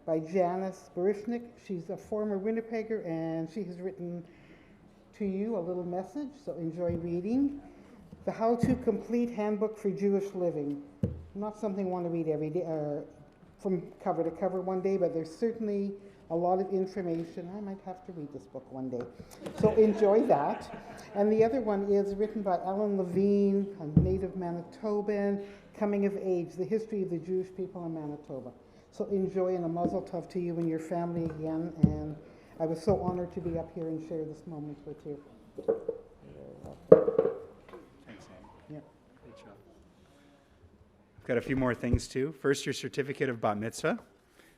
by Janice Barishnik. She's a former Winnipegger, and she has written to you a little message, so enjoy reading. The How to Complete Handbook for Jewish Living. Not something I want to read every day, from cover to cover one day, but there's certainly a lot of information. I might have to read this book one day. So enjoy that. And the other one is written by Ellen Levine, a native Manitoban, Coming of Age, the history of the Jewish people in Manitoba. So enjoy, and a mazel tov to you and your family again. And I was so honored to be up here and share this moment with you. Thanks, Annie. Yeah. Great job. I've got a few more things too. First, your certificate of bat mitzvah,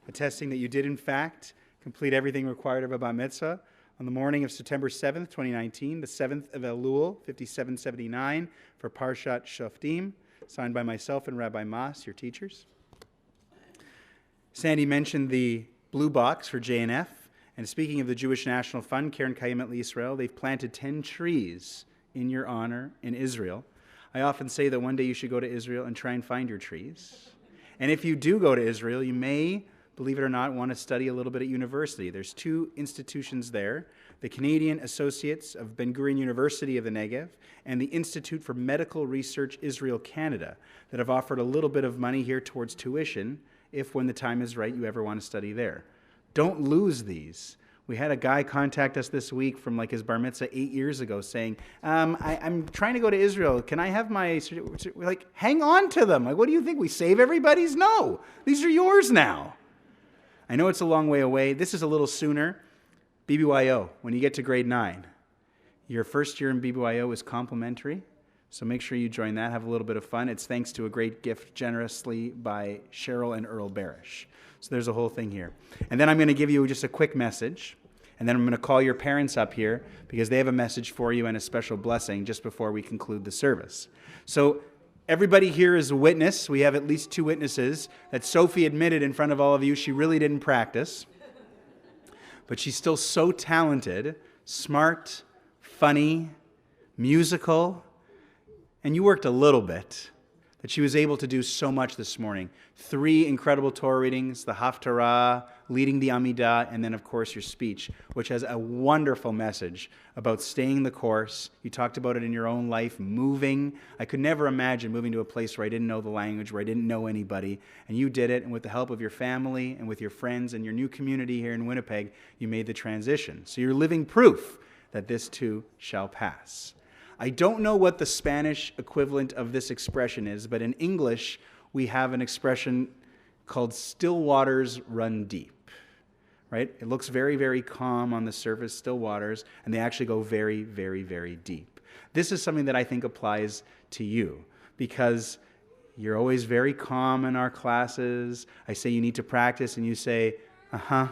attesting that you did in fact complete everything required of a bat mitzvah on the morning of September 7th, 2019, the 7th of Elul, 5779, for Parshat Shoftim, signed by myself and Rabbi Mas, your teachers. Sandy mentioned the blue box for JNF, and speaking of the Jewish National Fund, Karen Kayemet L'Yisrael, they've planted 10 trees in your honor in Israel. I often say that one day you should go to Israel and try and find your trees. And if you do go to Israel, you may, believe it or not, want to study a little bit at university. There's 2 institutions there, the Canadian Associates of Ben Gurion University of the Negev and the Institute for Medical Research Israel Canada, that have offered a little bit of money here towards tuition if, when the time is right, you ever want to study there. Don't lose these. We had a guy contact us this week from like his bar mitzvah 8 years ago saying, I'm trying to go to Israel. Can I have my... We're like, hang on to them. Like, what do you think? We save everybody's? No. These are yours now. I know it's a long way away. This is a little sooner. BBYO, when you get to grade 9. Your first year in BBYO is complimentary. So make sure you join that. Have a little bit of fun. It's thanks to a great gift generously by Cheryl and Earl Barish. So there's a whole thing here. And then I'm going to give you just a quick message. And then I'm going to call your parents up here because they have a message for you and a special blessing just before we conclude the service. So everybody here is a witness. We have at least 2 witnesses that Sophie admitted in front of all of you she really didn't practice. But she's still so talented, smart, funny, musical, and you worked a little bit, that she was able to do so much this morning. 3 incredible Torah readings, the Haftarah, leading the Amidah, and then, of course, your speech, which has a wonderful message about staying the course. You talked about it in your own life, moving. I could never imagine moving to a place where I didn't know the language, where I didn't know anybody, and you did it, and with the help of your family and with your friends and your new community here in Winnipeg, you made the transition. So you're living proof that this too shall pass. I don't know what the Spanish equivalent of this expression is, but in English, we have an expression called still waters run deep, right? It looks very, very calm on the surface, still waters, and they actually go very, very, very deep. This is something that I think applies to you because you're always very calm in our classes. I say you need to practice, and you say, uh-huh.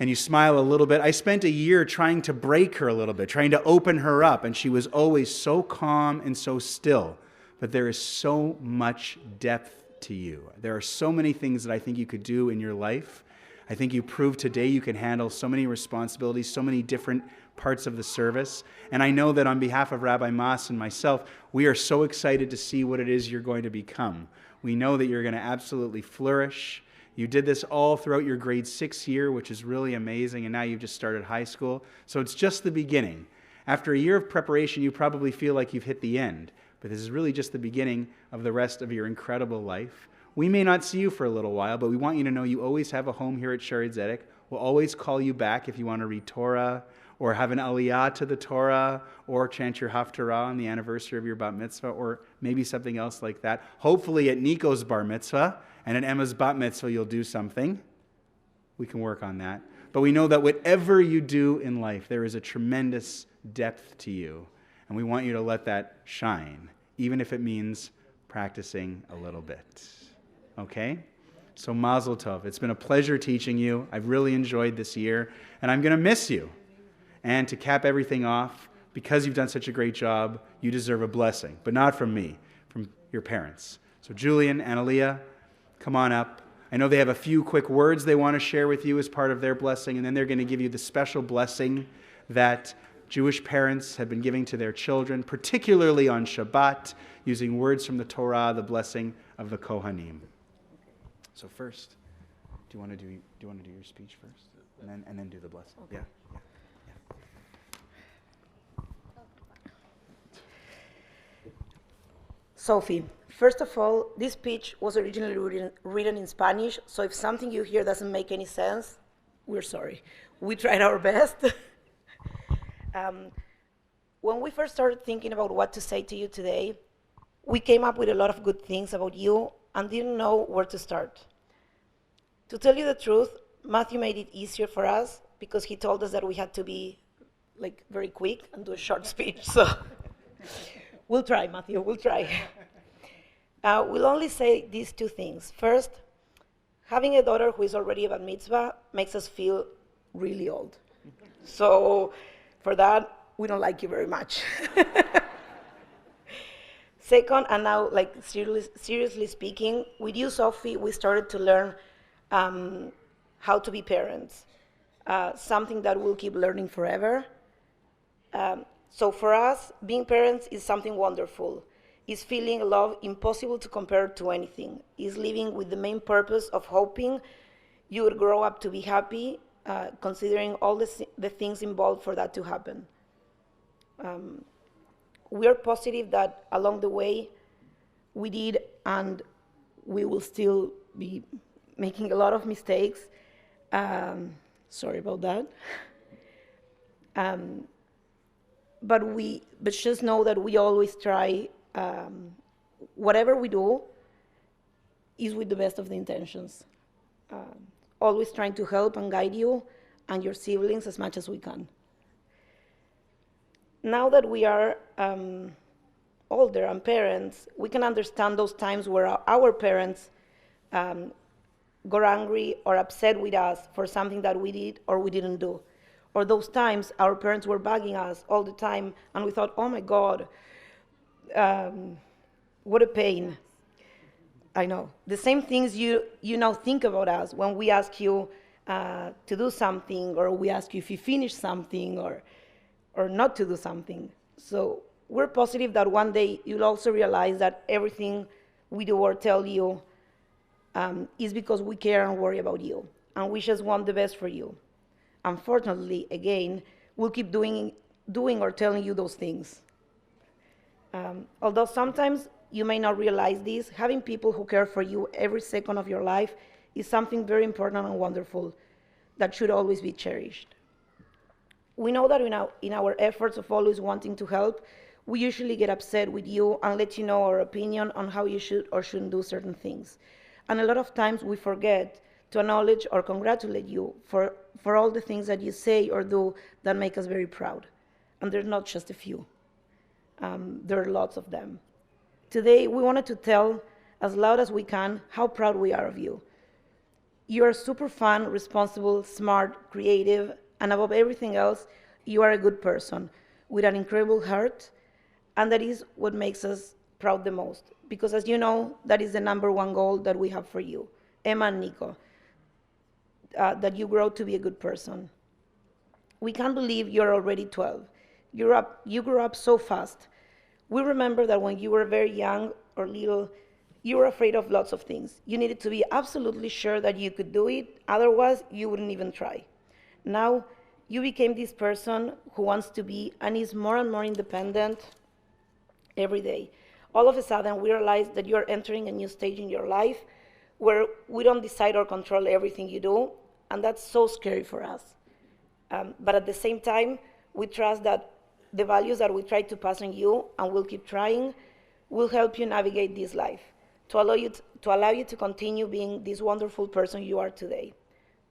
And you smile a little bit. I spent a year trying to break her a little bit, trying to open her up, and she was always so calm and so still. But there is so much depth to you. There are so many things that I think you could do in your life. I think you proved today you can handle so many responsibilities, so many different parts of the service. And I know that on behalf of Rabbi Mas and myself, we are so excited to see what it is you're going to become. We know that you're going to absolutely flourish. You did this all throughout your grade 6 year, which is really amazing, and now you've just started high school. So it's just the beginning. After a year of preparation, you probably feel like you've hit the end, but this is really just the beginning of the rest of your incredible life. We may not see you for a little while, but we want you to know you always have a home here at Shari Zedek. We'll always call you back if you want to read Torah, or have an aliyah to the Torah, or chant your Haftarah on the anniversary of your bat mitzvah, or maybe something else like that. Hopefully at Nico's bar mitzvah, and at Emma's bat mitzvah, you'll do something. We can work on that. But we know that whatever you do in life, there is a tremendous depth to you. And we want you to let that shine, even if it means practicing a little bit. Okay? So mazel tov. It's been a pleasure teaching you. I've really enjoyed this year, and I'm going to miss you. And to cap everything off, because you've done such a great job, you deserve a blessing, but not from me, from your parents. So Julian, Analia, come on up. I know they have a few quick words they want to share with you as part of their blessing, and then they're going to give you the special blessing that Jewish parents have been giving to their children, particularly on Shabbat, using words from the Torah, the blessing of the Kohanim. So first, do you want to do your speech first, and then do the blessing? Okay. Yeah. Sophie, first of all, this speech was originally written in Spanish, so if something you hear doesn't make any sense, we're sorry. We tried our best. When we first started thinking about what to say to you today, we came up with a lot of good things about you and didn't know where to start. To tell you the truth, Matthew made it easier for us because he told us that we had to be like very quick and do a short speech. So we'll try, Matthew, we'll try. We'll only say these two things. First, having a daughter who is already a bar mitzvah makes us feel really old. So for that, we don't like you very much. Second, and now like seriously speaking, with you, Sophie, we started to learn how to be parents, something that we'll keep learning forever. So for us, being parents is something wonderful. It's feeling a love impossible to compare to anything. It's living with the main purpose of hoping you would grow up to be happy, considering all the things involved for that to happen. We are positive that along the way we did and we will still be making a lot of mistakes. Sorry about that. But just know that we always try, whatever we do is with the best of the intentions. Always trying to help and guide you and your siblings as much as we can. Now that we are older and parents, we can understand those times where our parents got angry or upset with us for something that we did or we didn't do. Or those times our parents were bugging us all the time and we thought, oh my God, what a pain. I know. The same things you now think about us when we ask you to do something or we ask you if you finish something or not to do something. So we're positive that one day you'll also realize that everything we do or tell you is because we care and worry about you, and we just want the best for you. Unfortunately, again, we'll keep doing or telling you those things. Although sometimes you may not realize this, having people who care for you every second of your life is something very important and wonderful that should always be cherished. We know that in our efforts of always wanting to help, we usually get upset with you and let you know our opinion on how you should or shouldn't do certain things. And a lot of times we forget to acknowledge or congratulate you for all the things that you say or do that make us very proud. And there's not just a few. There are lots of them. Today, we wanted to tell as loud as we can how proud we are of you. You are super fun, responsible, smart, creative, and above everything else, you are a good person with an incredible heart, and that is what makes us proud the most. Because as you know, that is the #1 goal that we have for you, Emma and Nico, that you grow to be a good person. We can't believe you're already 12. You grew up so fast. We remember that when you were very young or little, you were afraid of lots of things. You needed to be absolutely sure that you could do it, otherwise you wouldn't even try. Now, you became this person who wants to be and is more and more independent every day. All of a sudden, we realize that you're entering a new stage in your life where we don't decide or control everything you do, and that's so scary for us. But at the same time, we trust that the values that we try to pass on you, and we'll keep trying, will help you navigate this life, to allow you to continue being this wonderful person you are today.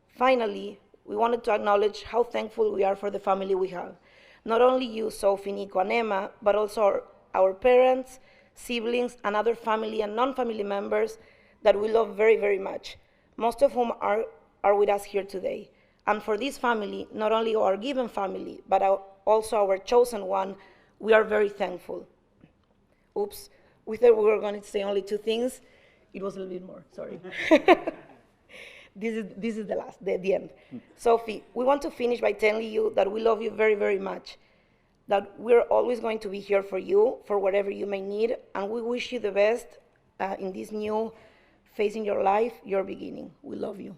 Finally, we wanted to acknowledge how thankful we are for the family we have. Not only you, Sophie, Nico, and Emma, but also our parents, siblings, and other family and non-family members that we love very, very much, most of whom are with us here today. And for this family, not only our given family, but also our chosen one, we are very thankful. Oops, we thought we were going to say only 2 things. It was a little bit more, sorry. This is the end. Sophie, we want to finish by telling you that we love you very, very much, that we're always going to be here for you, for whatever you may need, and we wish you the best in this new phase in your life, your beginning. We love you.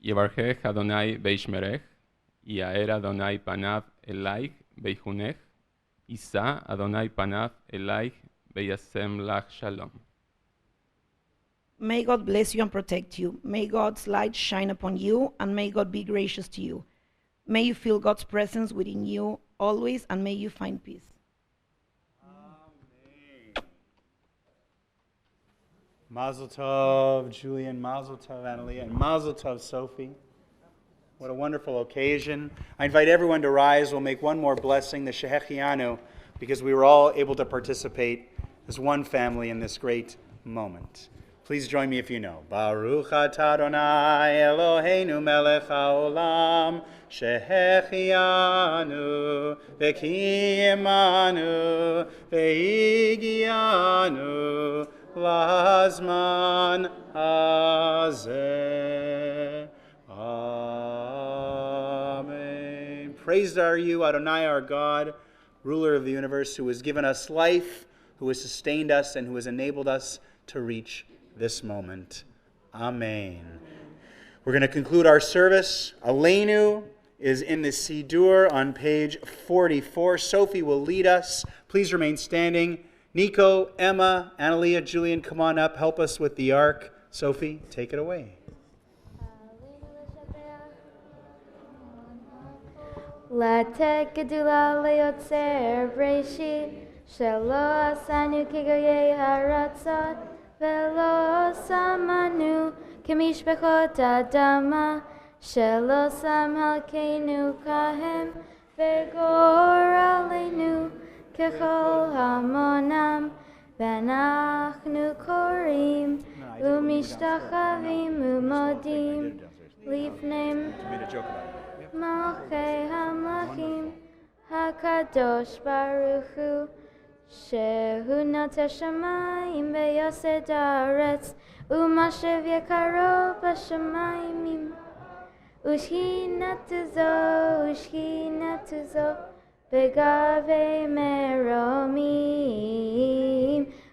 יברכך אדוני וישמרך, יאר אדוני פניו אלייך ויחונך, יישא אדוני פניו אלייך וישם לך שלום. May God bless you and protect you. May God's light shine upon you, and may God be gracious to you. May you feel God's presence within you always, and may you find peace. Mazel Tov, Julian, Mazel Tov, Analia, and Mazel Tov, Sophie. What a wonderful occasion. I invite everyone to rise. We'll make one more blessing, the Shehechianu, because we were all able to participate as one family in this great moment. Please join me if you know. Baruch atah Adonai Eloheinu melech haolam, shehechianu, v'kiyimanu, v'higianu, lazman hazeh. Amen. Praised are you, Adonai, our God, ruler of the universe, who has given us life, who has sustained us, and who has enabled us to reach this moment. Amen. We're going to conclude our service. Aleinu is in the Sidur on page 44. Sophie will lead us. Please remain standing. Nico, Emma, Analia, Julian, come on up. Help us with the ark. Sophie, take it away. Latek gedula leotzer breshit shelo asanu kigoyei haratzot velo samanu kemishbechot adama shelo sam halkeinu kahem vegor aleinu kechol hamonam v'anachnu korim umishtachavim umodim lifnem Malchei Hamlachim HaKadosh Baruch Hu Shehu Noteh Shamayim V'Yosed Haaretz U'Mashev Yekaro B'Shamayim U'Shchinatu Zo B'Gavei Meromim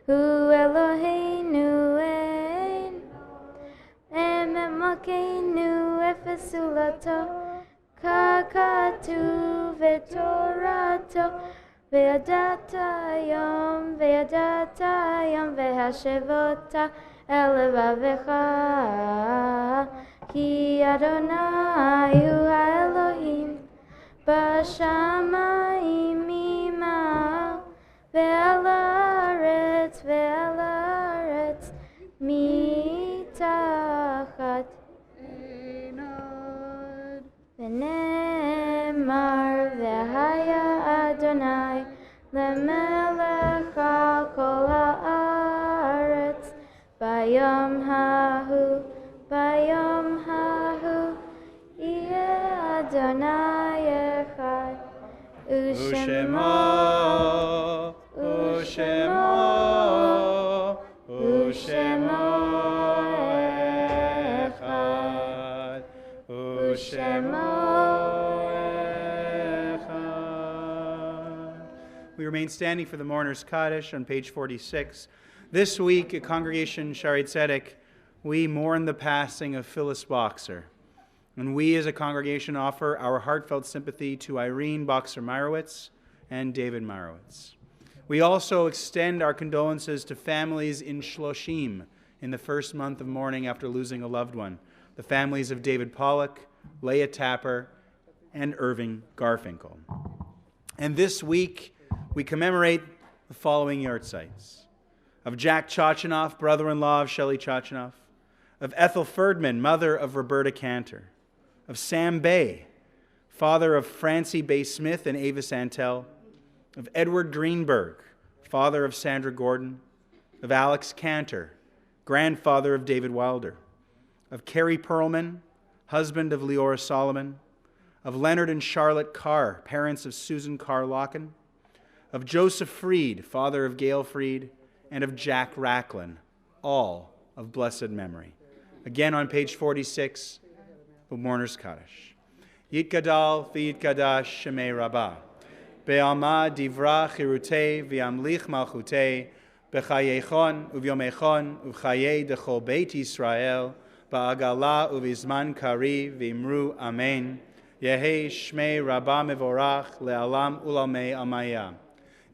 Hu Eloheinu Ein Ememokeinu Efesulato Kakatu v'torato ve'adatayom ve'hashevota elevavecha ki Adonai hu ha'Elohim b'shamayim imal ve'al haaretz mitachat V'nemar v'haya Adonai lemelech al kol haaretz bayom hahu yeh Adonai echad u'shemo echad u'shemo. We remain standing for the Mourner's Kaddish on page 46. This week at Congregation Shaarei Tzedek, we mourn the passing of Phyllis Boxer. And we as a congregation offer our heartfelt sympathy to Irene Boxer-Meyrowitz and David Meyrowitz. We also extend our condolences to families in Shloshim in the first month of mourning after losing a loved one. The families of David Pollock, Leah Tapper, and Irving Garfinkel. And this week, we commemorate the following yahrzeits: of Jack Chachanoff, brother-in-law of Shelley Chachanoff; of Ethel Ferdman, mother of Roberta Cantor; of Sam Bay, father of Francie Bay Smith and Ava Santel; of Edward Greenberg, father of Sandra Gordon; of Alex Cantor, grandfather of David Wilder; of Carrie Perlman, husband of Leora Solomon; of Leonard and Charlotte Carr, parents of Susan Carr Locken; of Joseph Freed, father of Gail Freed; and of Jack Racklin, all of blessed memory. Again on page 46, the Mourner's Kaddish. Yitgadal v'yitkadash Shemei Rabbah, be'alma divra chirutei v'yamlich malchutei, b'chayechon uvyomechon uv'chayei dechol Beit Yisrael, ba'agala uvizman kari v'imru amen. Yehi shmei rabba mevorach le'alam ulamei amaya.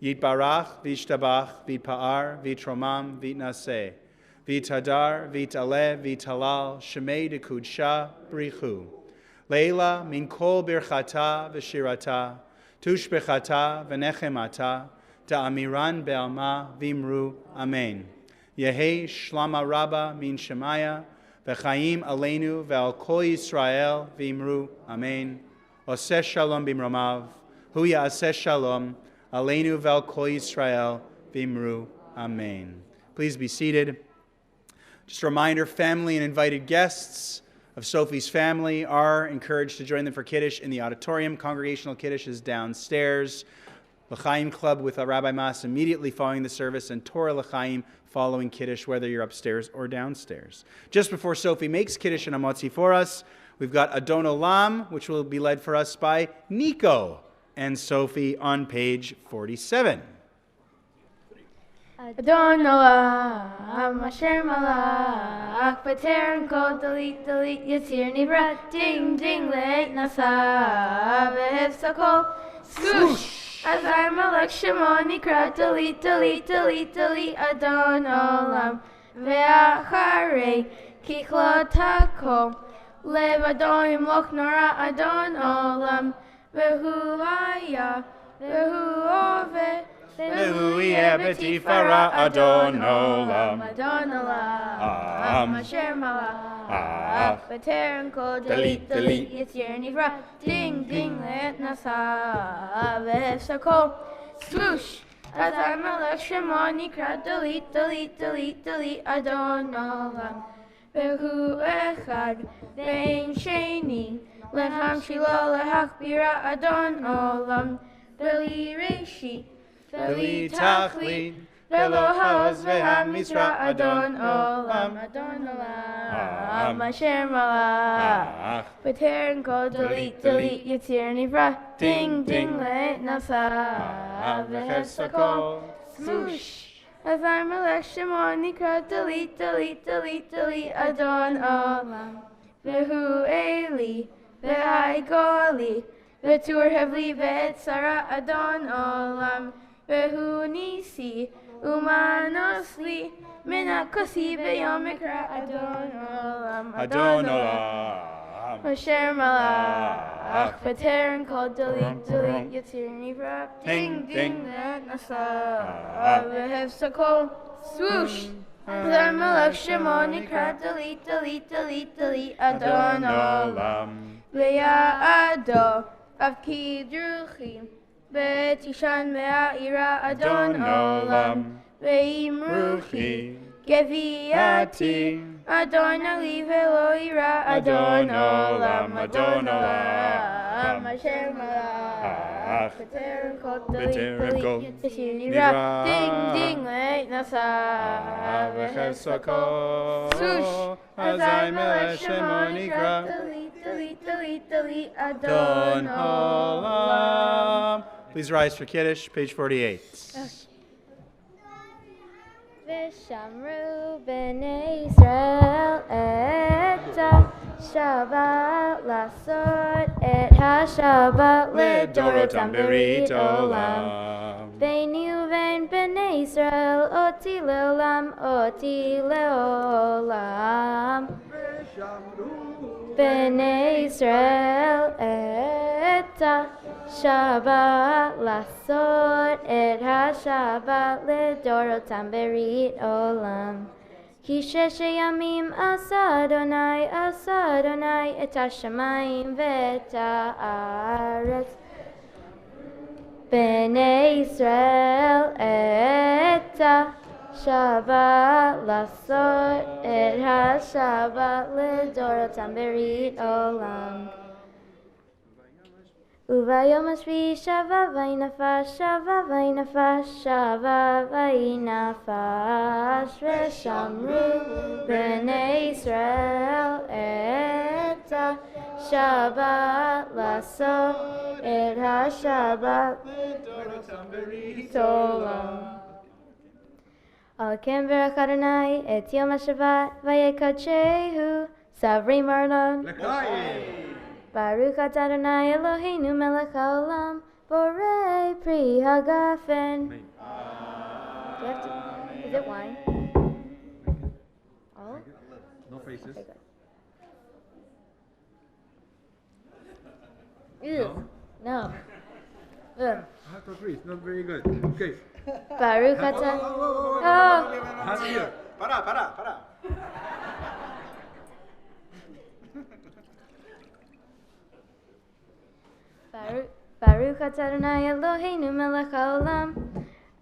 Yitbarach v'ishtabach v'pa'ar v'tromam v'naseh. V'tadar v'taleh v'talal shemei dekudsha brichu. Leila min kol birchata v'shirata. Tushbechata v'nechemata. Ta'amiran be'alma v'imru amen. Yehi shlama rabba min shemaya. V'chaim aleinu ve'al kol Yisrael v'imru amen. Oseh shalom b'mromav. Hu ya'aseh shalom. Aleinu ve'al kol Yisrael v'imru amen. Please be seated. Just a reminder, family and invited guests of Sophie's family are encouraged to join them for Kiddush in the auditorium. Congregational Kiddush is downstairs. L'chaim Club with Rabbi Mas immediately following the service, and Torah L'chaim following Kiddush, whether you're upstairs or downstairs. Just before Sophie makes Kiddush and Amotzi for us, we've got Adon Olam, which will be led for us by Nico and Sophie on page 47. Adon Olam, Asher Malach, Pater Kol Dalit Dalit Yatzir Nivra, Ding Ding Leit Nasa, Behefsakol, Swoosh! Azar Malach Shemon Nikra, Dalit Dalit Dalit Dalit Adon Olam, Ve'acharei Kichlot HaKol, Lev Adon Imloch Nora Adon Olam, Ve'hu Haya, Ve'hu Ove, Ve'hu Yeh B'tifara Adon Olam. Adon Olam, Asher Malach, Pater Kol Dalit Dalit Yitzir Nivra, Ding Ding Le'et Nasa, Ve'efsakol, Swoosh! Azar Malach Shemon Nikra, Dalit Dalit Dalit Dalit Adon Olam, Ve'hu Echad, Ve'ein Sheni, Lecham Shilo Lehachbira Adon Olam, Ve'li Reishi, Ve'li Tachlit, Ve'lo Haz Ve'hamizra Adon Olam, Adon Olam, Asher Malach, Pater Kol Dalit Dalit Yitzir Nivra, Ding Ding Le'et Nasa, Ve'efsakol, Swoosh! Azar Malach Shemon Nikra, Dalit Dalit Dalit Dalit Adon Olam, Ve'hu Eli, Ve'ai Goli, Ve'tur Hevli Ve'etzara Adon Olam, Ve'hu Nisi, Umanosli, Minakosi Ve'yom Mikra Adon Olam, Adon Olam. Asher Malach, Pater Kol Dalit Dalit Yatzir Nivra, Ding Ding Le'et Nasa, Ve'efsakol, Swoosh! Azar Malach Shemon Nikra, Dalit Dalit Dalit Dalit Adon Olam, Ve'ya'ado Avki Druchim, Betishan Me'a'ira Adon Olam, Ve'imruchi, Geviati, Adon Ali Ve'lo Ira Adon Olam, Adon Olam, Asher Malach, Pater Kol Dalit Dalit Yitzir Nivra, Ding Ding Le'et Nasa, Ve'efsakol, Swoosh! Azar Malach Shemon Nikra, Dalit Dalit Dalit Dalit Adon Olam. Please rise for Kiddush, page 48. V'shamru b'nei Yisrael et Shabbat lasot et ha-Shabbat ledorotam berit olam. Ve'ni uvein b'nei Yisrael oti leolam, oti leolam. B'nei Yisrael et Shabbat lasot et ha-Shabbat ledorotam berit olam. Ki sheshe yamim asa Adonai et ha-shamayim ve'et ha'aretz. B'nei Yisrael et Shabbat lasot et ha-Shabbat ledorotam berit olam. Uvayom Ashvi Shava Vainafash Shava Vainafash Shava Vainafash Veshamru B'nei Yisrael et Shabbat lasot et ha-Shabbat ledorotam berit olam. Al ken berach Adonai et Yom HaShabbat vayekadshehu Savri Marlon. Baruch atah Adonai Eloheinu melech haolam, borei pri hagafen. Do you have to, is it wine? All? No faces. Okay, good. Ew. No. Ugh. I have to agree, it's not very good. Okay. Baruch atah. Oh. Hands here. Para. Baruch atah Adonai Eloheinu melech haolam,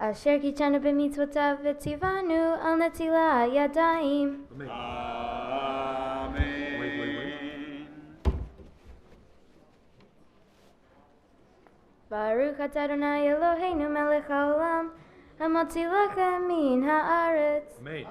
asher kichanu b'mitzvotav v'tzivanu al netila yadayim. Amen. Wait. Baruch atah Adonai Eloheinu melech haolam, hamotzi lechem min haaretz. Amen.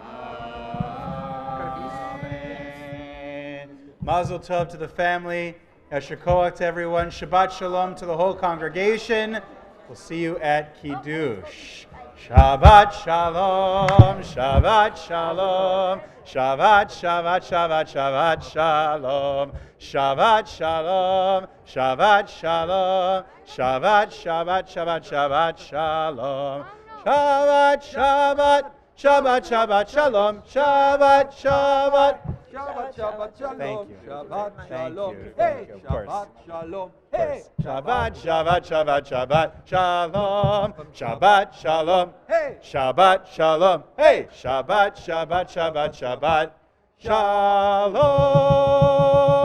Mazel tov to the family. Yasher koach to everyone. Shabbat shalom to the whole congregation. We'll see you at Kiddush. Shabbat shalom. Shabbat shalom. Shabbat shalom. Shabbat shalom. Shabbat shalom. Shabbat shalom. Shabbat shalom. Shabbat shalom. Shabbat shalom. Shabbat shalom. Shabbat shalom. Thank you. Shabbat shalom. Thank you. Of course. Shabbat shalom. Hey. Shabbat shalom. Shabbat shalom. Hey. Shabbat shalom. Hey. Shabbat shalom.